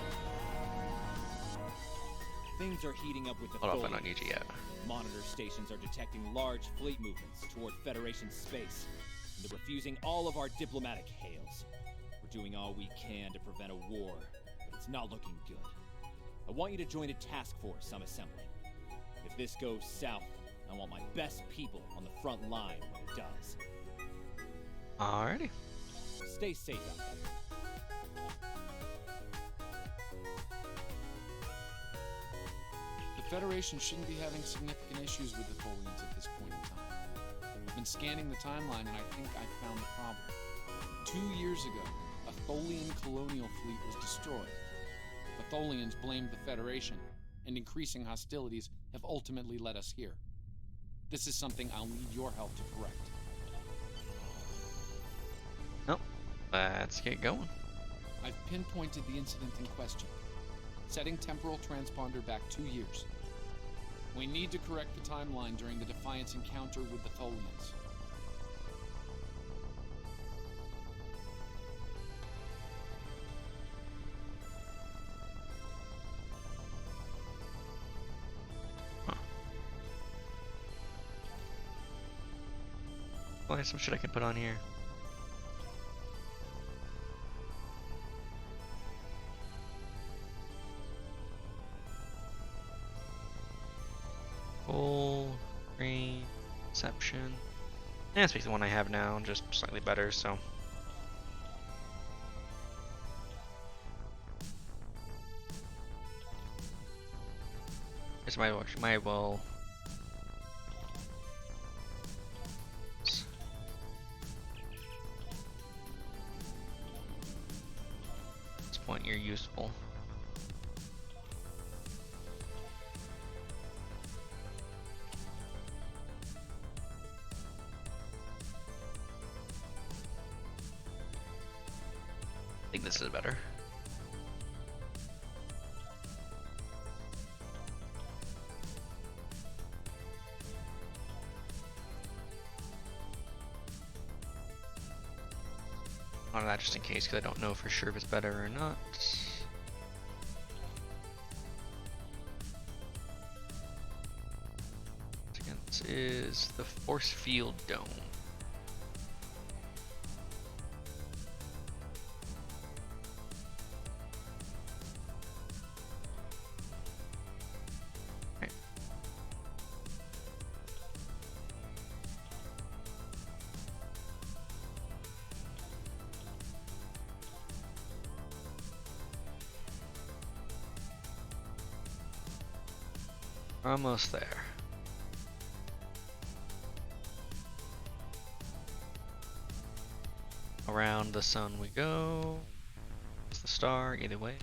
Things are heating up with the Hold off, I Tholians. don't need you yet. Monitor stations are detecting large fleet movements toward Federation space, and they're refusing all of our diplomatic hails. We're doing all we can to prevent a war, but it's not looking good. I want you to join a task force I'm assembling. If this goes south, I want my best people on the front line when it does. Alrighty. Stay safe out there. The Federation shouldn't be having significant issues with the Tholians at this point in time. I've been scanning the timeline and I think I found the problem. 2 years ago, a Tholian colonial fleet was destroyed. The Tholians blamed the Federation, and increasing hostilities have ultimately led us here. This is something I'll need your help to correct. Well, let's get going. I've pinpointed the incident in question, setting temporal transponder back 2 years. We need to correct the timeline during the Defiance encounter with the Tholians. Well, there's some shit I can put on here. Full green Inception. Yeah, it's the one I have now, just slightly better, so. This might well. At this point, you're useful. I think this is better. On that just in case, because I don't know for sure if it's better or not. Again, this is the force field dome. Almost there. Around the sun we go. It's the star, either way.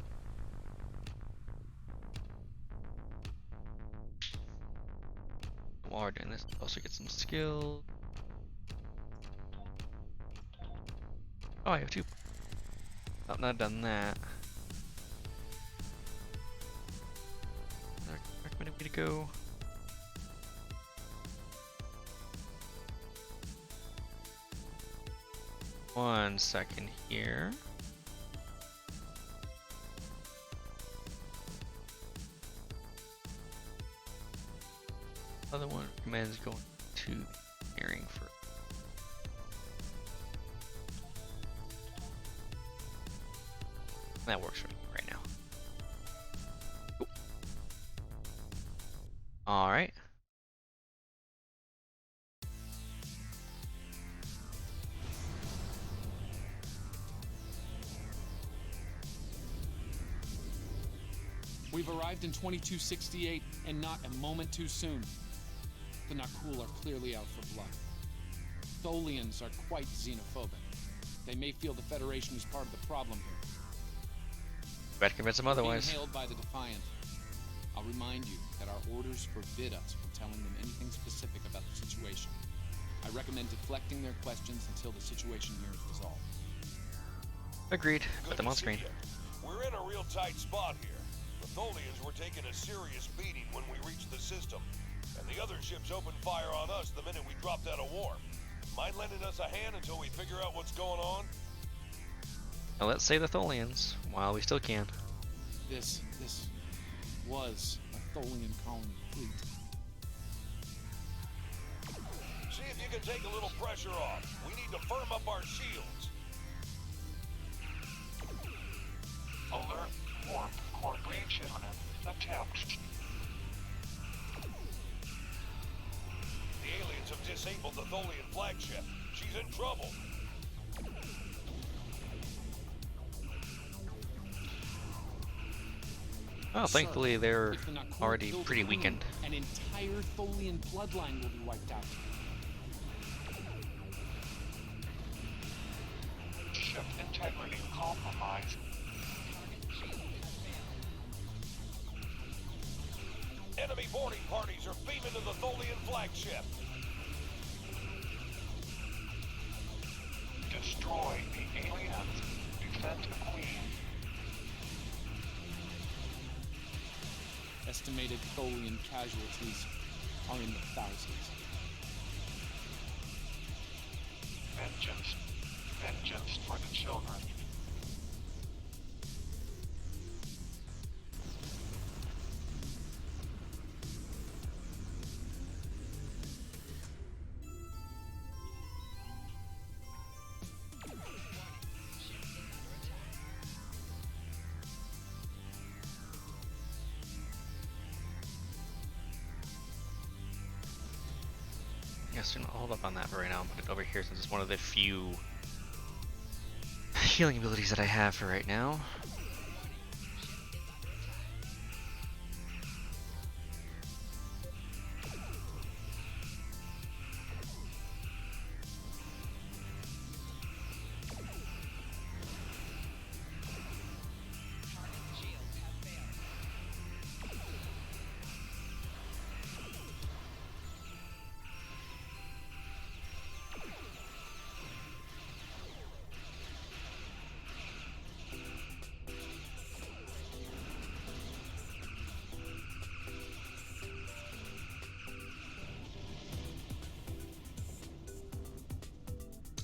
While we're doing this, also get some skill. Oh, I have 2. Oh, not done that. Recommended me to go. One second here. Other one recommends going to hearing for. That works for me right now. Cool. All right. We've arrived in 2268, and not a moment too soon. The Nakul are clearly out for blood. Tholians are quite xenophobic. They may feel the Federation is part of the problem here. Better convince them otherwise. Being hailed by the Defiant. I'll remind you that our orders forbid us from telling them anything specific about the situation. I recommend deflecting their questions until the situation here is resolved. Agreed. Put them on screen. We're in a real tight spot here. The Tholians were taking a serious beating when we reached the system, and the other ships opened fire on us the minute we dropped out of warp. Mind lending us a hand until we figure out what's going on? Now let's save the Tholians while we still can. This was a Tholian colony fleet. See if you can take a little pressure off. We need to firm up our shields. Alert, warp, core breach imminent. Attempt. The aliens have disabled the Tholian flagship. She's in trouble. Oh, thankfully they're already pretty weakened. An entire Tholian bloodline will be wiped out. Ship integrity compromised. Enemy boarding parties are beaming to the Tholian flagship. Destroy the aliens. Defend the Queen. Estimated Tholian casualties are in the thousands. Vengeance. Vengeance for the children. Yes, don't hold up on that for right now. I'll put it over here since it's one of the few healing abilities that I have for right now.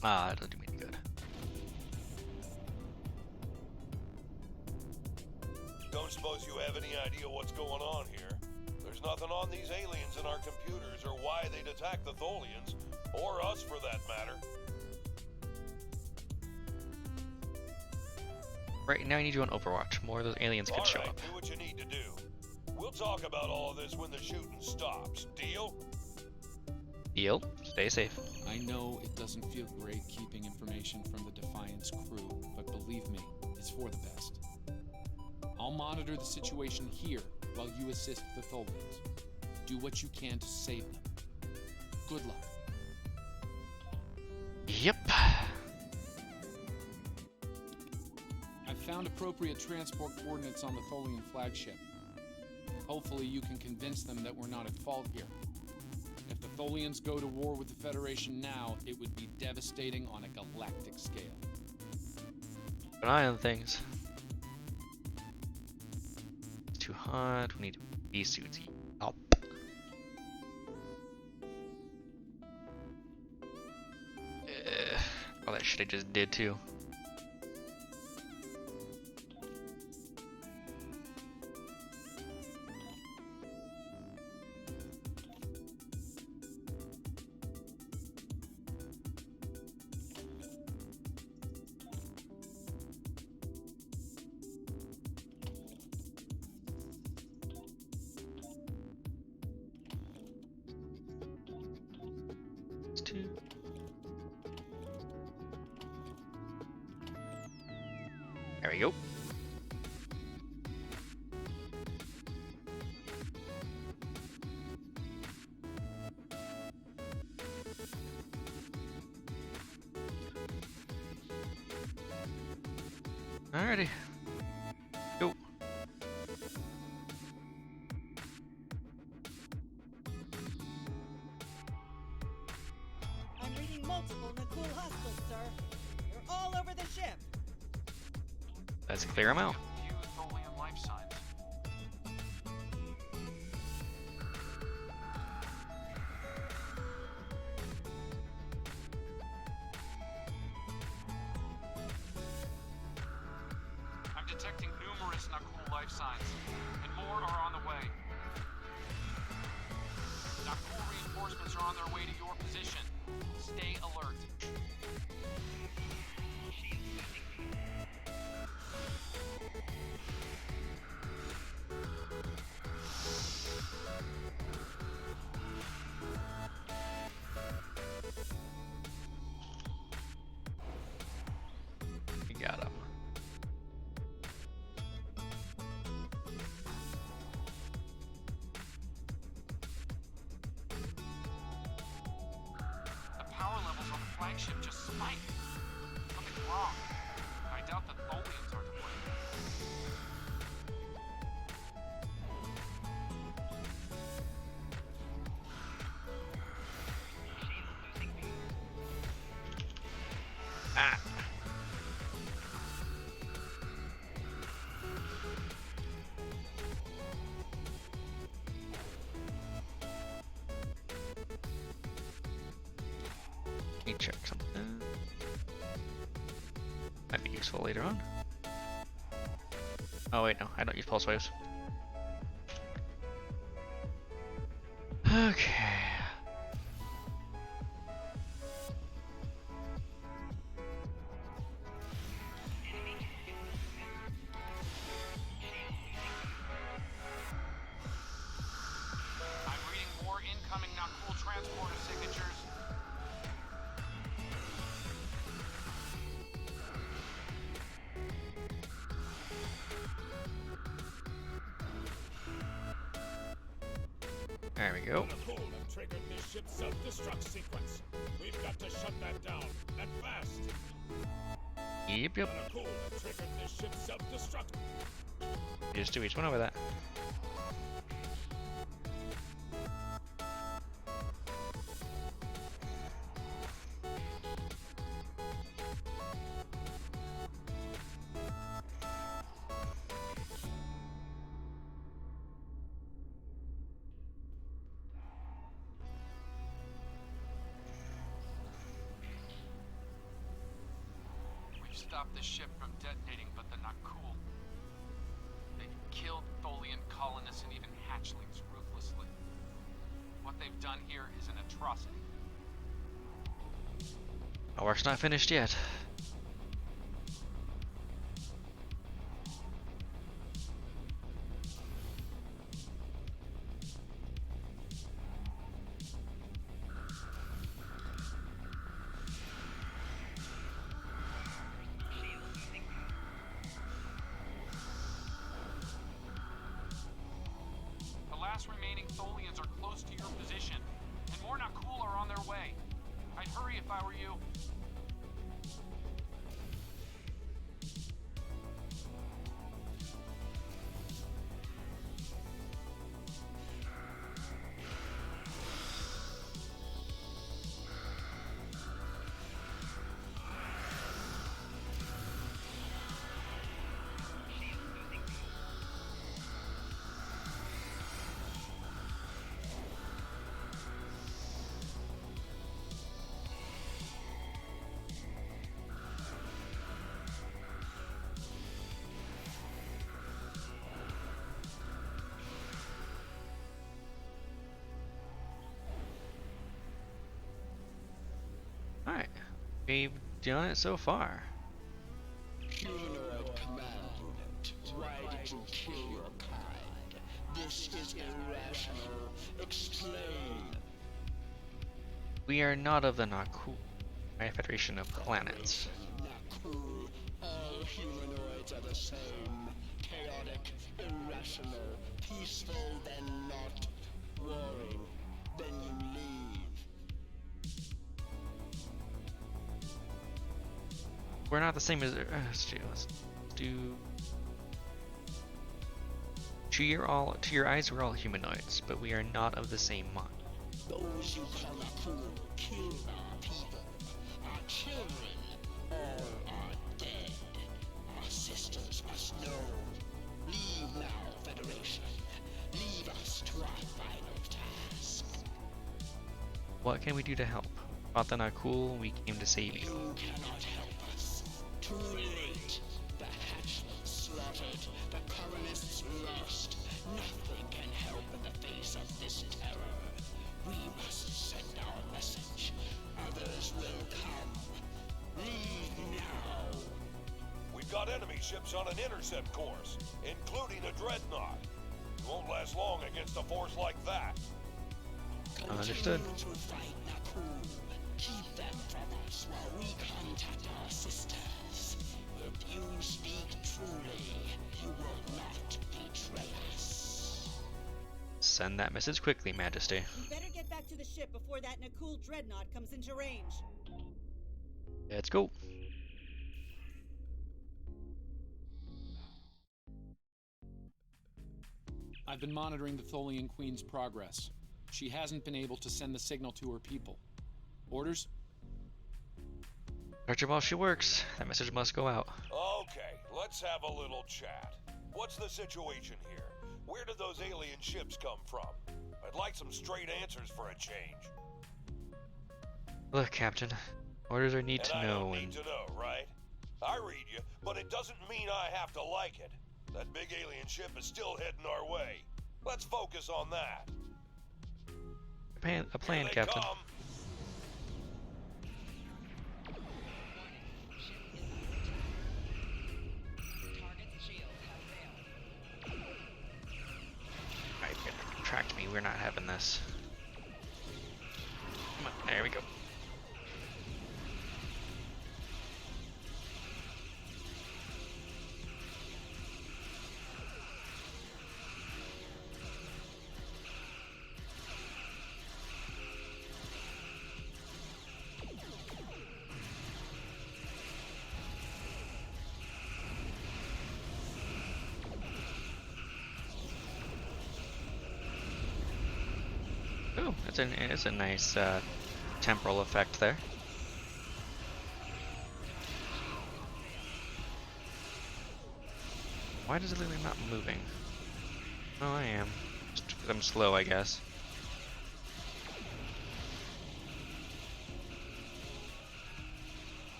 Ah, that doesn't do me any good. Don't suppose you have any idea what's going on here? There's nothing on these aliens in our computers or why they'd attack the Tholians, or us for that matter. Right now I need you on Overwatch. More of those aliens could show Alright, up. do what you need to do. We'll talk about all of this when the shooting stops. Deal? Deal. Stay safe. I know it doesn't feel great keeping information from the Defiance crew, but believe me, it's for the best. I'll monitor the situation here while you assist the Tholians. Do what you can to save them. Good luck. Yep. I've found appropriate transport coordinates on the Tholian flagship. Hopefully you can convince them that we're not at fault here. If the Tholians go to war with the Federation now, it would be devastating on a galactic scale. Keep an eye on things. It's too hot. We need these suits. Up. All that shit I just did too. There we go. Alrighty. Go. I'm reading multiple Nakul hostiles, sir. They're all over the ship. Let's clear them out. Confused Tholian life signs. I'm detecting numerous Nakul life signs, and more are on the way. Nakul reinforcements are on their way to your position. Stay alert. We got him. The power levels on the flagship just spiked. Something's wrong. I doubt the Tholians are to blame. me check something. Might be useful later on. Oh wait, no, I don't use pulse waves. Okay. I'm reading more incoming not cool transporter signatures. There we go. Cool have triggered this ship's self-destruct sequence. We've got to shut that down, and fast. Yep. Cool have triggered this ship's self-destruct. Just do each one over that. We've stopped the ship from detonating, but they're not cool. They've killed Tholian colonists and even hatchlings ruthlessly. What they've done here is an atrocity. Our work's not finished yet. The last remaining Tholians are close to your position, and more not cool are on their way. I'd hurry if I were you. Alright. We've done it so far. Humanoid command. Why did you kill your kind? This is irrational. Explain. We are not of the Naku Federation of Planets. Naku. All humanoids are the same. Chaotic, irrational, peaceful, then not. Warring, then you leave. We're not the same as let's do. To your eyes, we're all humanoids, but we are not of the same mind. Those you call Naku kill our people. Our children, all are dead. Our sisters must know. Leave now, Federation. Leave us to our final task. What can we do to help? Fought the Nakul, we came to save you. You cannot help us. Too late. The hatchlings slaughtered. The colonists lost. Nothing can help in the face of this terror. We must send our message. Others will come. Leave now. We've got enemy ships on an intercept course, including a dreadnought. We won't last long against a force like that. Understood. Continue to fight Naku. Keep them from us while we contact our sisters. If you speak truly, you will not betray us. Send that message quickly, Majesty. We better get back to the ship before that Nakul dreadnought comes into range. Let's go. I've been monitoring the Tholian Queen's progress. She hasn't been able to send the signal to her people. Orders? Archer, while she works, that message must go out. Okay, let's have a little chat. What's the situation here? Where did those alien ships come from? I'd like some straight answers for a change. Look, Captain. Orders are need And to I know don't and need to know, right? I read you, but it doesn't mean I have to like it. That big alien ship is still heading our way. Let's focus on that. a plan, Here they Captain. come. Alright, you're gonna track me. We're not having this. Come on, there we go. Oh, it's a nice temporal effect there. Why does it look like I'm not moving? Oh, I am. Just 'cause I'm slow, I guess.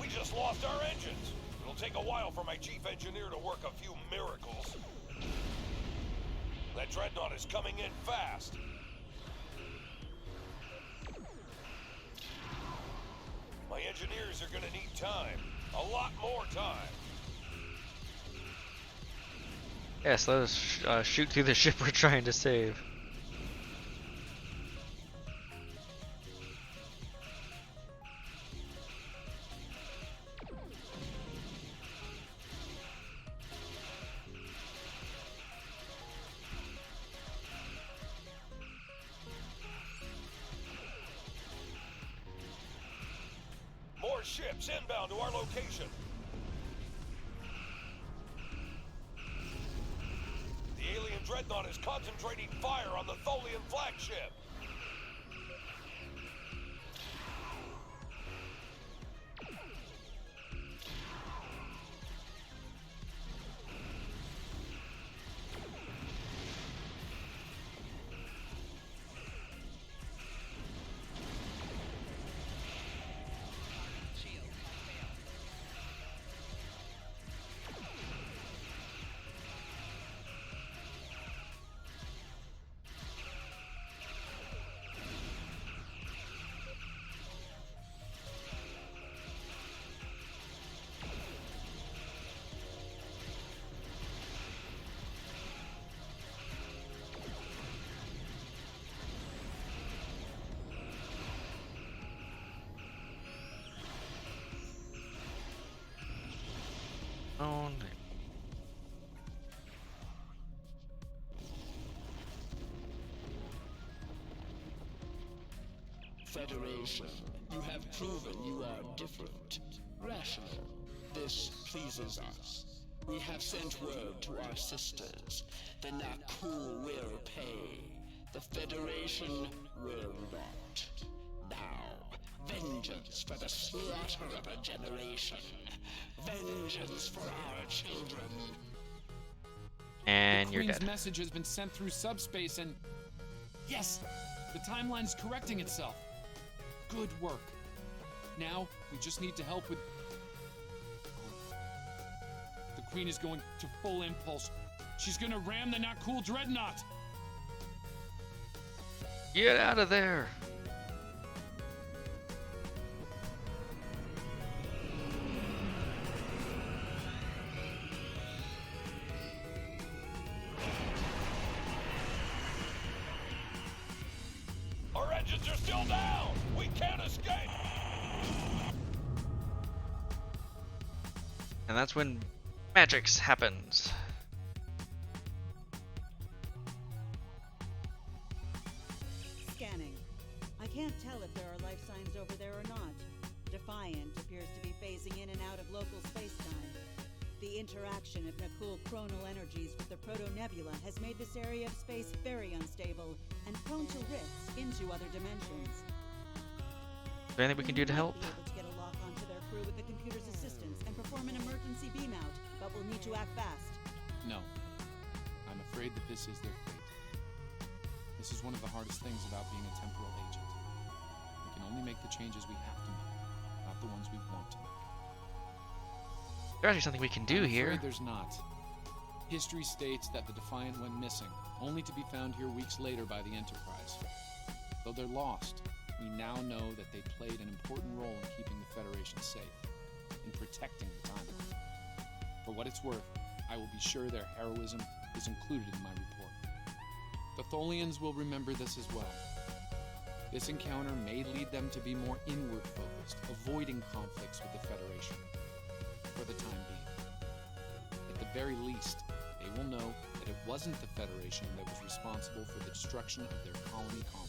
We just lost our engines. It'll take a while for my chief engineer to work a few miracles. That dreadnought is coming in fast. My engineers are gonna need time. A lot more time. Yes, let us shoot through the ship we're trying to save. More ships inbound to our location. The alien dreadnought is concentrating fire on the Tholian flagship. Oh, no. Federation, you have proven you are different, rational. This pleases us. We have sent word to our sisters. The Naku will pay. The Federation will not. Now, vengeance for the slaughter of a generation. Vengeance for our children. And the you're Queen's dead. message has been sent through subspace and... Yes! The timeline's correcting itself. Good work. Now, we just need to help with... The Queen is going to full impulse. She's gonna ram the not cool dreadnought! Get out of there! Our engines are still down. We can't escape. And that's when magics happens. Scanning. I can't tell if there are life signs over there or not. Defiant appears to be phasing in and out of local space-time. The interaction of Nakul chronal energies with the proto-nebula has made this area of space very unstable and prone to rifts into other dimensions. Is there anything we can do to help? Be able to get a lock onto their crew computer's assistance and perform an emergency beam out, but we'll need to act fast. No. I'm afraid that this is their fate. This is one of the hardest things about being a temporal agent. We can only make the changes we have to make, not the ones we want to make. There's actually something we can do here. There's not. History states that the Defiant went missing, only to be found here weeks later by the Enterprise. Though they're lost, we now know that they played an important role in keeping the Federation safe, in protecting the time. For what it's worth, I will be sure their heroism is included in my report. The Tholians will remember this as well. This encounter may lead them to be more inward-focused, avoiding conflicts with the Federation, for the time being. At the very least, they will know that it wasn't the Federation that was responsible for the destruction of their colony complex.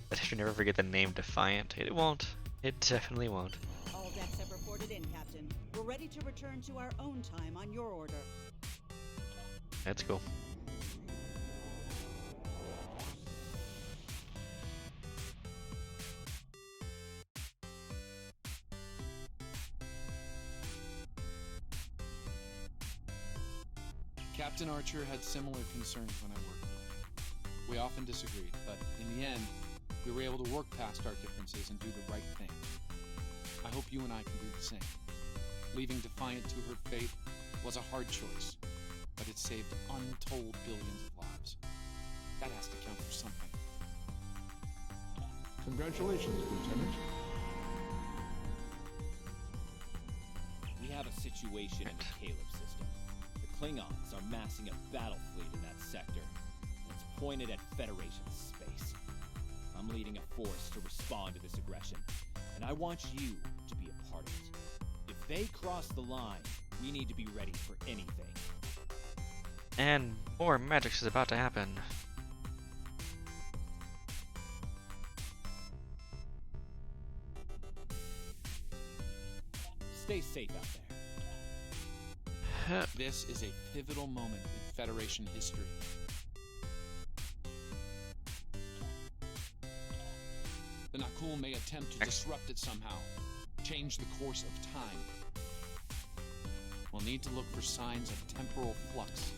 But I should never forget the name Defiant. It won't. It definitely won't. All decks have reported in, Captain. We're ready to return to our own time on your order. Let's go. Captain Archer had similar concerns when I worked with him. We often disagreed, but in the end, we were able to work past our differences and do the right thing. I hope you and I can do the same. Leaving Defiant to her fate was a hard choice, but it saved untold billions of lives. That has to count for something. Congratulations, Lieutenant. We have a situation in the Caleb system. The Klingons are massing a battle fleet in that sector. It's pointed at Federation space. I'm leading a force to respond to this aggression, and I want you to be a part of it. If they cross the line, we need to be ready for anything. And more magic is about to happen. Stay safe out there. This is a pivotal moment in Federation history. The Nakul may attempt to disrupt it somehow, change the course of time. We'll need to look for signs of temporal flux.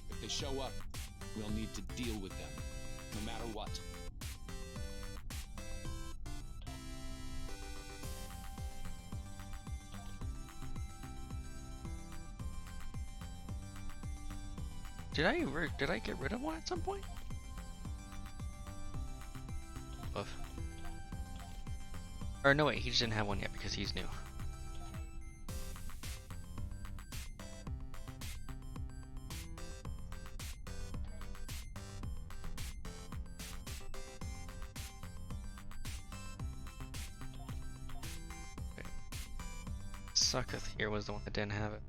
If they show up, we'll need to deal with them, no matter what. Did I get rid of one at some point? Or no, wait, he just didn't have one yet because he's new. Okay. Sucketh here was the one that didn't have it.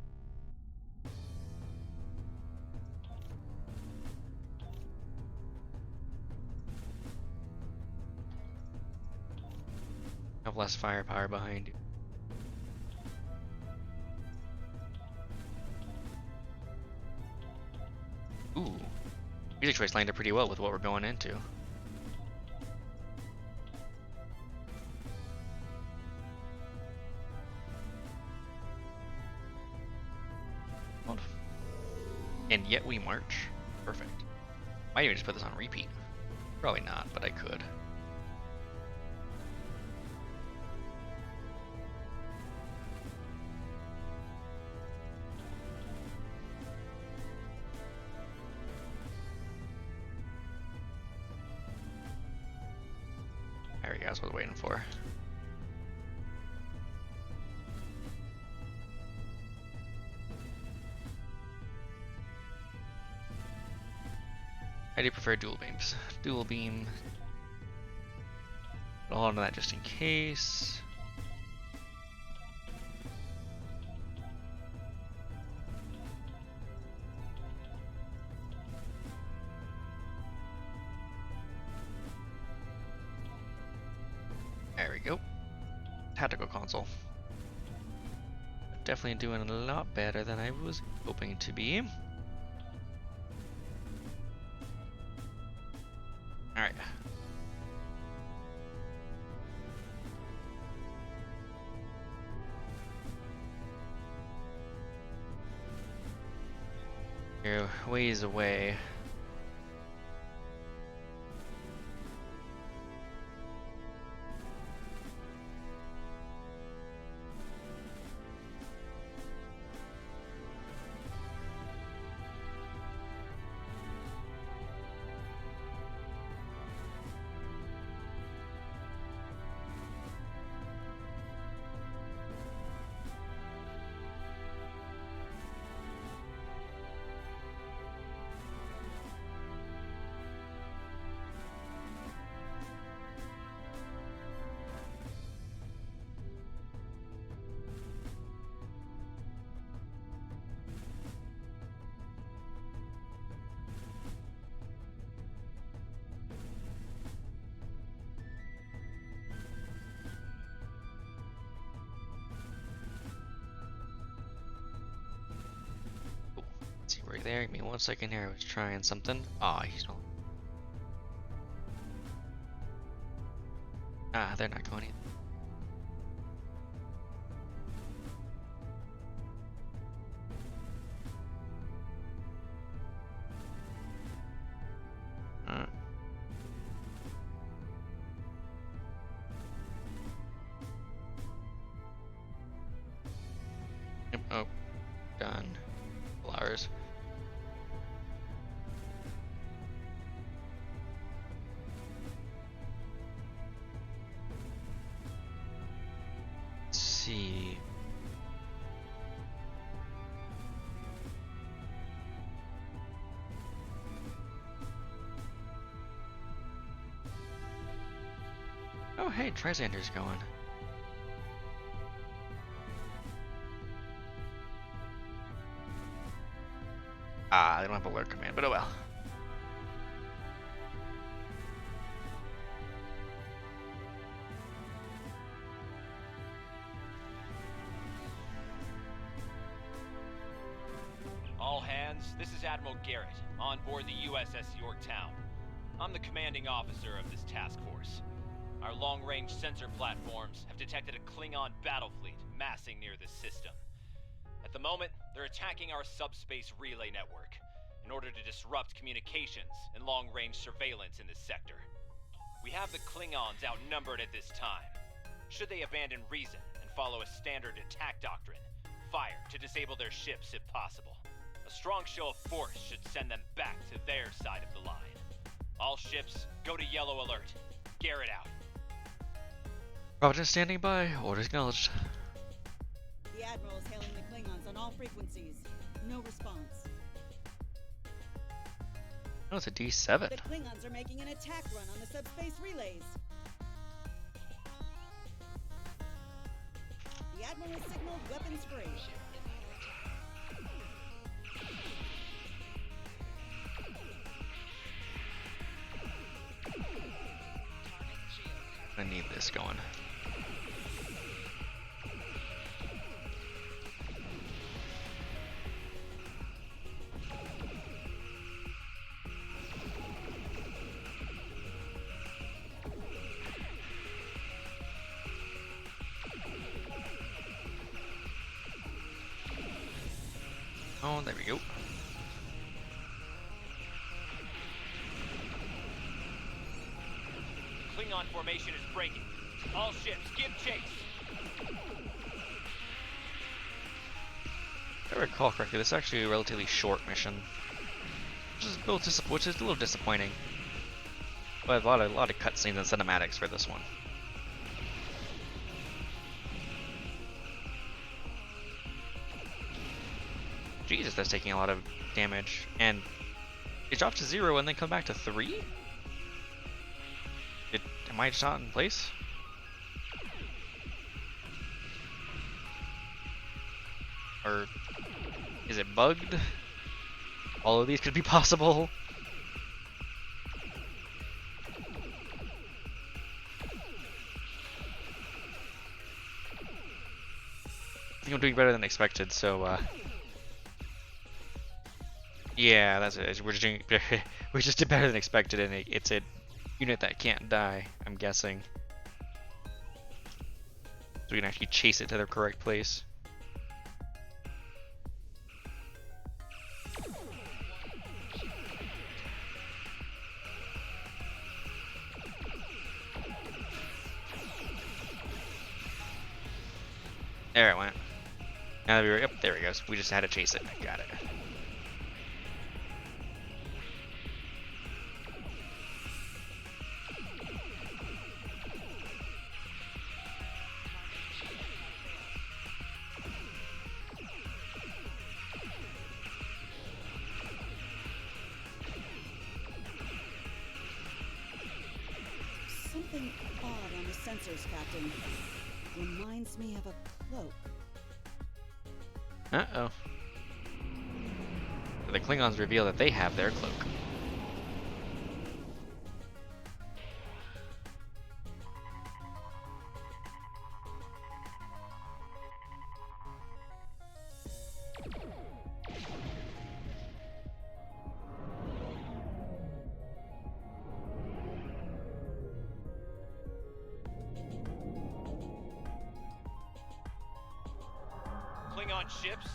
Have less firepower behind you. Ooh, music choice lined up pretty well with what we're going into. And yet we march. Perfect. Might even just put this on repeat. Probably not, but I could. There we go, that's what I was waiting for. I do prefer dual beams. Dual beam. I'll hold on to that just in case. There we go. Tactical console. Definitely doing a lot better than I was hoping to be. You're ways away. See right there. Give me 1 second here. I was trying something. Ah, he's not. Ah, they're not going either. Yep. Oh, done. Flowers. Let's see. Oh, hey, Trisander's going. Ah, they don't have alert command, but oh well. All hands, this is Admiral Garrett, on board the USS Yorktown. I'm the commanding officer of this task force. Our long-range sensor platforms have detected a Klingon battle fleet massing near the system. At the moment, they're attacking our subspace relay network in order to disrupt communications and long-range surveillance in this sector. We have the Klingons outnumbered at this time. Should they abandon reason and follow a standard attack doctrine, fire to disable their ships if possible. A strong show of force should send them back to their side of the line. All ships, go to yellow alert. Garrett out. Roger, standing by. Orders acknowledged. The Admiral is hailing the Klingons on all frequencies. No response. Oh, it's a D7. The Klingons are making an attack run on the subspace relays. The Admiral has signaled weapons free. I need this going. Oh, there we go. Klingon formation is breaking. All ships, give chase. If I recall correctly, this is actually a relatively short mission, which is a little disappointing. But a lot of cutscenes and cinematics for this one. Jesus, that's taking a lot of damage, and it dropped to 0 and then come back to 3? Am I just not in place? Or is it bugged? All of these could be possible. I think I'm doing better than expected, so yeah, that's it. We're just doing we just did better than expected, and it's a unit that can't die, I'm guessing. So we can actually chase it to the correct place. There it went. Now that we were, yep, there we go. We just had to chase it. Got it. Something odd on the sensors, Captain. Reminds me of a cloak. Uh-oh. The Klingons reveal that they have their cloak. Klingon ships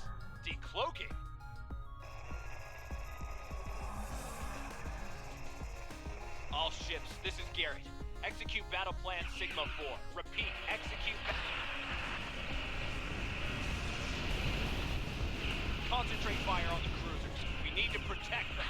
decloaking. All ships, this is Garrett. Execute battle plan Sigma 4. Repeat, execute. Concentrate fire on the cruisers. We need to protect them.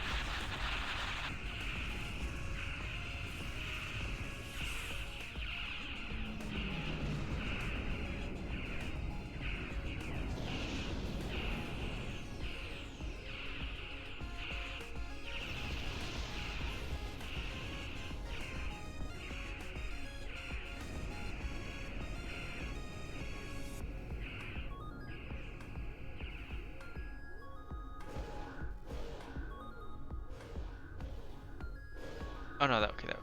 Oh no, that okay. That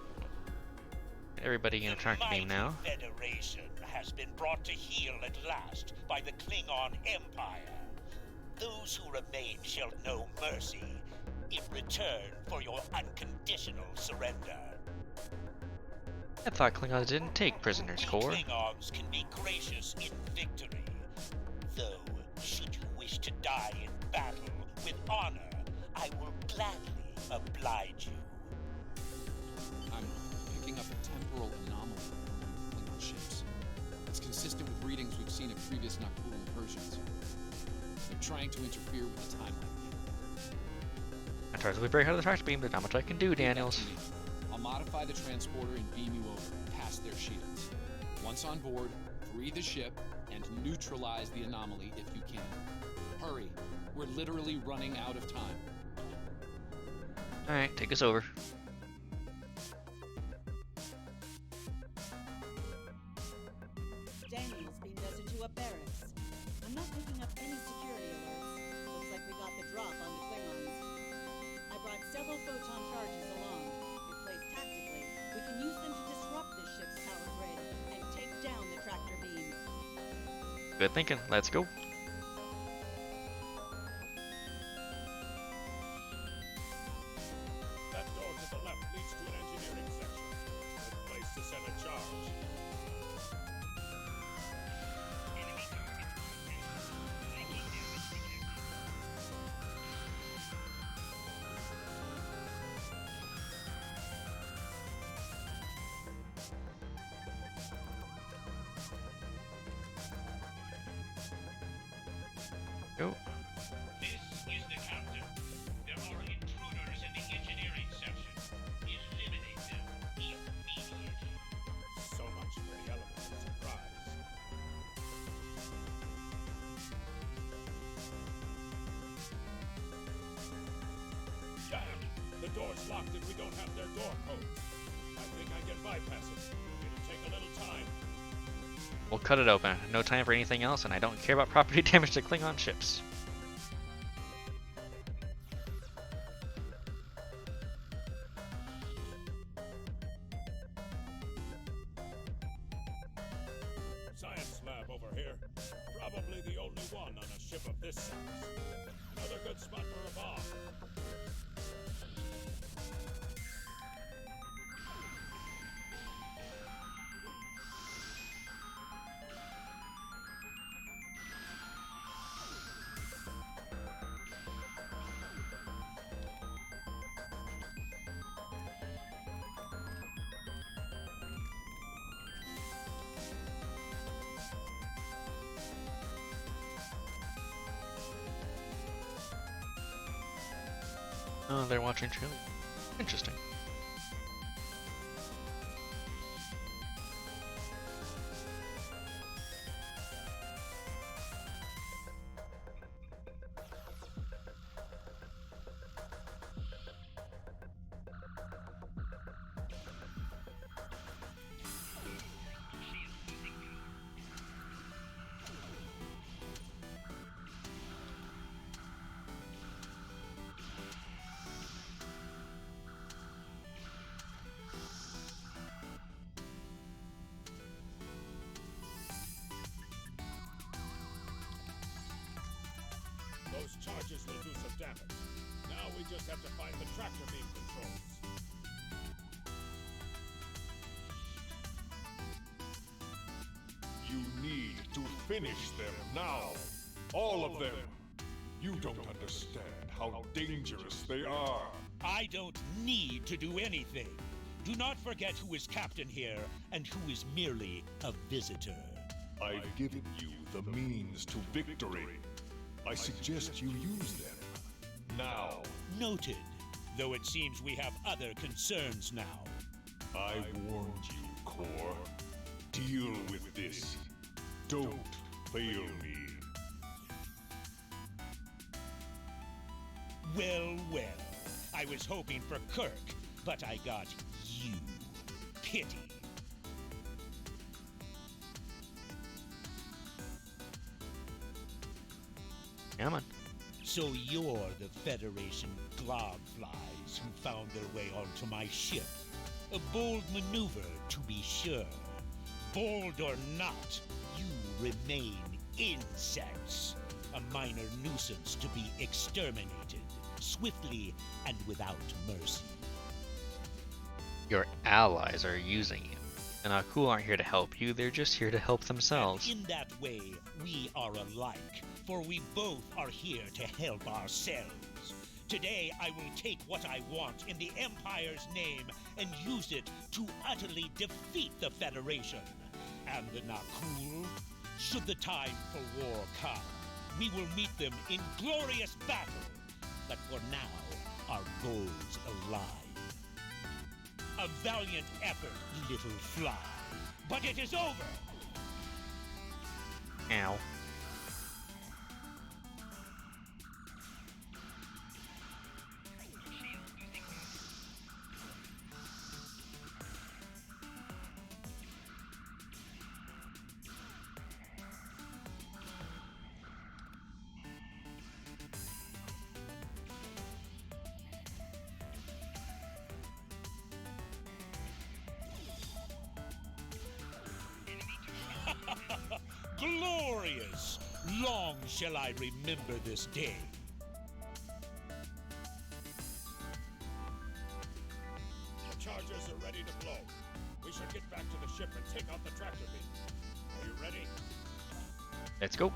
everybody in a tractor beam now. Federation has been brought to heel at last by the Klingon Empire. Those who remain shall know mercy in return for your unconditional surrender. I thought Klingons didn't take prisoners, Core. Klingons can be gracious in victory, though should you wish to die in battle with honor, I will gladly oblige you. I'm picking up a temporal anomaly on Klingon ships. It's consistent with readings we've seen at previous Nocturne incursions. They're trying to interfere with the timeline. I tried to break out of the tractor beam, there's not much I can do, Daniels. I'll modify the transporter and beam you over, past their shields. Once on board, free the ship and neutralize the anomaly if you can. Hurry, we're literally running out of time. Alright, take us over. Daniels beamed us into a barracks. I'm not picking up any security alerts. Looks like we got the drop on the Klingons. I brought several photon charges along. If placed tactically, we can use them to disrupt this ship's power grid and take down the tractor beam. Good thinking. Let's go. That door to the left leads to an engineering section. Good place to set a charge. Go. This is the captain. There are intruders in the engineering section. Eliminate them immediately. So much for the element of surprise. Damn! The door's locked and we don't have their door codes. I think I can bypass it. It'll take a little time. We'll cut it open. No time for anything else, and I don't care about property damage to Klingon ships. Science lab over here. Probably the only one on a ship of this size. Another good spot for a bomb. Oh, they're watching Chili. Interesting. Those charges will do some damage. Now we just have to find the tractor beam controls. You need to finish them now. All of them. You don't understand how dangerous they are. I don't need to do anything. Do not forget who is captain here and who is merely a visitor. I've given you the means to victory. I suggest you use them. Now. Noted. Though it seems we have other concerns now. I warned you, Core. Deal with this. Don't fail me. Well, well. I was hoping for Kirk, but I got you. Pity. Come on. So you're the Federation globflies who found their way onto my ship. A bold maneuver, to be sure. Bold or not, you remain insects. A minor nuisance to be exterminated, swiftly and without mercy. Your allies are using you. And Aku aren't here to help you, they're just here to help themselves. And in that way, we are alike, for we both are here to help ourselves. Today, I will take what I want in the Empire's name and use it to utterly defeat the Federation. And the Nakul, should the time for war come, we will meet them in glorious battle. But for now, our goals align. A valiant effort, little fly. But it is over! Ow. Glorious! Long shall I remember this day. The charges are ready to blow. We should get back to the ship and take out the tractor beam. Are you ready? Let's go.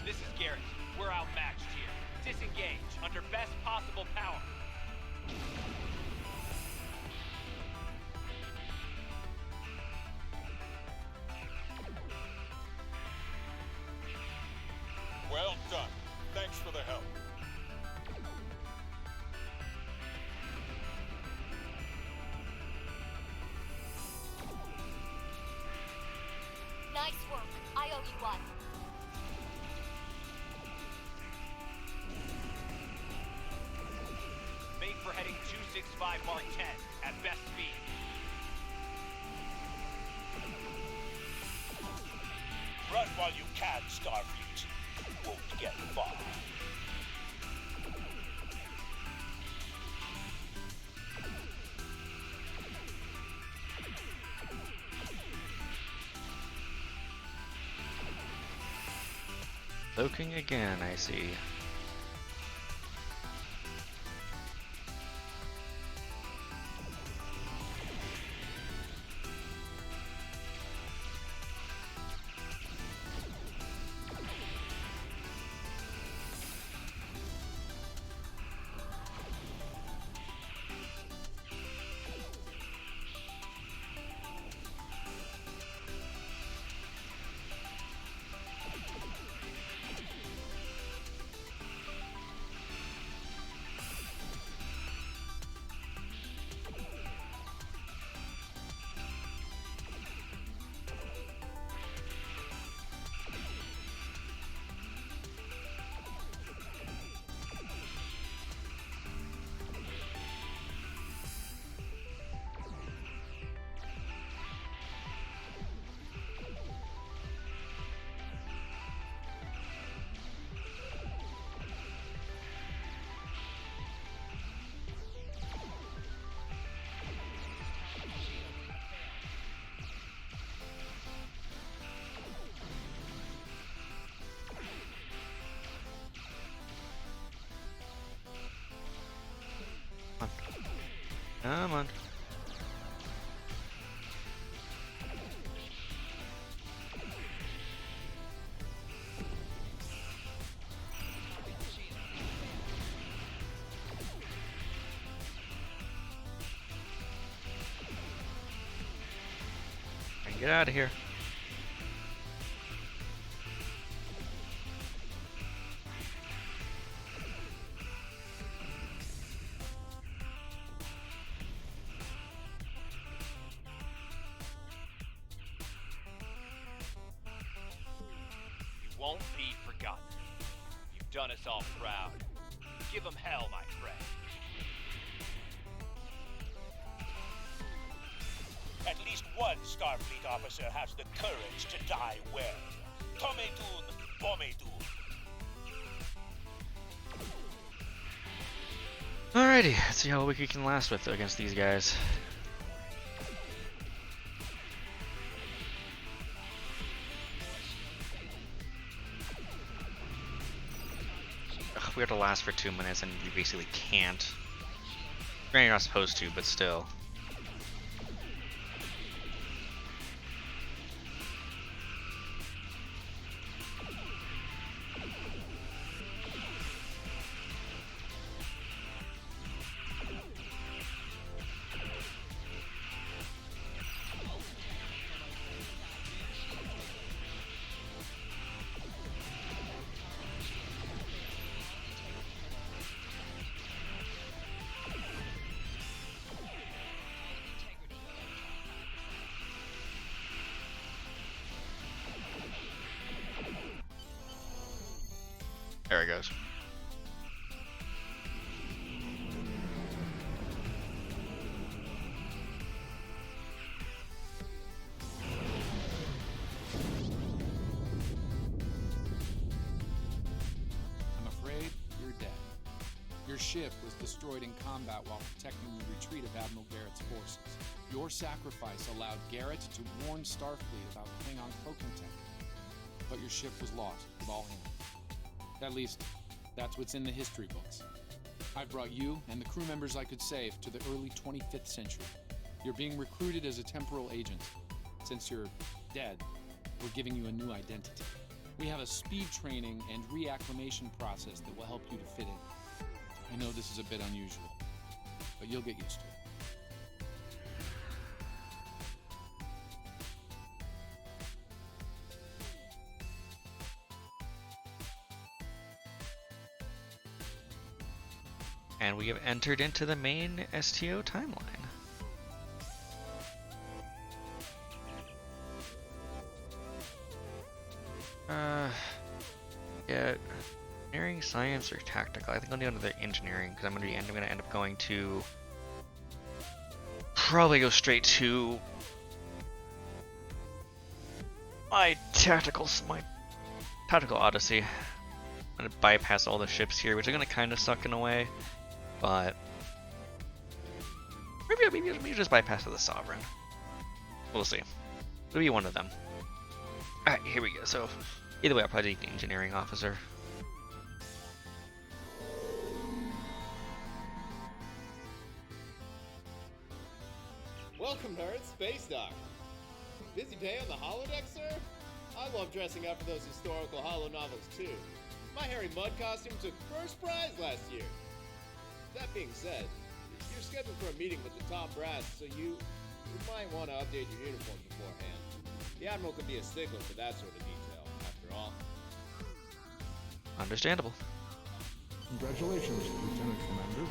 This is Garrett. We're outmatched here. Disengage under best possible power. Well done. Thanks for the help. Nice work. I owe you one. Made for heading 265 Mark 10 at best speed. Run while you can, Starfleet. You won't get far. Cloaking again, I see. Come on. Get out of here. Won't be forgotten. You've done us all proud. Give them hell, my friend. At least one Starfleet officer has the courage to die well. Tomedun Bomedun. Alrighty, let's see how we can last with against these guys. Ugh, we have to last for 2 minutes and we basically can't. Granted, you're not supposed to, but still. There it goes. I'm afraid you're dead. Your ship was destroyed in combat while protecting the retreat of Admiral Garrett's forces. Your sacrifice allowed Garrett to warn Starfleet about Klingon cloaking tech. But your ship was lost with all hands. At least, that's what's in the history books. I've brought you and the crew members I could save to the early 25th century. You're being recruited as a temporal agent. Since you're dead, we're giving you a new identity. We have a speed training and reacclimation process that will help you to fit in. I know this is a bit unusual, but you'll get used to it. And we have entered into the main STO timeline. Yeah, engineering, science, or tactical. I think I'll do another engineering because I'm gonna end up going to probably go straight to my tactical odyssey. I'm gonna bypass all the ships here, which are gonna kind of suck in a way. But maybe just bypass the Sovereign. We'll see. It'll be one of them. Alright, here we go. So Either way, I'll probably take the engineering officer. Welcome to Earth Space Dock. Busy day on the holodeck, sir? I love dressing up for those historical holo novels, too. My Harry Mudd costume took first prize last year. That being said, you're scheduled for a meeting with the top brass, so you might want to update your uniform beforehand. The Admiral can be a stickler for that sort of detail, after all. Understandable. Congratulations, Lieutenant Commander.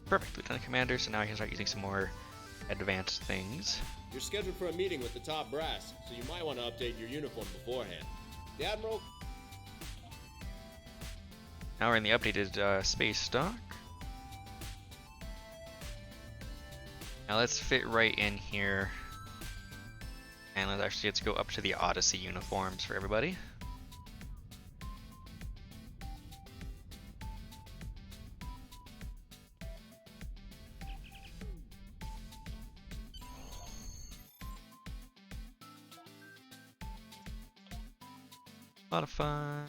Perfect, Lieutenant Commander, so now I can start using some more advanced things. You're scheduled for a meeting with the top brass, so you might want to update your uniform beforehand. The Admiral... Now we're in the updated space dock. Now let's fit right in here. And let's go up to the Odyssey uniforms for everybody. Modify.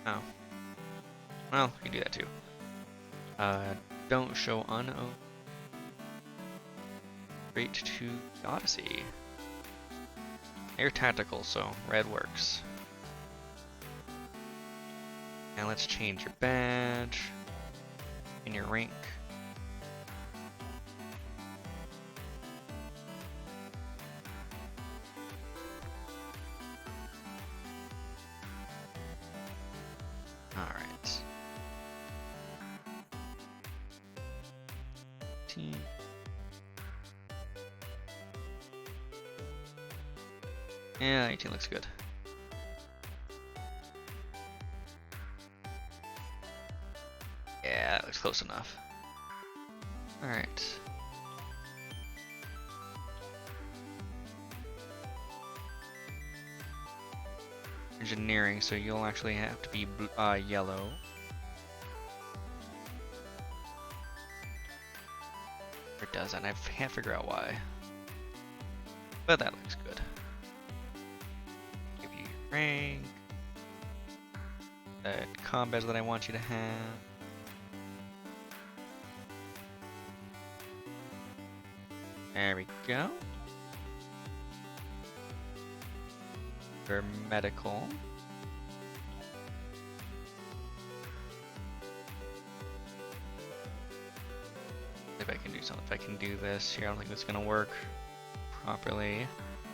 Oh. Well, we can do that too. Don't show unowned. Straight to Odyssey. Air tactical, so red works. Now let's change your badge and your rank. Alright. Yeah, 18 looks good. Yeah, that looks close enough. Alright. Engineering, so you'll actually have to be yellow. It doesn't, I can't figure out why. But that looks good. Give you your rank. The combat that I want you to have. There we go. For medical. If I can do something, if I can do this here, I don't think this is gonna work properly.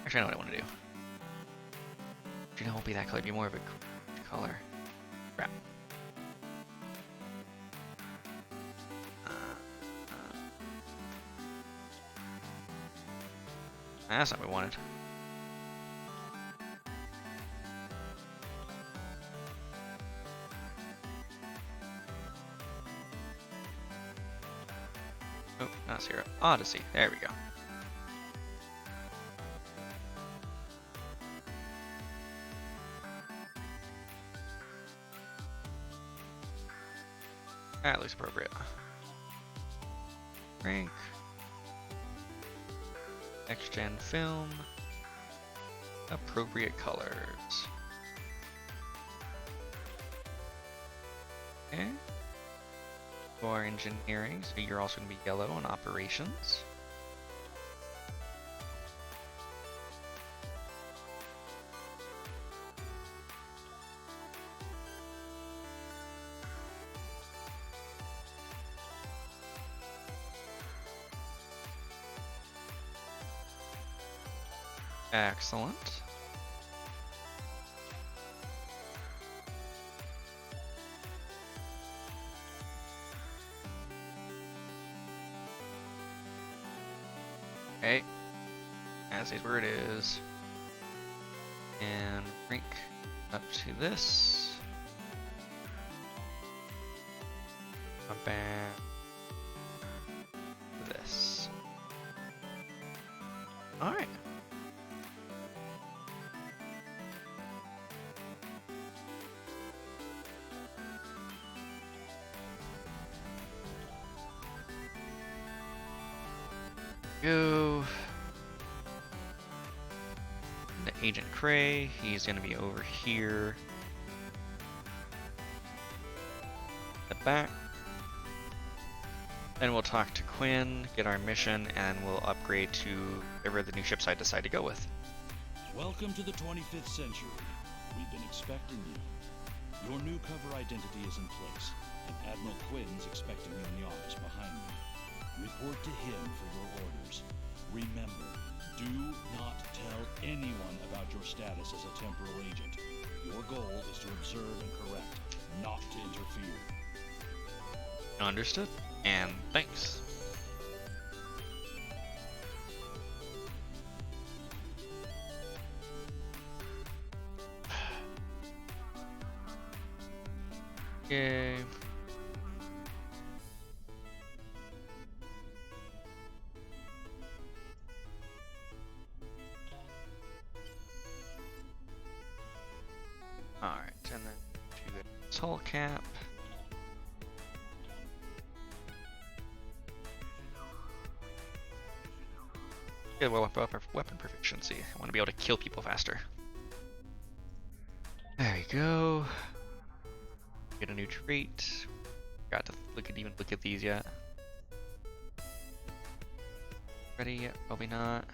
Actually, I know what I want to do. You know, it won't be that color, be more of a color. Crap. That's not what we wanted. Oh, not Sierra. Odyssey. There we go. That looks appropriate. Rank. Next-gen film. Appropriate colors. Okay. For engineering, so you're also going to be yellow on operations. Excellent. Okay. As is where it is. And rank up to this. Up and this. Alright. Go. Agent Cray. He's going to be over here. The back. Then we'll talk to Quinn, get our mission, and we'll upgrade to whatever the new ships I decide to go with. Welcome to the 25th century. We've been expecting you. Your new cover identity is in place, and Admiral Quinn's expecting you in the office behind me. Report to him for your orders. Remember, do not tell anyone about your status as a temporal agent. Your goal is to observe and correct, not to interfere. Understood, and thanks. Okay. Alright, and then to the hull cap. Good weapon proficiency. I want to be able to kill people faster. There you go. Get a new trait. Got to even look at these yet. Ready yet? Probably not.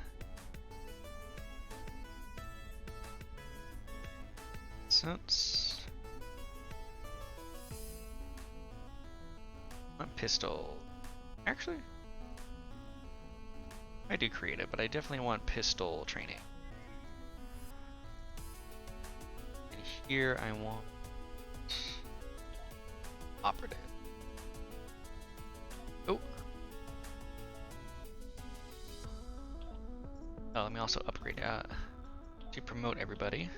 Sense. Want pistol. Actually, I do creative, but I definitely want pistol training. And here I want operative. Oh. Oh, let me also upgrade that to promote everybody.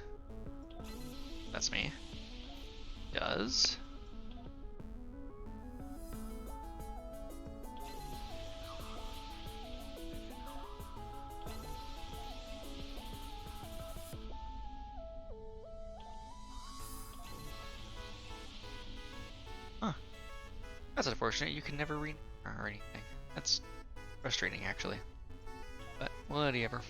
That's me. Does. Huh. That's unfortunate. You can never read or anything. That's frustrating, actually. But whatever.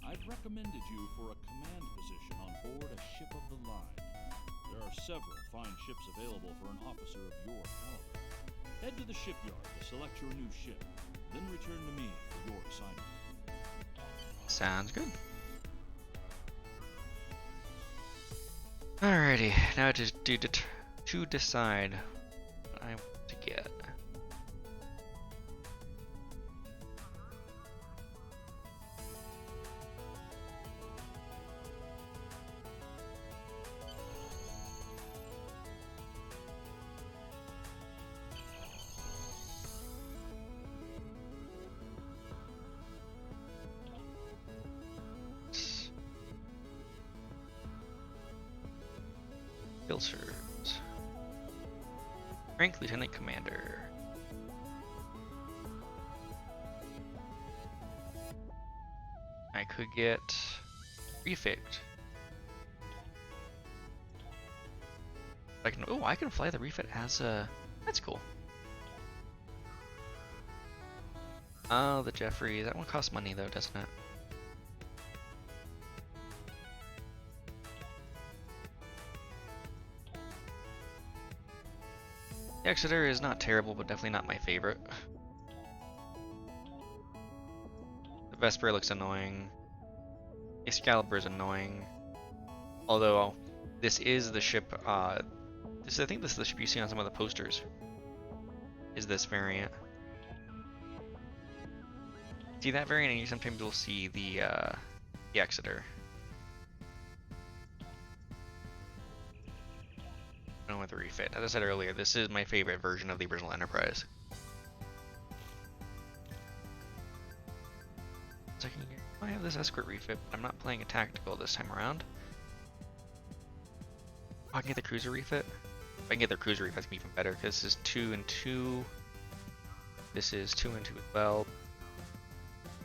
I've recommended you for a command position on board a ship of the line. There are several fine ships available for an officer of your caliber. Head to the shipyard to select your new ship, then return to me for your assignment. Sounds good. Alrighty, now to decide what I want to get. Filters. Rank Lieutenant Commander. I could get refit. I can. Oh, I can fly the refit as a. That's cool. Oh, the Jeffrey. That one costs money though, doesn't it? The Exeter is not terrible, but definitely not my favorite. The Vesper looks annoying. Excalibur is annoying. Although, this is the ship, I think this is the ship you see on some of the posters. Is this variant. See that variant, and you sometimes will see the Exeter. With the refit. As I said earlier, this is my favorite version of the original Enterprise. So I have this escort refit, but I'm not playing a tactical this time around. Oh, I can get the cruiser refit. If I can get the cruiser refit, it's gonna be even better because this is 2 and 2. This is 2 and 2 as well.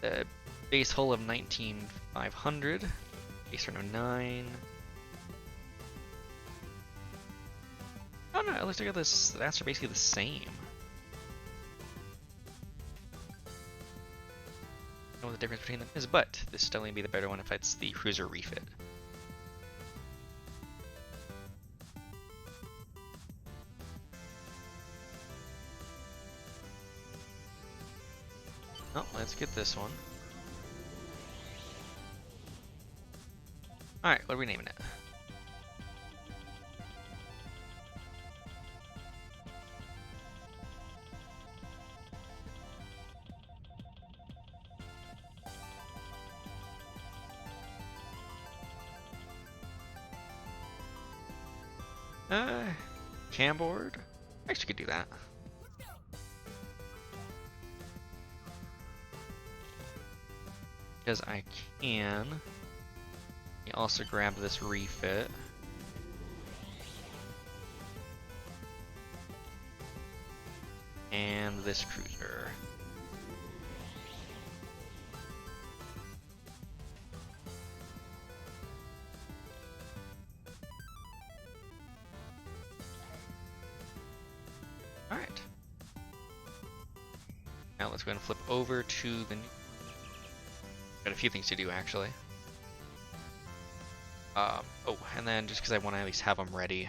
The base hull of 19,500. Base turn of 9. It looks like the stats are basically the same. I don't know what the difference between them is, but this is definitely be the better one if it's the cruiser refit. Oh, let's get this one. Alright, what are we naming it? Camboard? I actually could do that. Because I can. You also grab this refit. And this cruiser. Alright. Now let's go ahead and flip over to the new. Got a few things to do actually. Oh, and then just because I want to at least have them ready.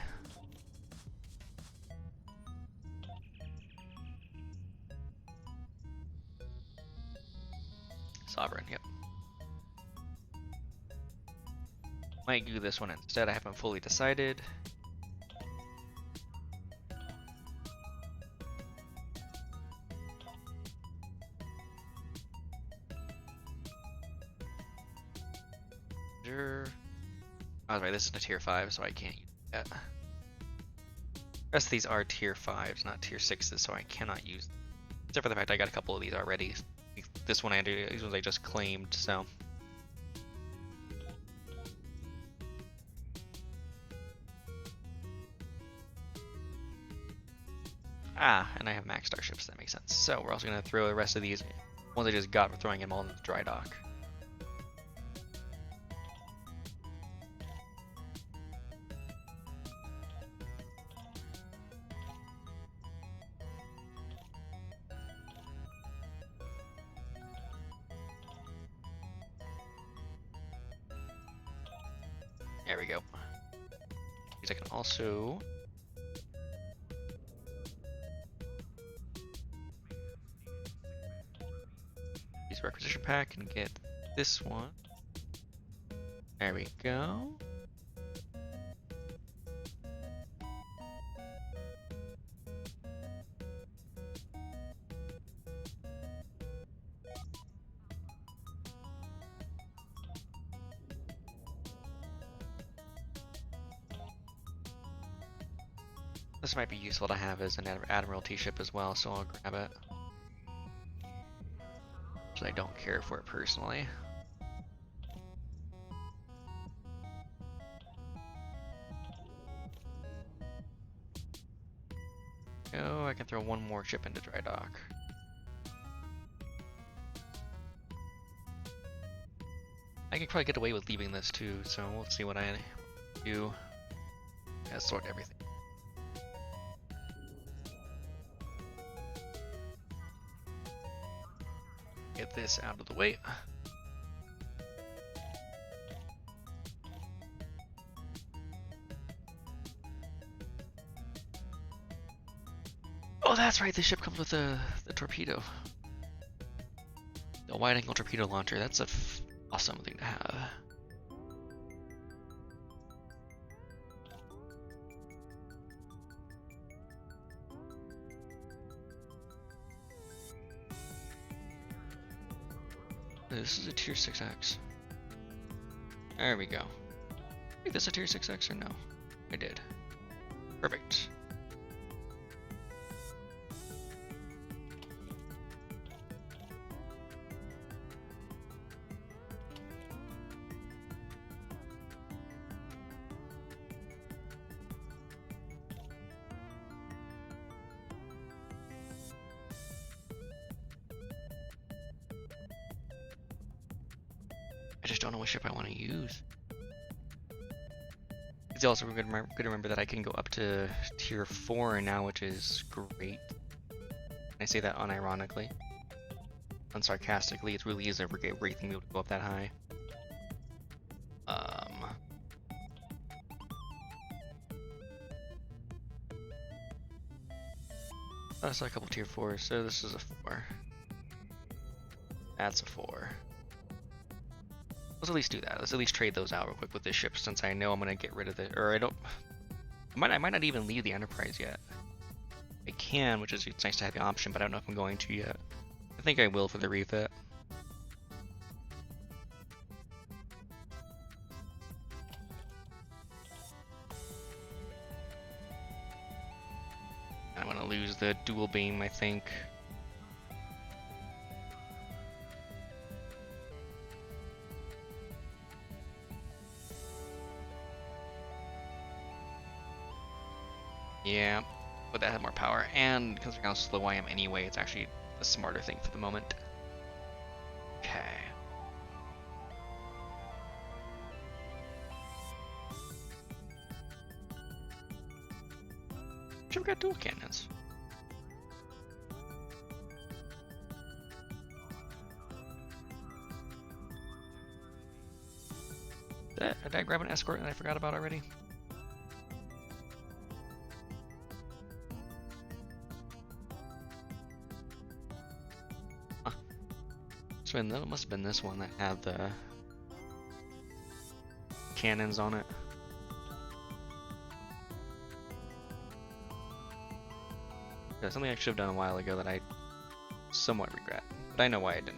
Sovereign, yep. Might do this one instead, I haven't fully decided. Oh, right, this is a tier 5, so I can't use that. The rest of these are tier 5s, not tier 6s, so I cannot use them. Except for the fact I got a couple of these already. This one these ones I just claimed, so. Ah, and I have max starships, that makes sense. So we're also going to throw the rest of these ones I just got, we're throwing them all in the dry dock. There we go. These I can also use requisition pack and get this one. There we go. This might be useful to have as an Admiralty ship as well, so I'll grab it. But I don't care for it personally. Oh, I can throw one more ship into dry dock. I can probably get away with leaving this too, so we'll see what I do. Yeah, sort everything. Get this out of the way. Oh, that's right, this ship comes with the torpedo. The wide-angle torpedo launcher, that's a awesome thing to have. This is a tier 6X. There we go. Make this a tier 6X or no? I did. Perfect. I just don't know what ship I want to use. It's also good to remember that I can go up to tier 4 now, which is great. I say that unironically. Unsarcastically, it really is a great thing to be able to go up that high. That's a couple tier 4s, so this is a 4. That's a 4. Let's at least do that. Let's at least trade those out real quick with this ship, since I know I'm gonna get rid of it. Or I might not even leave the Enterprise yet. I can, which is it's nice to have the option, but I don't know if I'm going to yet. I think I will for the refit. I'm gonna lose the dual beam, I think. Yeah, but that had more power, and considering how slow I am anyway, it's actually the smarter thing for the moment. Okay. Should we got dual cannons? Did I grab an escort that I forgot about already? That must have been this one that had the cannons on it. Yeah, something I should have done a while ago that I somewhat regret, but I know why I didn't.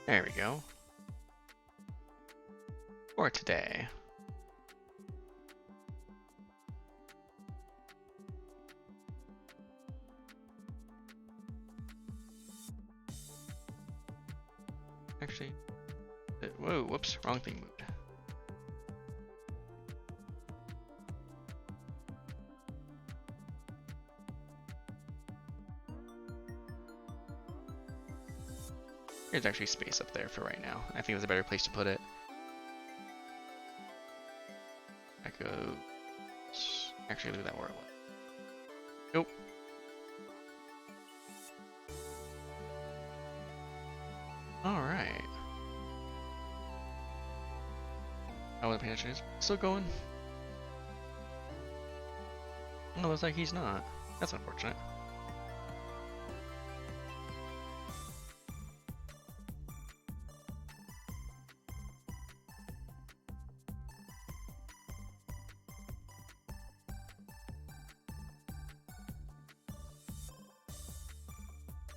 There we go. For today. Actually, whoa, whoops, wrong thing moved. There's actually space up there for right now. I think it's a better place to put it. I go. Actually, leave that where it was. Nope. Alright. I wasn't paying attention. Still going? Oh, looks like he's not. That's unfortunate.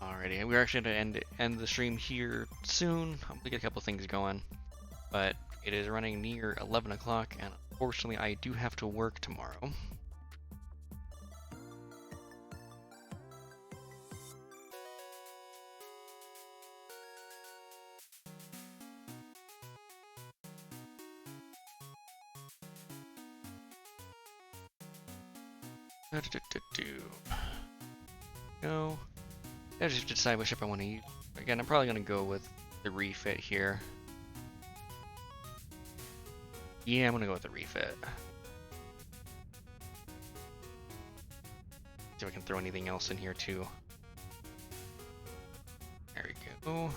Alrighty, we're actually going to end the stream here soon. I'm going to get a couple things going, but it is running near 11 o'clock, and unfortunately I do have to work tomorrow. No. I just have to decide what ship I want to use. Again, I'm probably going to go with the refit here. Yeah, I'm going to go with the refit. See if I can throw anything else in here too. There we go.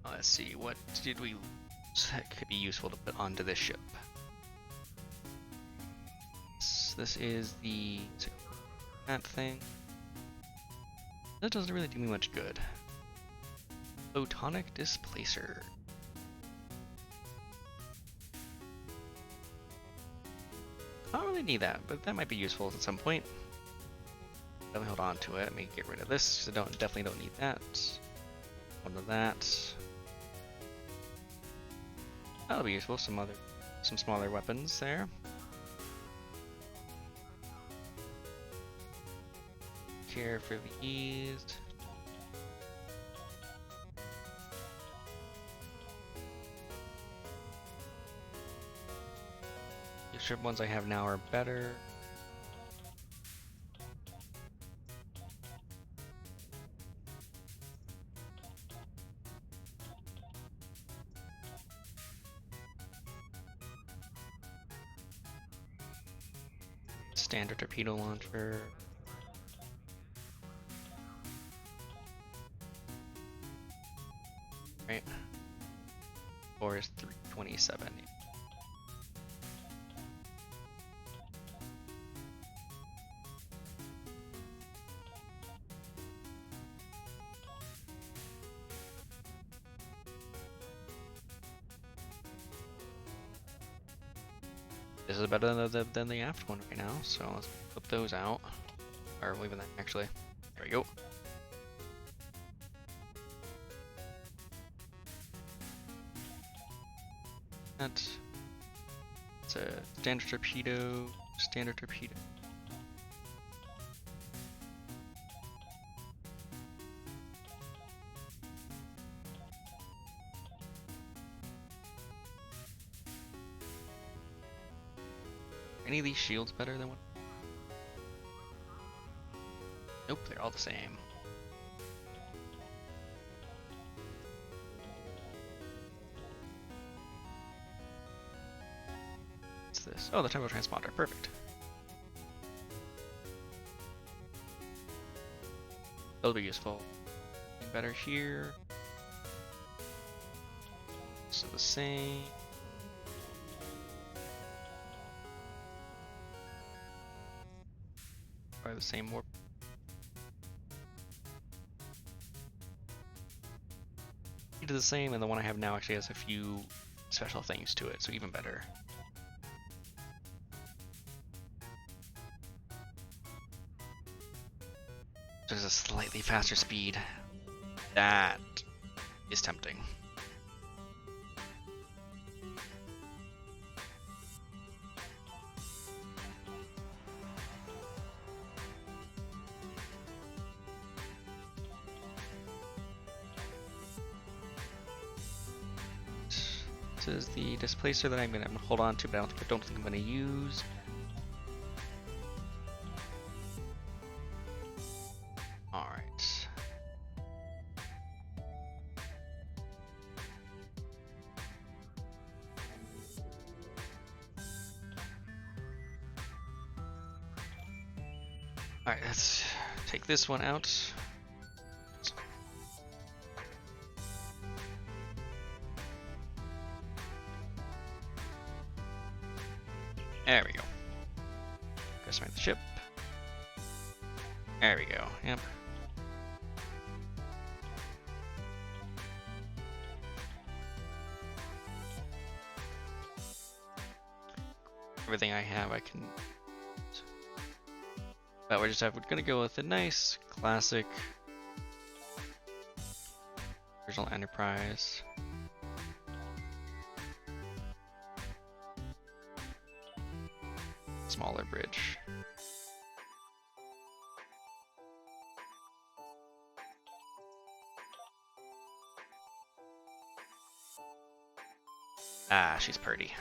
Let's see, what did we lose that could be useful to put onto this ship? This is the that thing. That doesn't really do me much good. Photonic displacer. I don't really need that, but that might be useful at some point. Definitely hold on to it. Let me get rid of this. I definitely don't need that. One of that. That'll be useful. Some smaller weapons there. Care for these. ship ones I have now are better. Standard torpedo launcher. Right. Or is 327. This is better than the aft one right now, so let's flip those out. Or leaving that actually. There we go. It's a standard torpedo, standard torpedo. Any of these shields better than one? Nope, they're all the same. What's this? Oh, the tempo transponder. Perfect. That'll be useful. Better here. So the same. Probably the same warp. Did the same, and the one I have now actually has a few special things to it, so even better. There's a slightly faster speed. That is tempting. This is the displacer that I'm gonna hold on to, but I don't think I'm gonna use. All right. All right, let's take this one out. There we go. Customize the ship. There we go. Yep. Everything I have, I can. But we're gonna go with a nice classic original Enterprise. Smaller bridge. Ah, she's pretty.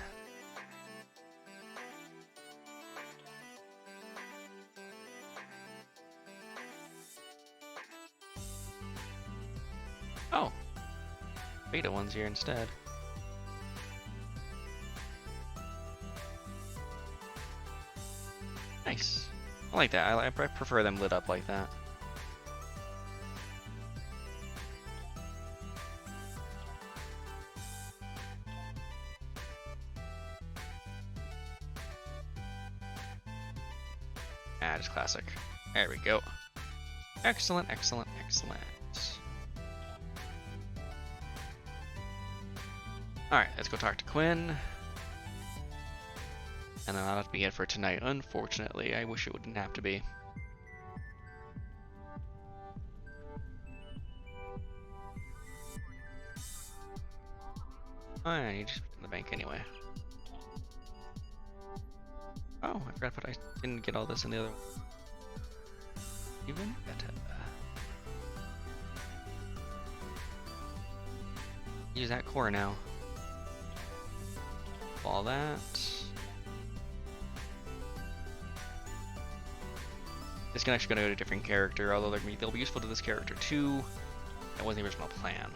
Oh, beta one's here instead. Nice. I like that. I prefer them lit up like that. Ah, just classic. There we go. Excellent, excellent, excellent. Alright, let's go talk to Quinn. And that'll have to be it for tonight, unfortunately. I wish it wouldn't have to be. I need to in the bank anyway. Oh, I forgot, but I didn't get all this in the other one. Even better. Use that core now. All that. It's actually gonna go to a different character, although they'll be useful to this character too. That wasn't the original plan.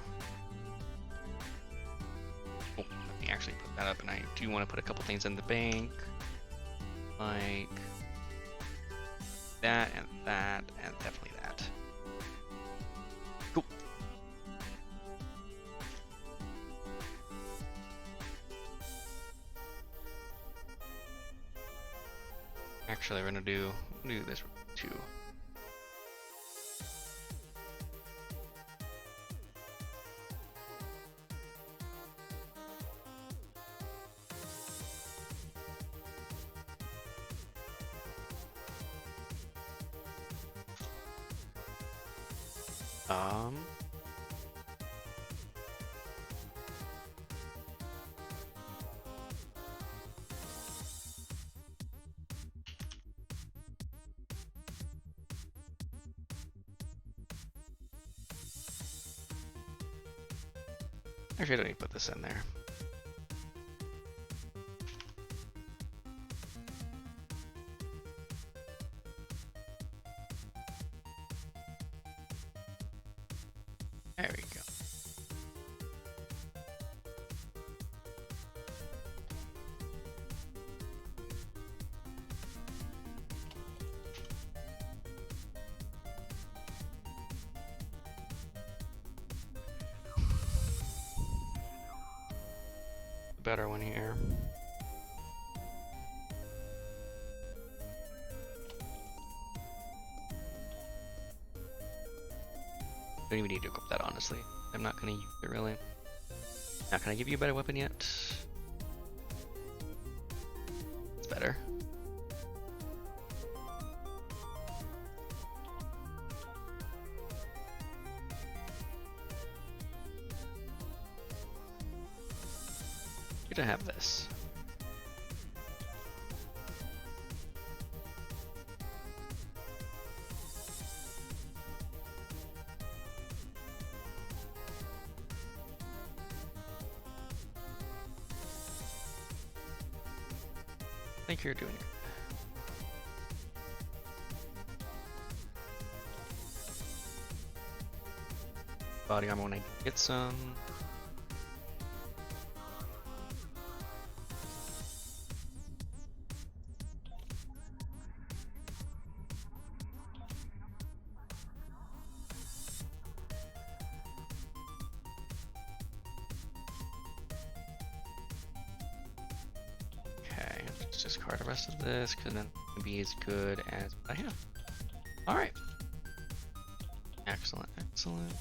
Oh, let me actually put that up, and I do want to put a couple things in the bank. Like that, and definitely that. Cool. Actually, we're gonna do this too. Actually, I don't need to put this in there. There we go. Better one here. Don't even need to equip that, honestly. I'm not gonna use it really. Not gonna give you a better weapon yet. It's better. To have this. I think you're doing it. Body armor when I get some. Discard the rest of this, because then it can be as good as what I have. Alright. Excellent, excellent.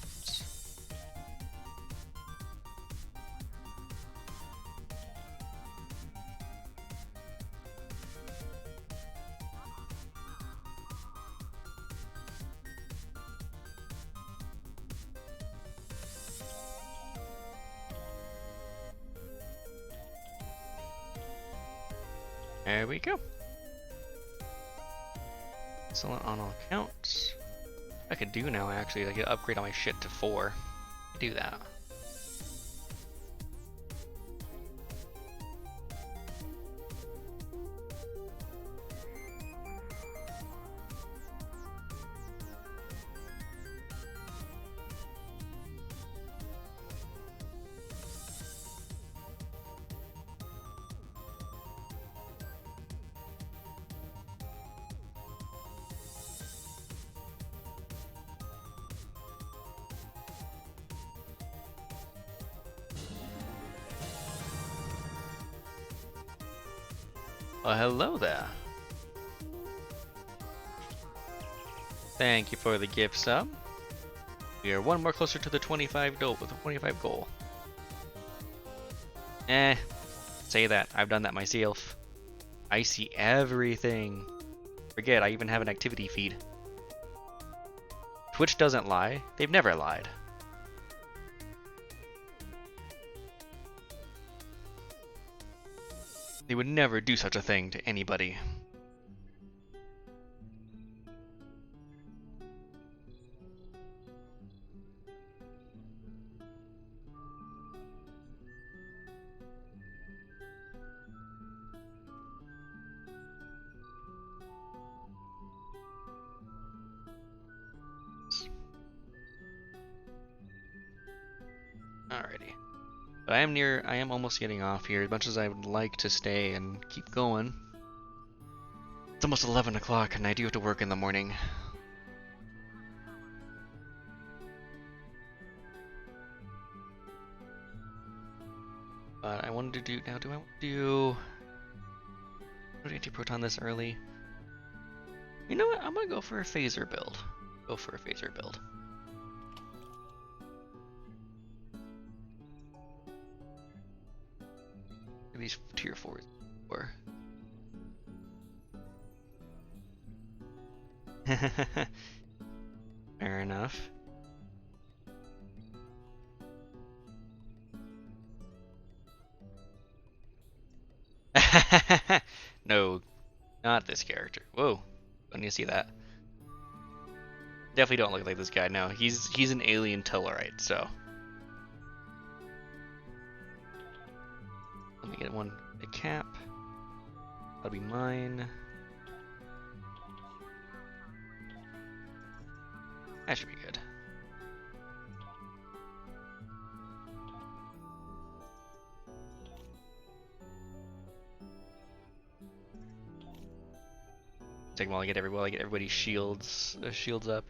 There we go. Excellent on all accounts. I could do now actually, I could upgrade all my shit to 4. Do that. Well, hello there. Thank you for the gift sub. We are one more closer to the 25 goal. Say that. I've done that myself. I see everything. Forget, I even have an activity feed. Twitch doesn't lie. They've never lied. They would never do such a thing to anybody. But I am almost getting off here, as much as I would like to stay and keep going. It's almost 11 o'clock and I do have to work in the morning. But I wanted to do, now do I want to do anti-proton this early? You know what, I'm gonna go for a phaser build. Go for a phaser build. These tier 4s. Fair enough. No, not this character. Whoa, I need to see that. Definitely don't look like this guy. No, he's an alien Tellarite, so. Let me get a cap. That'll be mine. That should be good. Take while I get everybody's shields up.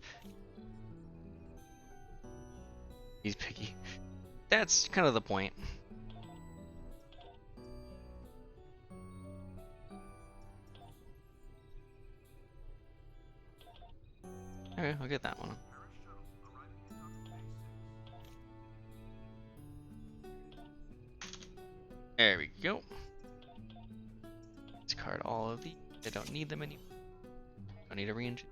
He's picky. That's kind of the point. Okay, I'll get that one. There we go. Discard all of these. I don't need them anymore. Don't need a re-engine.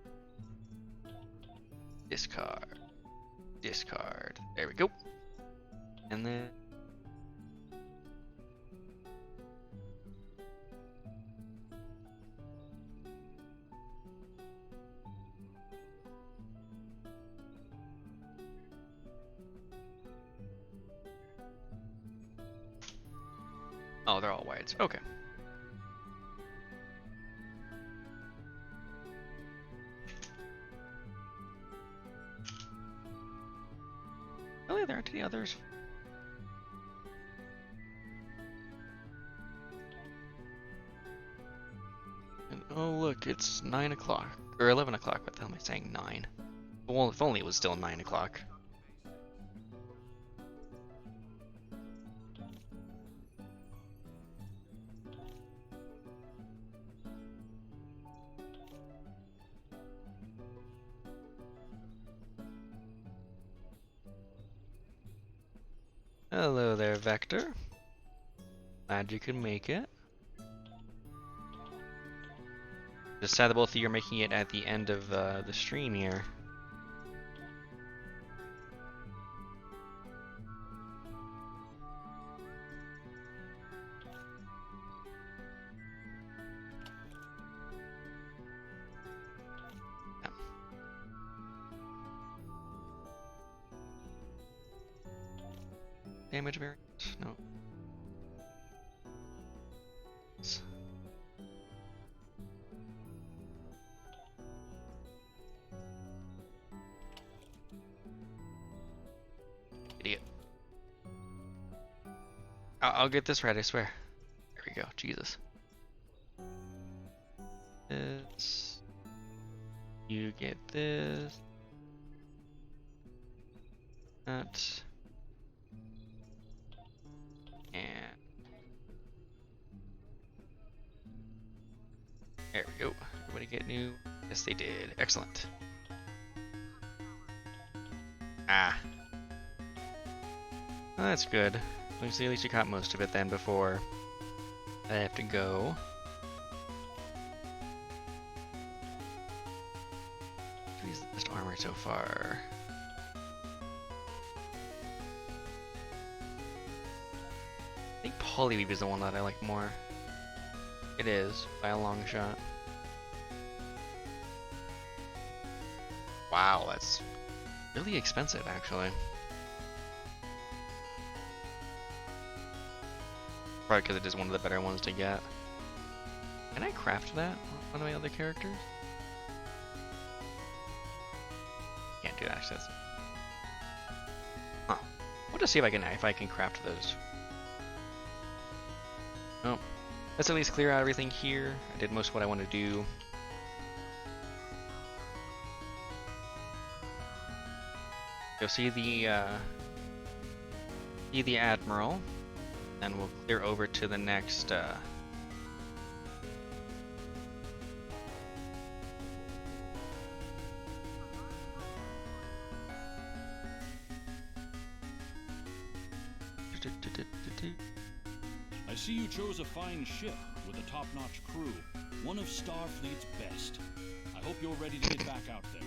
Discard. Discard. There we go. And then oh, they're all whites. Okay. Really, there aren't any others. And oh look, it's 9 o'clock. Or 11 o'clock, what the hell am I saying? 9. Well, if only it was still 9 o'clock. Hello there, Vector. Glad you could make it. Just sad that both of you are making it at the end of the stream here. Damage variant? No. Idiot. I'll get this right, I swear. There we go, Jesus. This. You get this. That. And there we go. Everybody get new? Yes, they did. Excellent. Ah. Well, that's good. At least you caught most of it then before I have to go. Who's the best armor so far? I think Polyweave is the one that I like more. It is, by a long shot. Wow, that's really expensive, actually. Probably because it is one of the better ones to get. Can I craft that on my other characters? Can't do that, actually. Huh. We'll just see if I can craft those Oh, let's at least clear out everything here. I did most of what I want to do. You'll see the Admiral, and we'll clear over to the next I see you chose a fine ship with a top-notch crew, one of Starfleet's best. I hope you're ready to get back out there.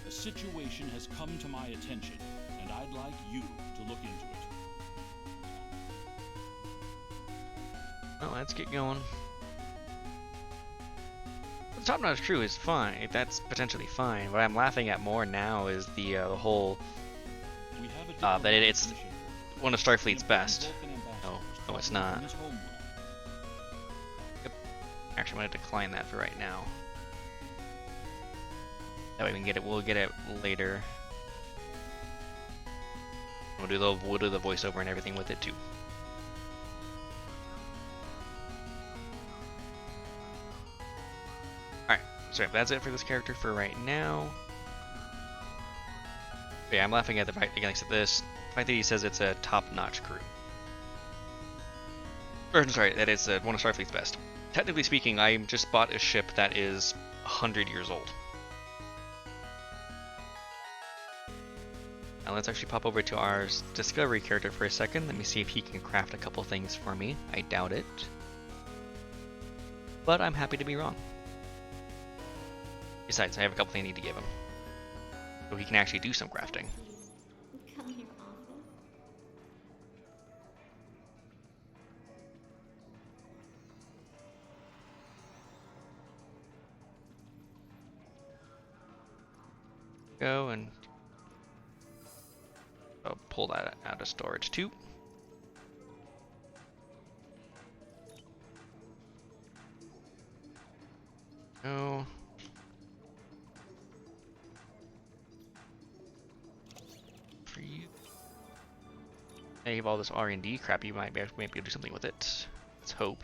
A situation has come to my attention, and I'd like you to look into it. Well, let's get going. The top-notch crew is fine. That's potentially fine. What I'm laughing at more now is the whole that it's one of Starfleet's best. No, it's not. Yep. Actually, I'm gonna decline that for right now. That way we can get it. We'll get it later. We'll do the voiceover and everything with it too. Alright, so that's it for this character for right now. But yeah, I'm laughing at the fact that he says it's a top-notch crew. Or, sorry, that it's one of Starfleet's best. Technically speaking, I just bought a ship that is 100 years old. Now let's actually pop over to our Discovery character for a second. Let me see if he can craft a couple things for me. I doubt it. But I'm happy to be wrong. Besides, I have a couple things I need to give him. So he can actually do some crafting. Come here often. Go and I'll pull that out of storage too. Go. For you. Hey, you have all this R&D crap. You might be able to do something with it. Let's hope.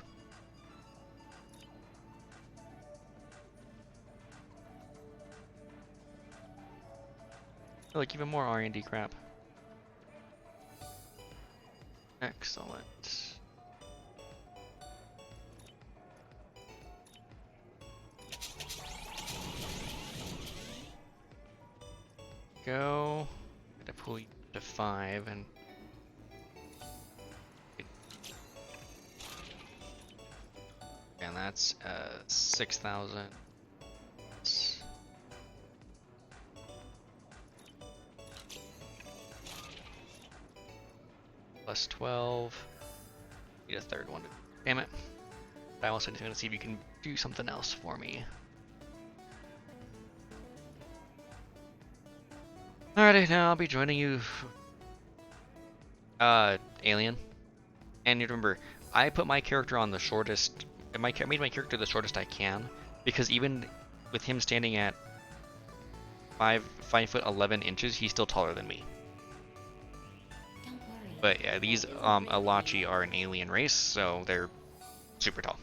Oh, look, even more R&D crap. Excellent. Go. Gotta pull you to 5 and. And that's 6,000. Plus 12. Need a third one. Damn it. I also need to see if you can do something else for me. Alrighty, now I'll be joining you. Alien. And you remember, I put my character on the shortest. I made my character the shortest I can, because even with him standing at 5 foot 11 inches, he's still taller than me. But yeah, these Alachi are an alien race, so they're super tall.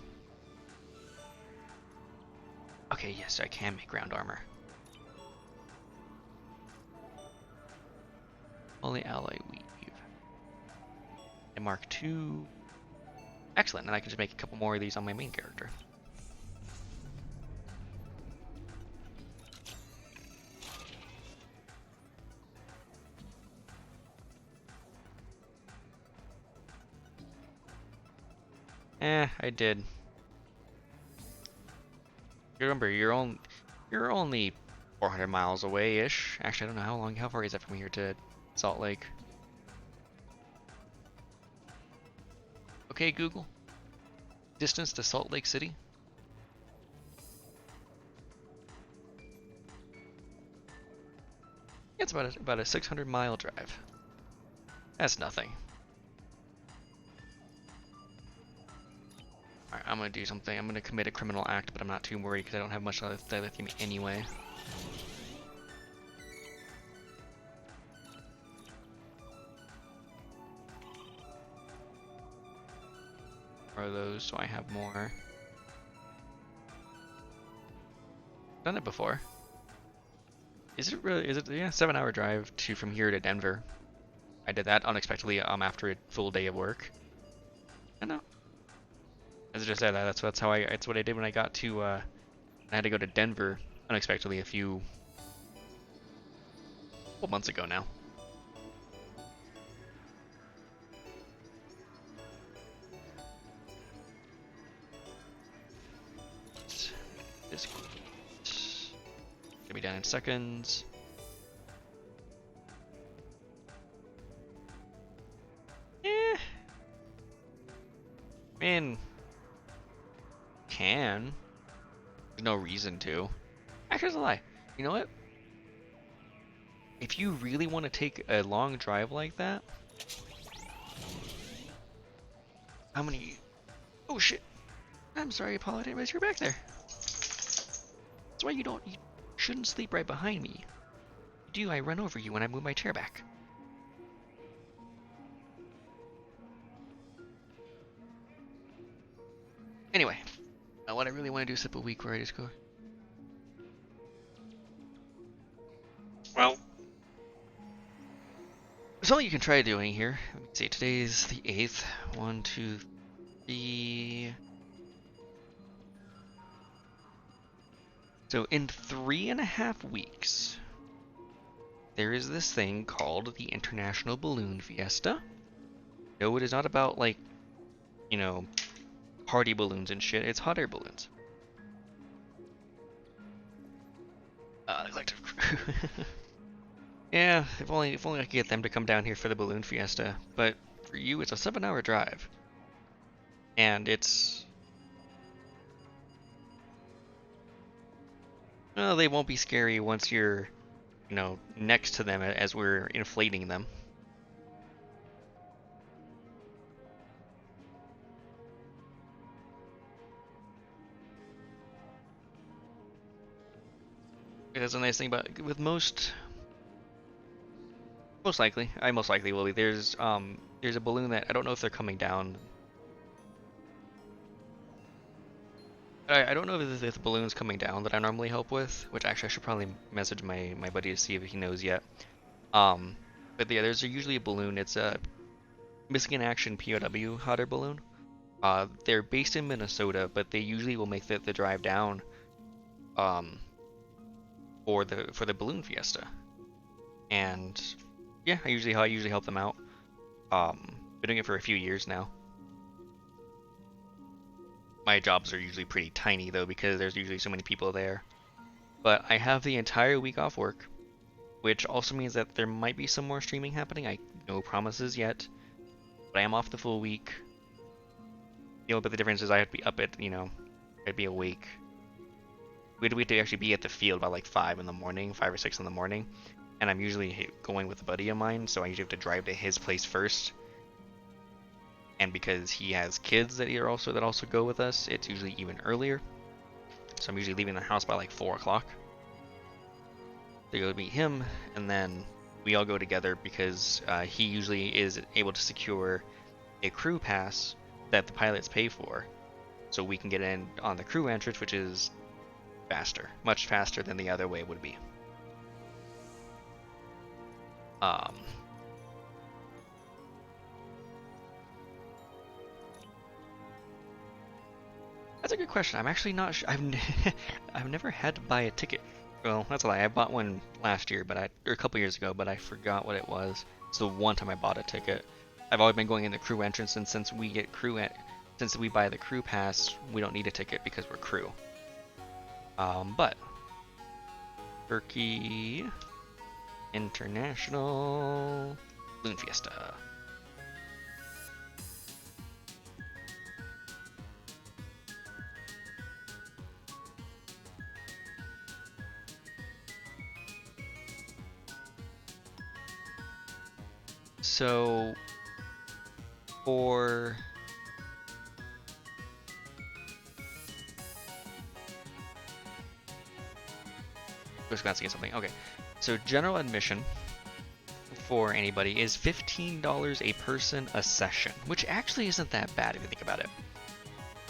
Okay, yes, I can make ground armor. Poly alloy weave. And Mark II. Excellent, and I can just make a couple more of these on my main character. I did. Remember, you're only 400 miles away-ish. Actually, I don't know how far is that from here to Salt Lake? Okay, Google. Distance to Salt Lake City? It's about a 600-mile drive. That's nothing. Alright, I'm gonna do something. I'm gonna commit a criminal act, but I'm not too worried because I don't have much lithium anyway. more of those so I have more. Done it before. Is it really? Is it? Yeah, 7-hour drive from here to Denver. I did that unexpectedly after a full day of work. I know. As I just said, that's what I did when I got to. I had to go to Denver unexpectedly a couple months ago now. This gonna be done in seconds. Eh. I mean, can. There's no reason to. Actually, that's a lie. You know what? If you really want to take a long drive like that, how many? Oh shit! I'm sorry, Paul. I didn't realize you're back there. That's why you shouldn't sleep right behind me. You do, I run over you when I move my chair back. Anyway, what I really want to do is slip a week where I just go. Well, something you can try doing here. Let me see. Today's the 8th. 1, 2, 3. So in 3.5 weeks, there is this thing called the International Balloon Fiesta. No, it is not about like, you know, party balloons and shit. It's hot air balloons. Collective crew. Yeah, if only I could get them to come down here for the balloon fiesta. But for you, it's a 7-hour drive, and it's well, they won't be scary once you're, you know, next to them as we're inflating them. That's a nice thing about with most likely will be. There's a balloon that I don't know if they're coming down. I don't know if the balloon's coming down that I normally help with, which actually I should probably message my buddy to see if he knows yet. But yeah, there's usually a balloon. It's a missing in action POW hot air balloon. They're based in Minnesota, but they usually will make the drive down for the balloon fiesta. And yeah, I usually help them out. Been doing it for a few years now. My jobs are usually pretty tiny though because there's usually so many people there. But I have the entire week off work, which also means that there might be some more streaming happening. No promises yet, but I am off the full week. You know, but the difference is I have to be up at, I'd be awake. We'd have to actually be at the field by like 5 or 6 in the morning. And I'm usually going with a buddy of mine, so I usually have to drive to his place first. And because he has kids that also go with us, it's usually even earlier. So I'm usually leaving the house by like 4 o'clock to go meet him, and then we all go together because he usually is able to secure a crew pass that the pilots pay for, so we can get in on the crew entrance, which is faster, much faster than the other way would be. That's a good question. I'm actually not sure. I've never had to buy a ticket. Well, that's a lie. I bought one last year, or a couple years ago, but I forgot what it was. It's the one time I bought a ticket. I've always been going in the crew entrance, and since we buy the crew pass, we don't need a ticket because we're crew. But Turkey International Balloon Fiesta. So for Wisconsin get something. Okay. So general admission for anybody is $15 a person a session, which actually isn't that bad if you think about it.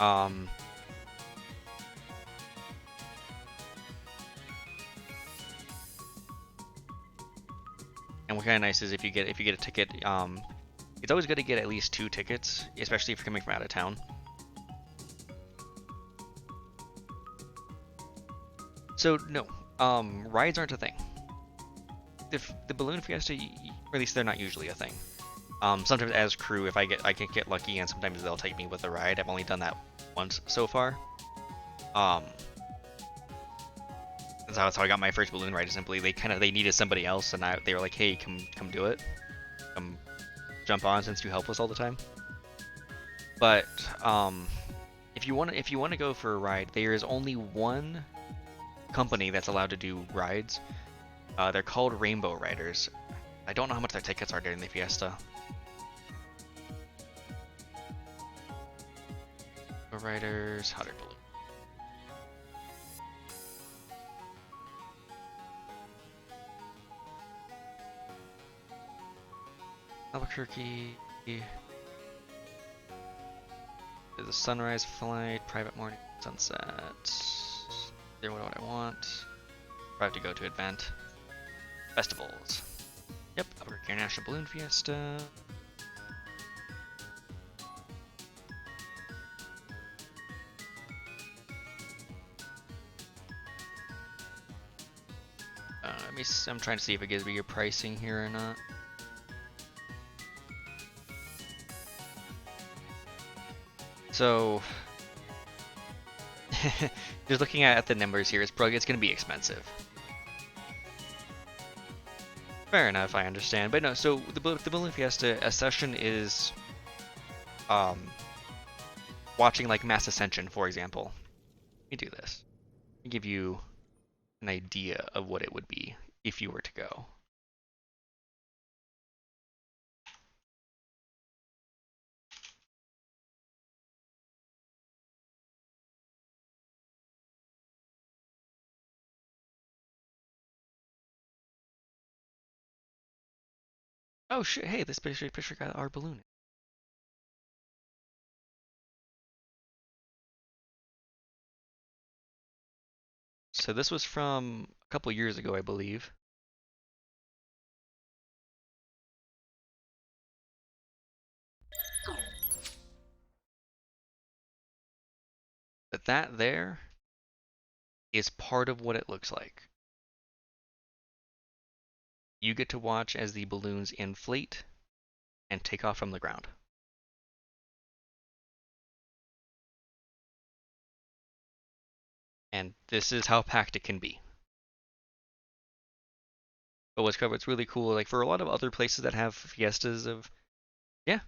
Um, and what kind of nice is if you get a ticket, it's always good to get at least 2 tickets, especially if you're coming from out of town. So no, rides aren't a thing. The balloon fiesta, or at least they're not usually a thing. Sometimes as crew, if I can get lucky, and sometimes they'll take me with a ride. I've only done that once so far. That's how I got my first balloon ride. Simply, they needed somebody else, and they were like, "Hey, come do it, come jump on since you help us all the time." But if you want to go for a ride, there is only one company that's allowed to do rides. They're called Rainbow Riders. I don't know how much their tickets are during the fiesta. Rainbow Riders, Hot Air Balloon. Albuquerque. There's a sunrise flight, private morning, sunset. There, what do I want? I have to go to event. Festivals. Yep, Albuquerque International Balloon Fiesta. I'm trying to see if it gives me your pricing here or not. So, just looking at the numbers here, it's going to be expensive. Fair enough, I understand. But no, so the Balloon Fiesta, a session is watching like Mass Ascension, for example. Let me do this. Let me give you an idea of what it would be if you were to go. Oh shit, hey, this picture got our balloon. So this was from a couple years ago, I believe. But that there is part of what it looks like. You get to watch as the balloons inflate and take off from the ground. And this is how packed it can be. But what's really cool, like for a lot of other places that have fiestas of, yeah,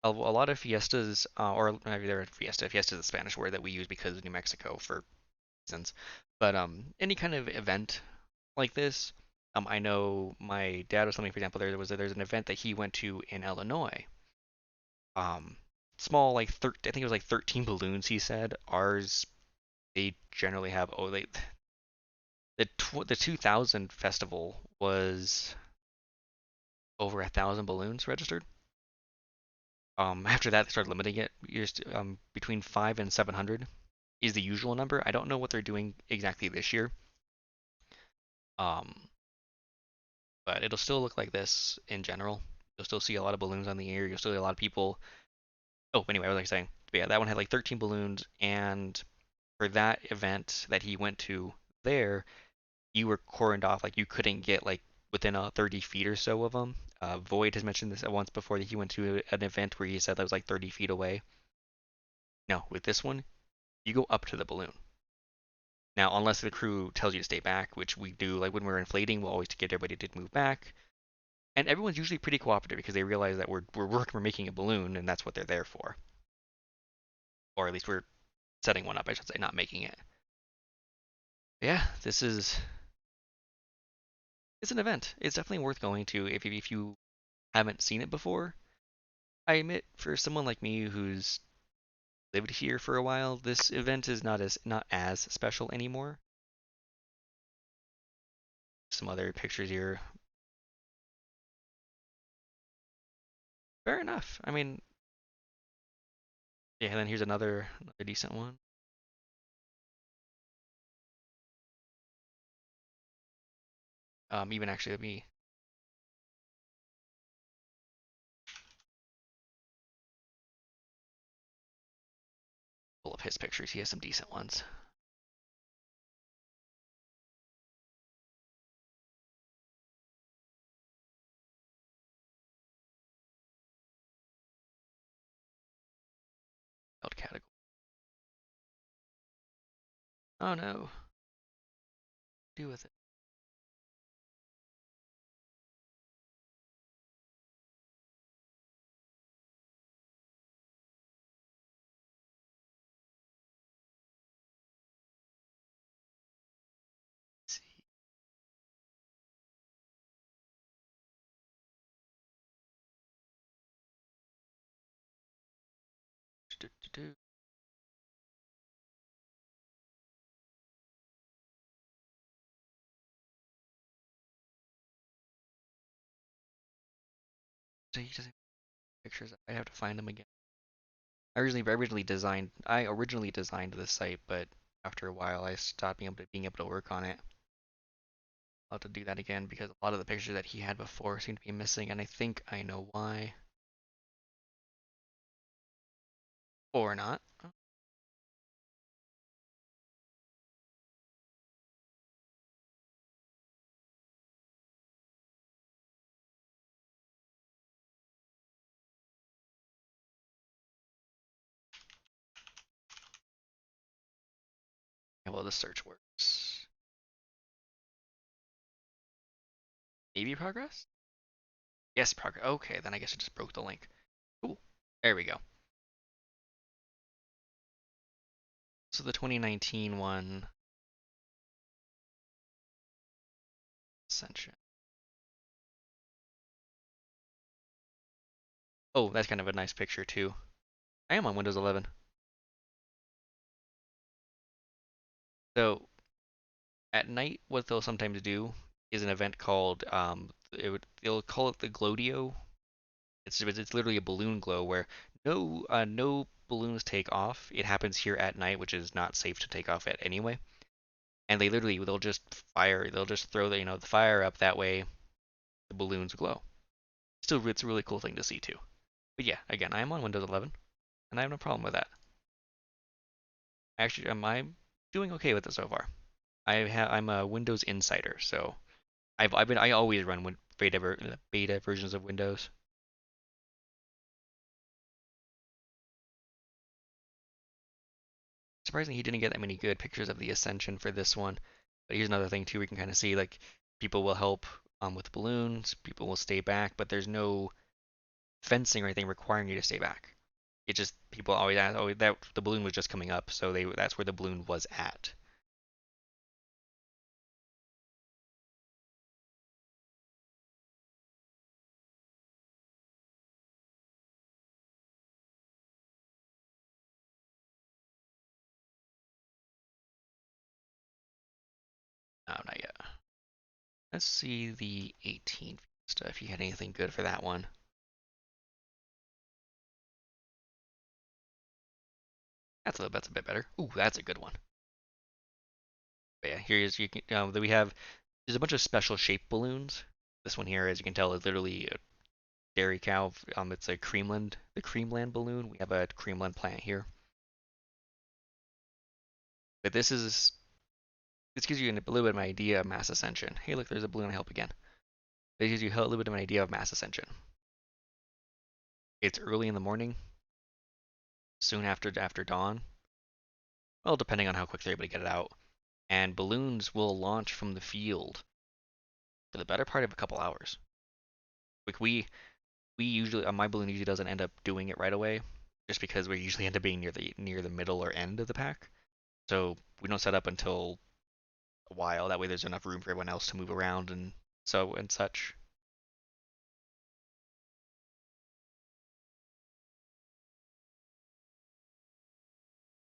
a lot of fiestas, or maybe they're fiesta is the Spanish word that we use because of New Mexico for reasons. But any kind of event like this, I know my dad was telling me, for example, there's an event that he went to in Illinois. Small, like I think it was like 13 balloons. He said ours, they generally have the 2000 festival was over 1,000 balloons registered. After that, they started limiting it. Between 5 and 700 is the usual number. I don't know what they're doing exactly this year. But it'll still look like this in general. You'll still see a lot of balloons on the air. You'll still see a lot of people. Oh, anyway, what was I saying? But yeah, that one had like 13 balloons, and for that event that he went to there, you were cordoned off. Like you couldn't get like within 30 feet or so of them. Void has mentioned this once before that he went to an event where he said that was like 30 feet away. No, with this one, you go up to the balloon. Now, unless the crew tells you to stay back, which we do, like when we're inflating, we'll always get everybody to move back. And everyone's usually pretty cooperative because they realize that we're making a balloon and that's what they're there for. Or at least we're setting one up, I should say, not making it. Yeah, it's an event. It's definitely worth going to if you haven't seen it before. I admit, for someone like me who's lived here for a while, this event is not as special anymore. Some other pictures here. Fair enough. I mean, Yeah, and then here's another decent one. Even actually, let me pull up his pictures. He has some decent ones. Category. Oh no. Do with it. Let's see. Do, do, do. So he doesn't pictures. I have to find them again. I originally designed this site, but after a while I stopped being able to work on it. I'll have to do that again because a lot of the pictures that he had before seem to be missing, and I think I know why. Or not. Oh. How well the search works. Maybe progress? Yes, progress. Okay, then I guess it just broke the link. Cool. There we go. So the 2019 one. Ascension. Oh, that's kind of a nice picture too. I am on Windows 11. So at night, what they'll sometimes do is an event called they'll call it the Glodio. It's literally a balloon glow where no balloons take off. It happens here at night, which is not safe to take off at anyway. And they'll just fire. They'll just throw the fire up that way. The balloons glow. Still, it's a really cool thing to see too. But yeah, again, I am on Windows 11, and I have no problem with that. Actually, I'm doing okay with it so far. I'm a Windows insider, so I always run beta versions of Windows. Surprisingly, he didn't get that many good pictures of the Ascension for this one. But here's another thing too. We can kind of see like people will help with balloons. People will stay back, but there's no fencing or anything requiring you to stay back. It just people always ask, oh, that the balloon was just coming up, so that's where the balloon was at. No, not yet. Let's see the 18 Fiesta if you had anything good for that one. That's a bit better. Ooh, that's a good one. But yeah, here's you can we have there's a bunch of special shaped balloons. This one here, as you can tell, is literally a dairy cow. It's a the Creamland balloon. We have a Creamland plant here. But this gives you a little bit of an idea of mass ascension. Hey, look, there's a balloon. I help again. This gives you a little bit of an idea of mass ascension. It's early in the morning, soon after dawn. Well, depending on how quick they're able to get it out. And balloons will launch from the field for the better part of a couple hours. Like we usually my balloon usually doesn't end up doing it right away, just because we usually end up being near the middle or end of the pack. So we don't set up until a while. That way there's enough room for everyone else to move around and such.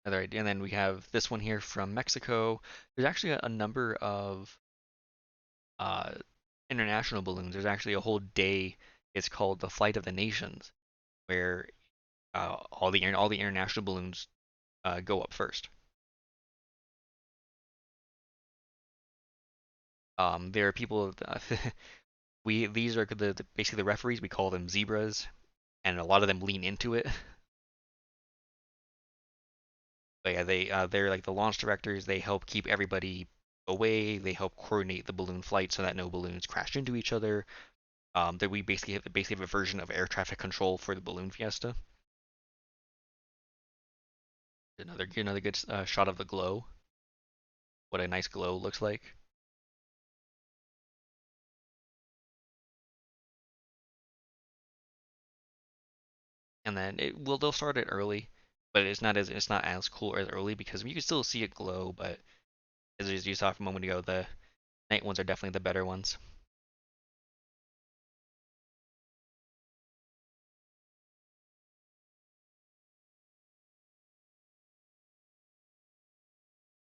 Another idea, and then we have this one here from Mexico. There's actually a number of uh, international balloons. There's actually a whole day. It's called the Flight of the Nations, where all the international balloons go up first. There are people. These are basically the referees. We call them zebras, and a lot of them lean into it. But yeah, they're like the launch directors. They help keep everybody away. They help coordinate the balloon flight so that no balloons crash into each other. That we basically have a version of air traffic control for the balloon fiesta. Another good shot of the glow. What a nice glow looks like. And then they'll start it early, but it's not as cool as early because you can still see it glow. But as you saw from a moment ago, the night ones are definitely the better ones.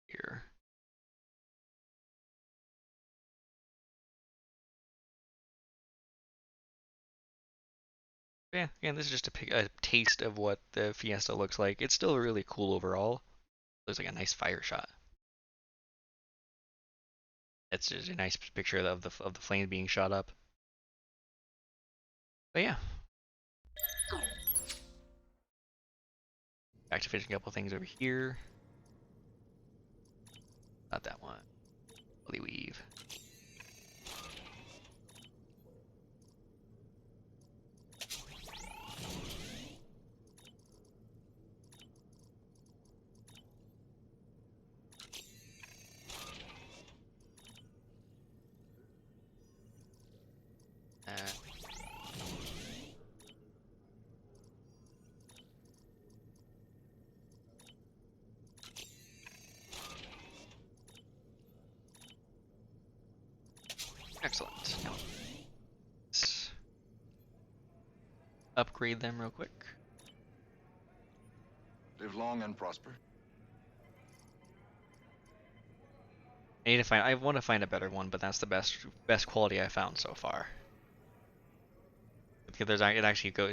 Here. Yeah, again, this is just a taste of what the Fiesta looks like. It's still really cool overall. Looks like a nice fire shot. It's just a nice picture of the flames being shot up. But yeah. Back to finishing a couple things over here. Not that one. Holy weave. Excellent. Now, let's upgrade them real quick. Live long and prosper. I want to find a better one, but that's the best quality I found so far. Because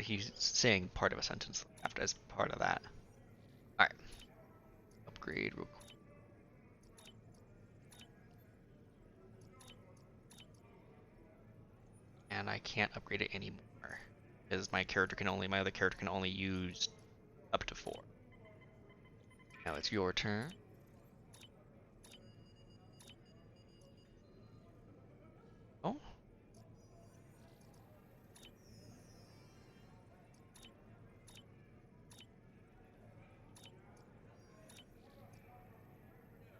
he's saying part of a sentence after as part of that. All right. Upgrade real quick. And I can't upgrade it anymore because my other character can only use up to 4. Now it's your turn. Oh.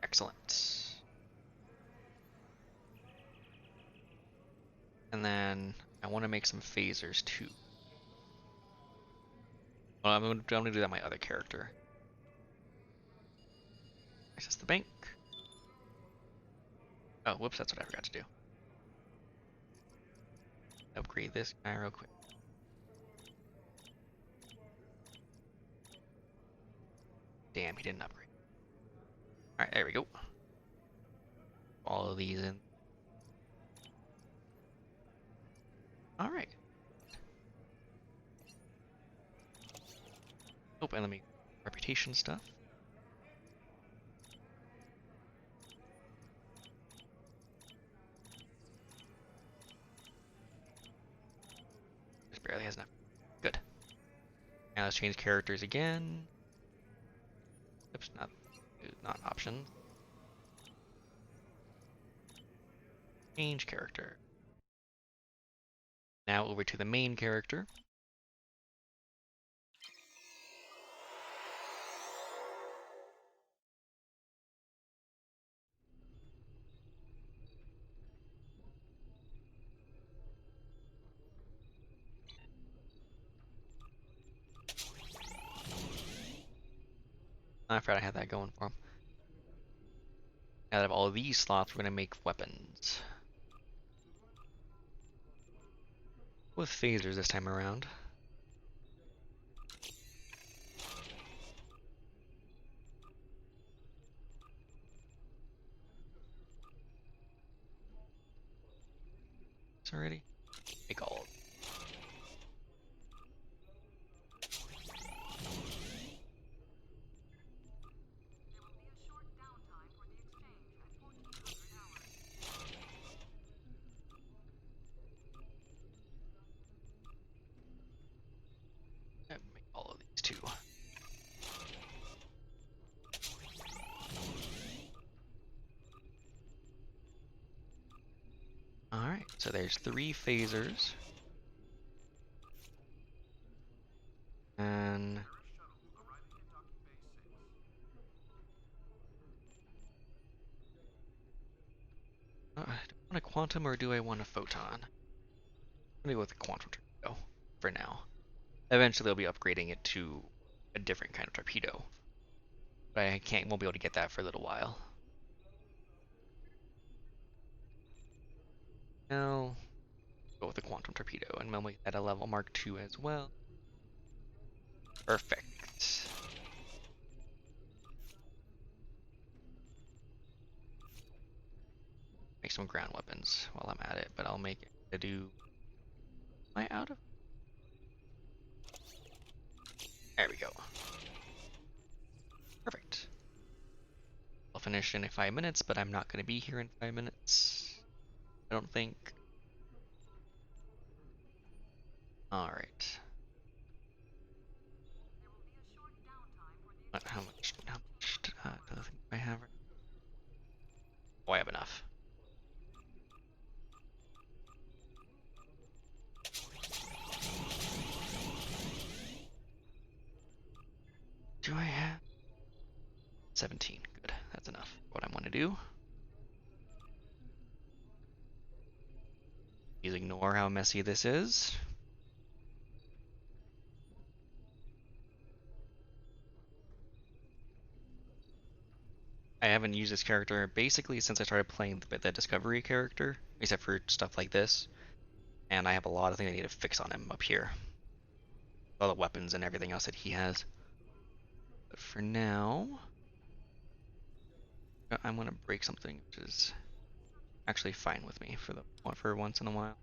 Excellent. And then I want to make some phasers too. Well, I'm gonna do that my other character. Access the bank. Oh, whoops, that's what I forgot to do. Upgrade this guy real quick. Damn, he didn't upgrade. Alright, there we go. All of these in. Alright. Oh, and let me reputation stuff. Just barely has enough. Good. Now let's change characters again. Oops, not options. Change character. Now over to the main character. I forgot I had that going for him. Out of all of these slots, we're going to make weapons. With phasers this time around. It's already. Make all. Alright, so there's 3 phasers. And do I want a quantum or do I want a photon? I'm gonna go with a quantum torpedo for now. Eventually I'll be upgrading it to a different kind of torpedo. But I won't be able to get that for a little while. Now, go with the quantum torpedo, and we'll make that a level Mark II as well. Perfect. Make some ground weapons while I'm at it, but I'll make it to do. Am I out of? There we go. Perfect. I'll finish in 5 minutes, but I'm not going to be here in 5 minutes. I don't think. Alright. How much do I have? Oh, I have enough. Do I have 17? Good. That's enough. What I want to do. Please ignore how messy this is. I haven't used this character basically since I started playing the Discovery character, except for stuff like this. And I have a lot of things I need to fix on him up here. All the weapons and everything else that he has. But for now, I'm going to break something, which is actually fine with me for once in a while.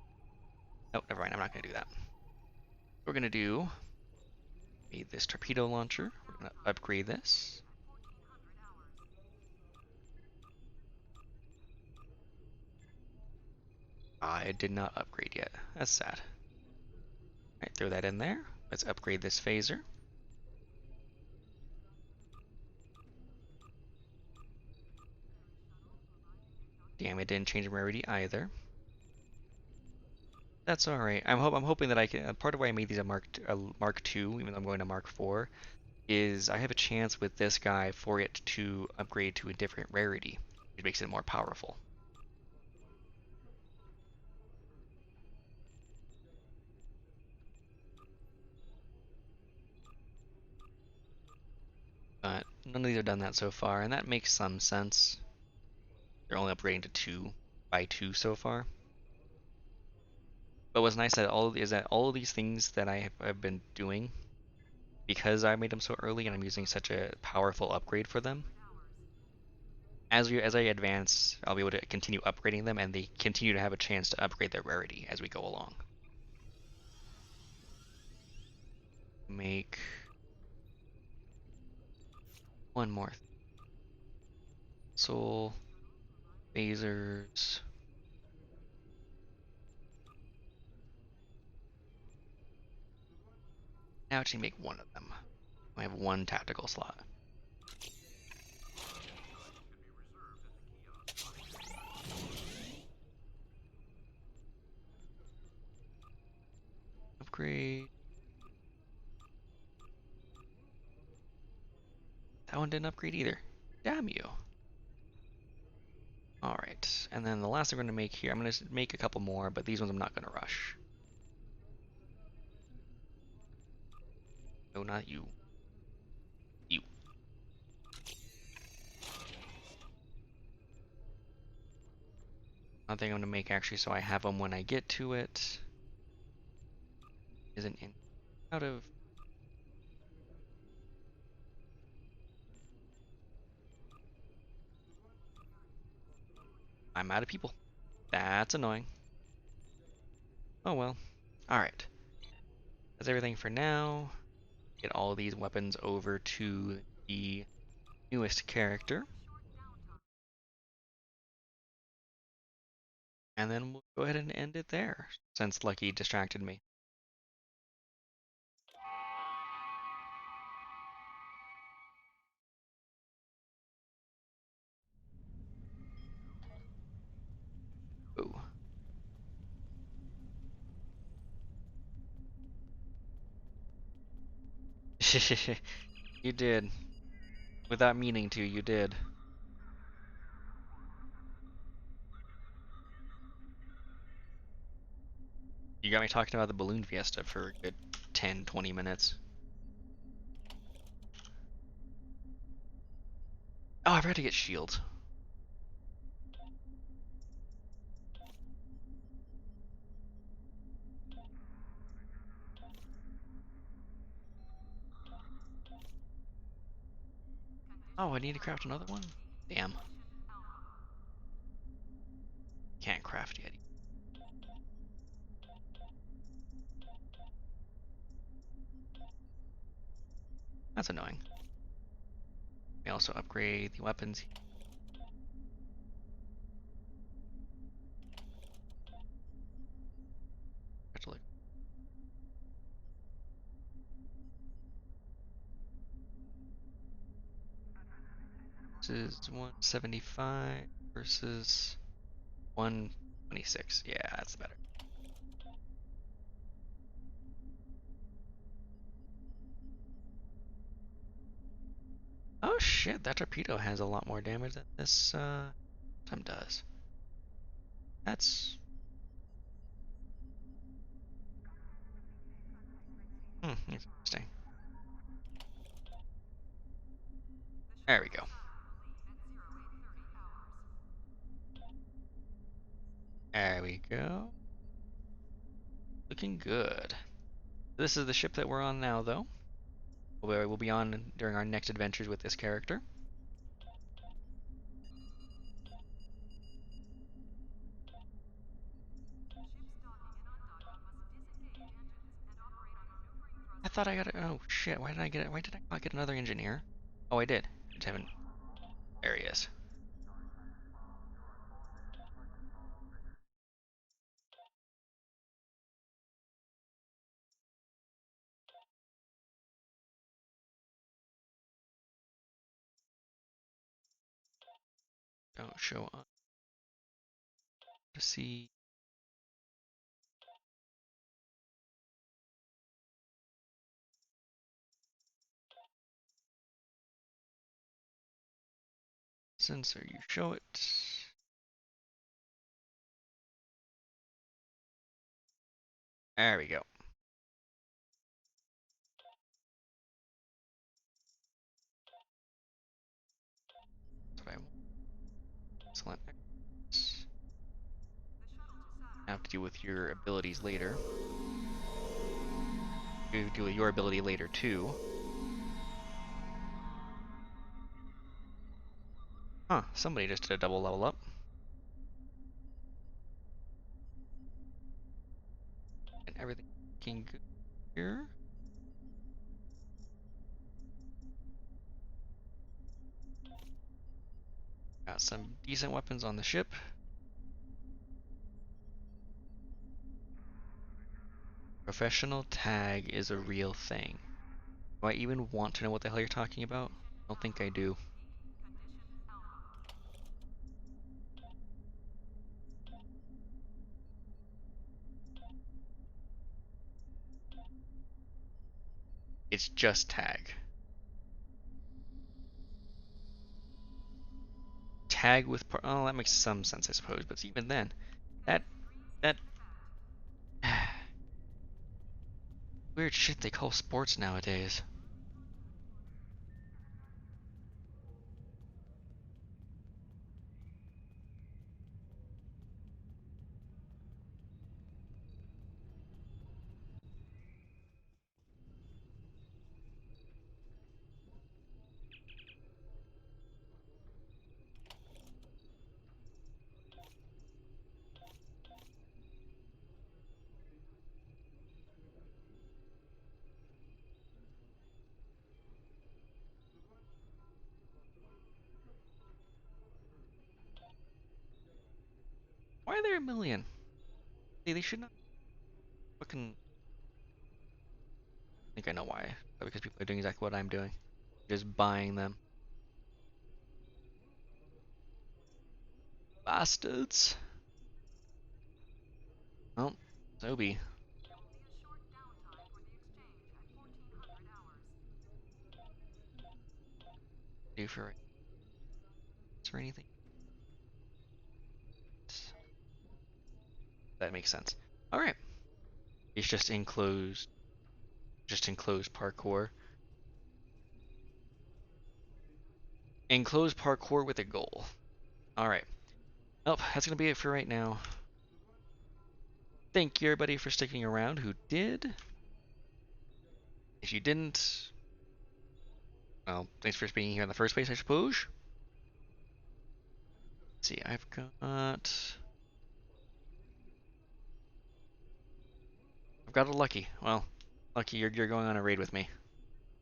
Oh, never mind, I'm not going to do that. We're going to do this torpedo launcher. We're going to upgrade this. I did not upgrade yet. That's sad. Alright, throw that in there. Let's upgrade this phaser. Damn, it didn't change rarity either. That's alright. I'm hoping that I can. Part of why I made these a Mark II, even though I'm going to Mark IV, is I have a chance with this guy for it to upgrade to a different rarity, which makes it more powerful. But none of these have done that so far, and that makes some sense. They're only upgrading to 2 by 2 so far. But what's nice is that all of these things that I've been doing, because I made them so early and I'm using such a powerful upgrade for them, as I advance, I'll be able to continue upgrading them, and they continue to have a chance to upgrade their rarity as we go along. Make one more. Soul, phasers. Now I just make one of them. I have one tactical slot. Upgrade. That one didn't upgrade either. Damn you. Alright, and then the last thing we're going to make here, I'm going to make a couple more, but these ones I'm not going to rush. No, not you. You. Another thing I'm going to make actually so I have them when I get to it is an in out of. I'm out of people. That's annoying. Oh well. Alright. That's everything for now. Get all these weapons over to the newest character. And then we'll go ahead and end it there, since Lucky distracted me. Ooh. You did. Without meaning to, you did. You got me talking about the balloon fiesta for a good 10, 20 minutes. Oh, I forgot to get shields. Oh, I need to craft another one? Damn. Can't craft yet. That's annoying. We also upgrade the weapons. This is 175 versus 126. Yeah, that's better. Oh shit, that torpedo has a lot more damage than this time does. That's interesting. There we go. There we go. Looking good. This is the ship that we're on now, though. We'll be on during our next adventures with this character. I thought I got it. Oh shit! Why did I get it? Why did I not get another engineer? Oh, I did. I just haven't. There he is. Don't show up. To see. Sensor, you show it. There we go. That's what I want. Excellent. Have to deal with your abilities later. You deal with your ability later too. Huh, somebody just did a double level up. And everything looking good here. Got some decent weapons on the ship. Professional tag is a real thing. Do I even want to know what the hell you're talking about? I don't think I do. It's just tag. Tag with oh, that makes some sense, I suppose. But even then, that weird shit they call sports nowadays. Why are there a million? They should not fucking. I think I know why. Because people are doing exactly what I'm doing. Just buying them. Bastards. Well, Sobe. do for right? Is there anything? That makes sense. All right. It's just enclosed parkour. Enclosed parkour with a goal. All right. Well, that's gonna be it for right now. Thank you everybody for sticking around who did. If you didn't, well, thanks for being here in the first place, I suppose. Let's see, I've got a Lucky. Well, Lucky, you're going on a raid with me.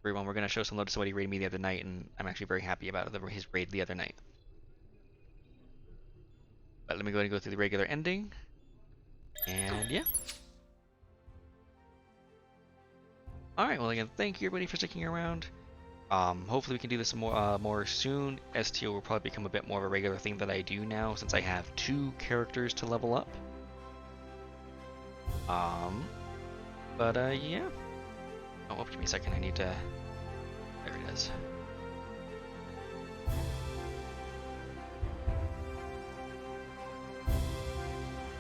Everyone, we're gonna show some love to somebody who raided me the other night, and I'm actually very happy about his raid the other night. But let me go ahead and go through the regular ending. And yeah. Alright, well again, thank you everybody for sticking around. Hopefully we can do this more soon. STO will probably become a bit more of a regular thing that I do now, since I have 2 characters to level up. Yeah. Oh, give me a second, I need to... There it is.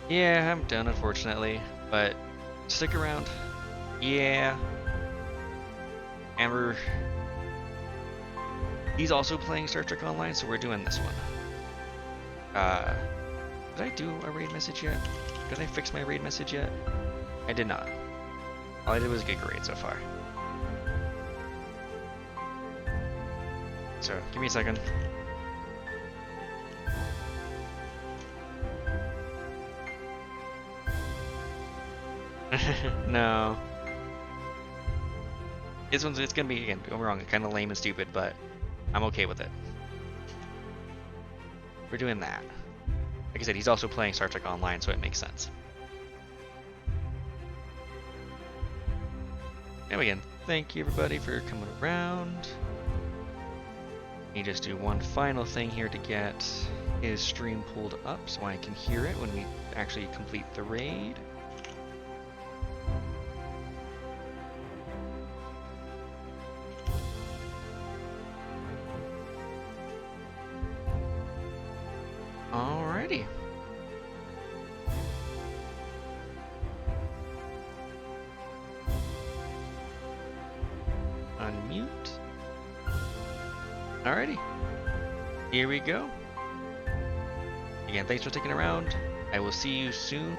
Yeah, I'm done unfortunately, but stick around. Yeah. And he's also playing Star Trek Online, so we're doing this one. Did I do a raid message yet? Did I fix my raid message yet? I did not. All I did was Giga Raid so far. So, give me a second. No. It's gonna be, again, don't get me wrong, kind of lame and stupid, but I'm okay with it. We're doing that. Like I said, he's also playing Star Trek Online, so it makes sense. And again, thank you everybody for coming around. Let me just do one final thing here to get his stream pulled up so I can hear it when we actually complete the raid. Alrighty. Unmute. Alrighty. Here we go. Again, thanks for sticking around. I will see you soon.